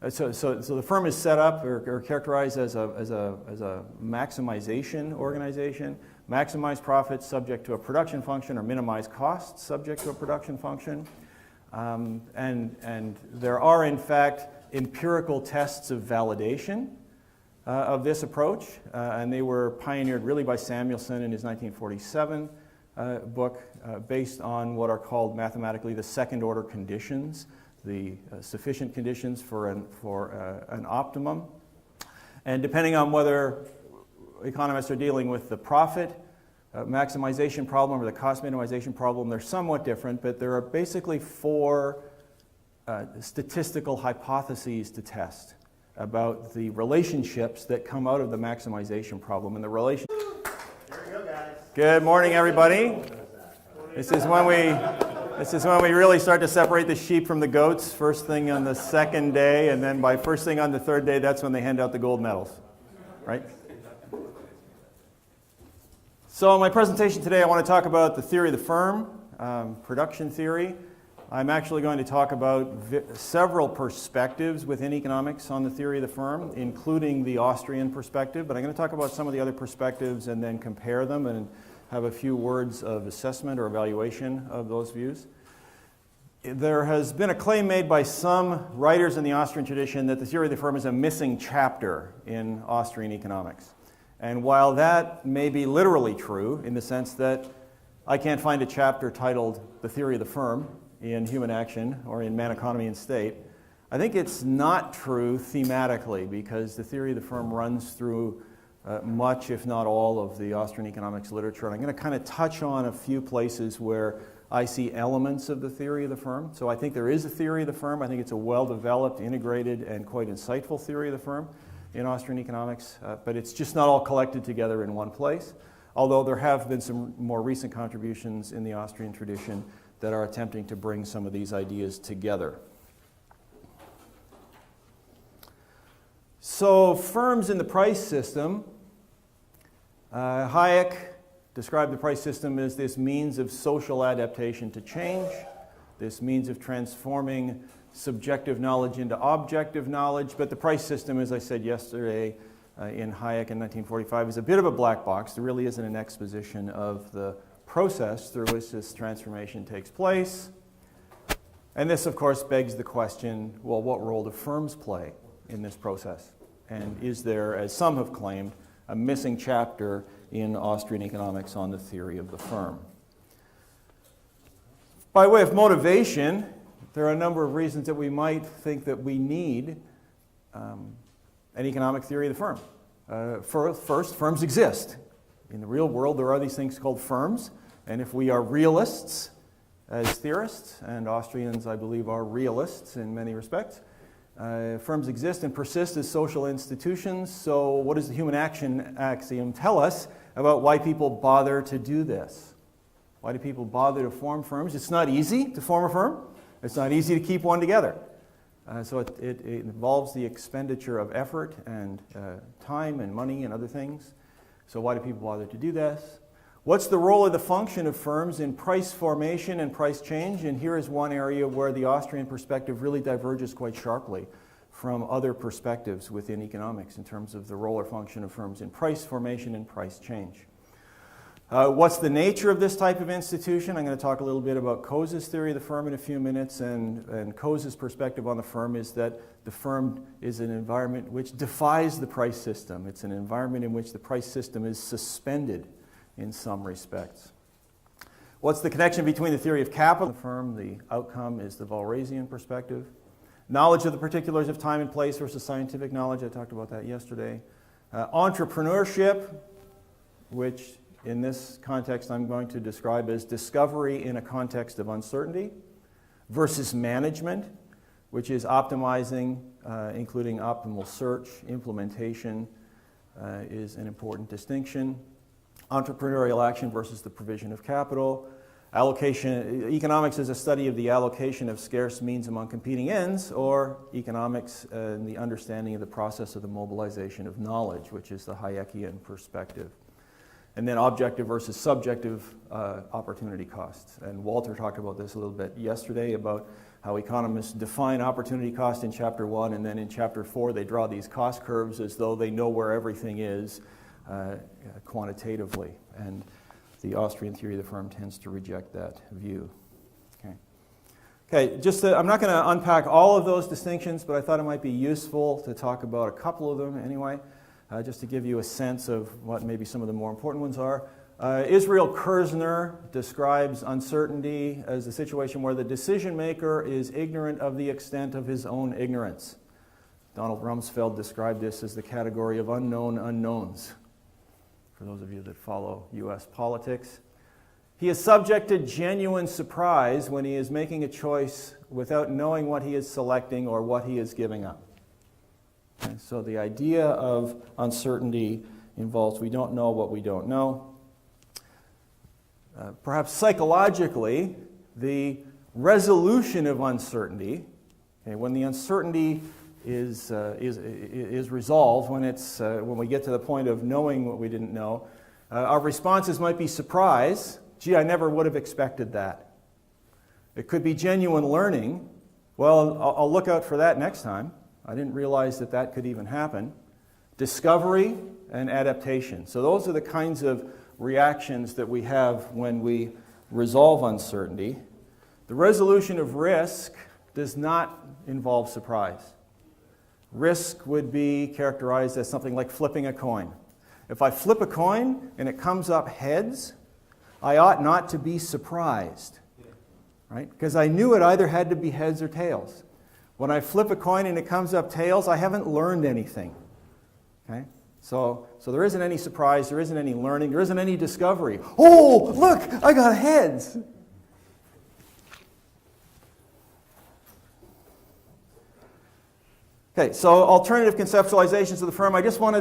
so the firm is set up or characterized as a maximization organization, maximize profits subject to a production function, or minimize costs subject to a production function. And there are, in fact, empirical tests of validation of this approach, and they were pioneered really by Samuelson in his 1947 book, based on what are called mathematically the second-order conditions, the sufficient conditions for an optimum. And depending on whether economists are dealing with the profit maximization problem or the cost minimization problem, they're somewhat different, but there are basically four statistical hypotheses to test about the relationships that come out of the maximization problem. And the relation. Here we go, guys. Good morning, everybody. This is when we really start to separate the sheep from the goats. First thing on the second day, and then by first thing on the third day, that's when they hand out the gold medals, right? So in my presentation today, I want to talk about the theory of the firm, production theory. I'm actually going to talk about several perspectives within economics on the theory of the firm, including the Austrian perspective, but I'm going to talk about some of the other perspectives and then compare them and have a few words of assessment or evaluation of those views. There has been a claim made by some writers in the Austrian tradition that the theory of the firm is a missing chapter in Austrian economics. And while that may be literally true in the sense that I can't find a chapter titled The Theory of the Firm in Human Action or in Man, Economy, and State, I think it's not true thematically because the theory of the firm runs through much, if not all, of the Austrian economics literature. And I'm going to kind of touch on a few places where I see elements of the theory of the firm. So I think there is a theory of the firm. I think it's a well-developed, integrated, and quite insightful theory of the firm in Austrian economics, but it's just not all collected together in one place, although there have been some more recent contributions in the Austrian tradition that are attempting to bring some of these ideas together. So firms in the price system, Hayek described the price system as this means of social adaptation to change, this means of transforming subjective knowledge into objective knowledge, but the price system, as I said yesterday in Hayek in 1945, is a bit of a black box. There really isn't an exposition of the process through which this transformation takes place. And this, of course, begs the question, well, what role do firms play in this process? And is there, as some have claimed, a missing chapter in Austrian economics on the theory of the firm? By way of motivation, there are a number of reasons that we might think that we need an economic theory of the firm. First, firms exist. In the real world, there are these things called firms, and if we are realists as theorists, and Austrians, I believe, are realists in many respects, firms exist and persist as social institutions. So what does the human action axiom tell us about why people bother to do this? Why do people bother to form firms? It's not easy to form a firm. It's not easy to keep one together. So it involves the expenditure of effort and time and money and other things. So why do people bother to do this? What's the role of the function of firms in price formation and price change? And here is one area where the Austrian perspective really diverges quite sharply from other perspectives within economics in terms of the role or function of firms in price formation and price change. What's the nature of this type of institution? I'm going to talk a little bit about Coase's theory of the firm in a few minutes, and Coase's perspective on the firm is that the firm is an environment which defies the price system. It's an environment in which the price system is suspended in some respects. What's the connection between the theory of capital and the firm? The outcome is the Walrasian perspective. Knowledge of the particulars of time and place versus scientific knowledge. I talked about that yesterday. Entrepreneurship, which in this context I'm going to describe as discovery in a context of uncertainty, versus management, which is optimizing, including optimal search. Implementation is an important distinction. Entrepreneurial action versus the provision of capital. Allocation, economics is a study of the allocation of scarce means among competing ends, or economics and the understanding of the process of the mobilization of knowledge, which is the Hayekian perspective. And then objective versus subjective opportunity costs. And Walter talked about this a little bit yesterday about how economists define opportunity cost in Chapter 1, and then in Chapter 4 they draw these cost curves as though they know where everything is quantitatively. And the Austrian theory of the firm tends to reject that view. Okay, I'm not going to unpack all of those distinctions, but I thought it might be useful to talk about a couple of them anyway, just to give you a sense of what maybe some of the more important ones are. Israel Kirzner describes uncertainty as a situation where the decision maker is ignorant of the extent of his own ignorance. Donald Rumsfeld described this as the category of unknown unknowns, for those of you that follow U.S. politics. He is subject to genuine surprise when he is making a choice without knowing what he is selecting or what he is giving up. And so the idea of uncertainty involves we don't know what we don't know. Perhaps psychologically, the resolution of uncertainty, when the uncertainty is resolved, when we get to the point of knowing what we didn't know, Our responses might be surprise. Gee, I never would have expected that. It could be genuine learning. Well, I'll look out for that next time. I didn't realize that that could even happen. Discovery and adaptation. So those are the kinds of reactions that we have when we resolve uncertainty. The resolution of risk does not involve surprise. Risk would be characterized as something like flipping a coin. If I flip a coin and it comes up heads, I ought not to be surprised, right? Because I knew it either had to be heads or tails. When I flip a coin and it comes up tails, I haven't learned anything. Okay? So there isn't any surprise, there isn't any learning, there isn't any discovery. Oh, look, I got heads. Okay, so alternative conceptualizations of the firm.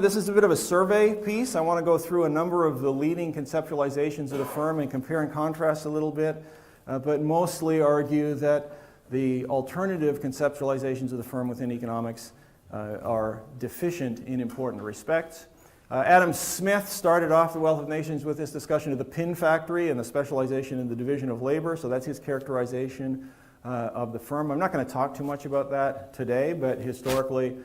This is a bit of a survey piece. I want to go through a number of the leading conceptualizations of the firm and compare and contrast a little bit, but mostly argue that the alternative conceptualizations of the firm within economics are deficient in important respects. Adam Smith started off The Wealth of Nations with this discussion of the pin factory and the specialization in the division of labor, so that's his characterization of the firm. I'm not going to talk too much about that today, but historically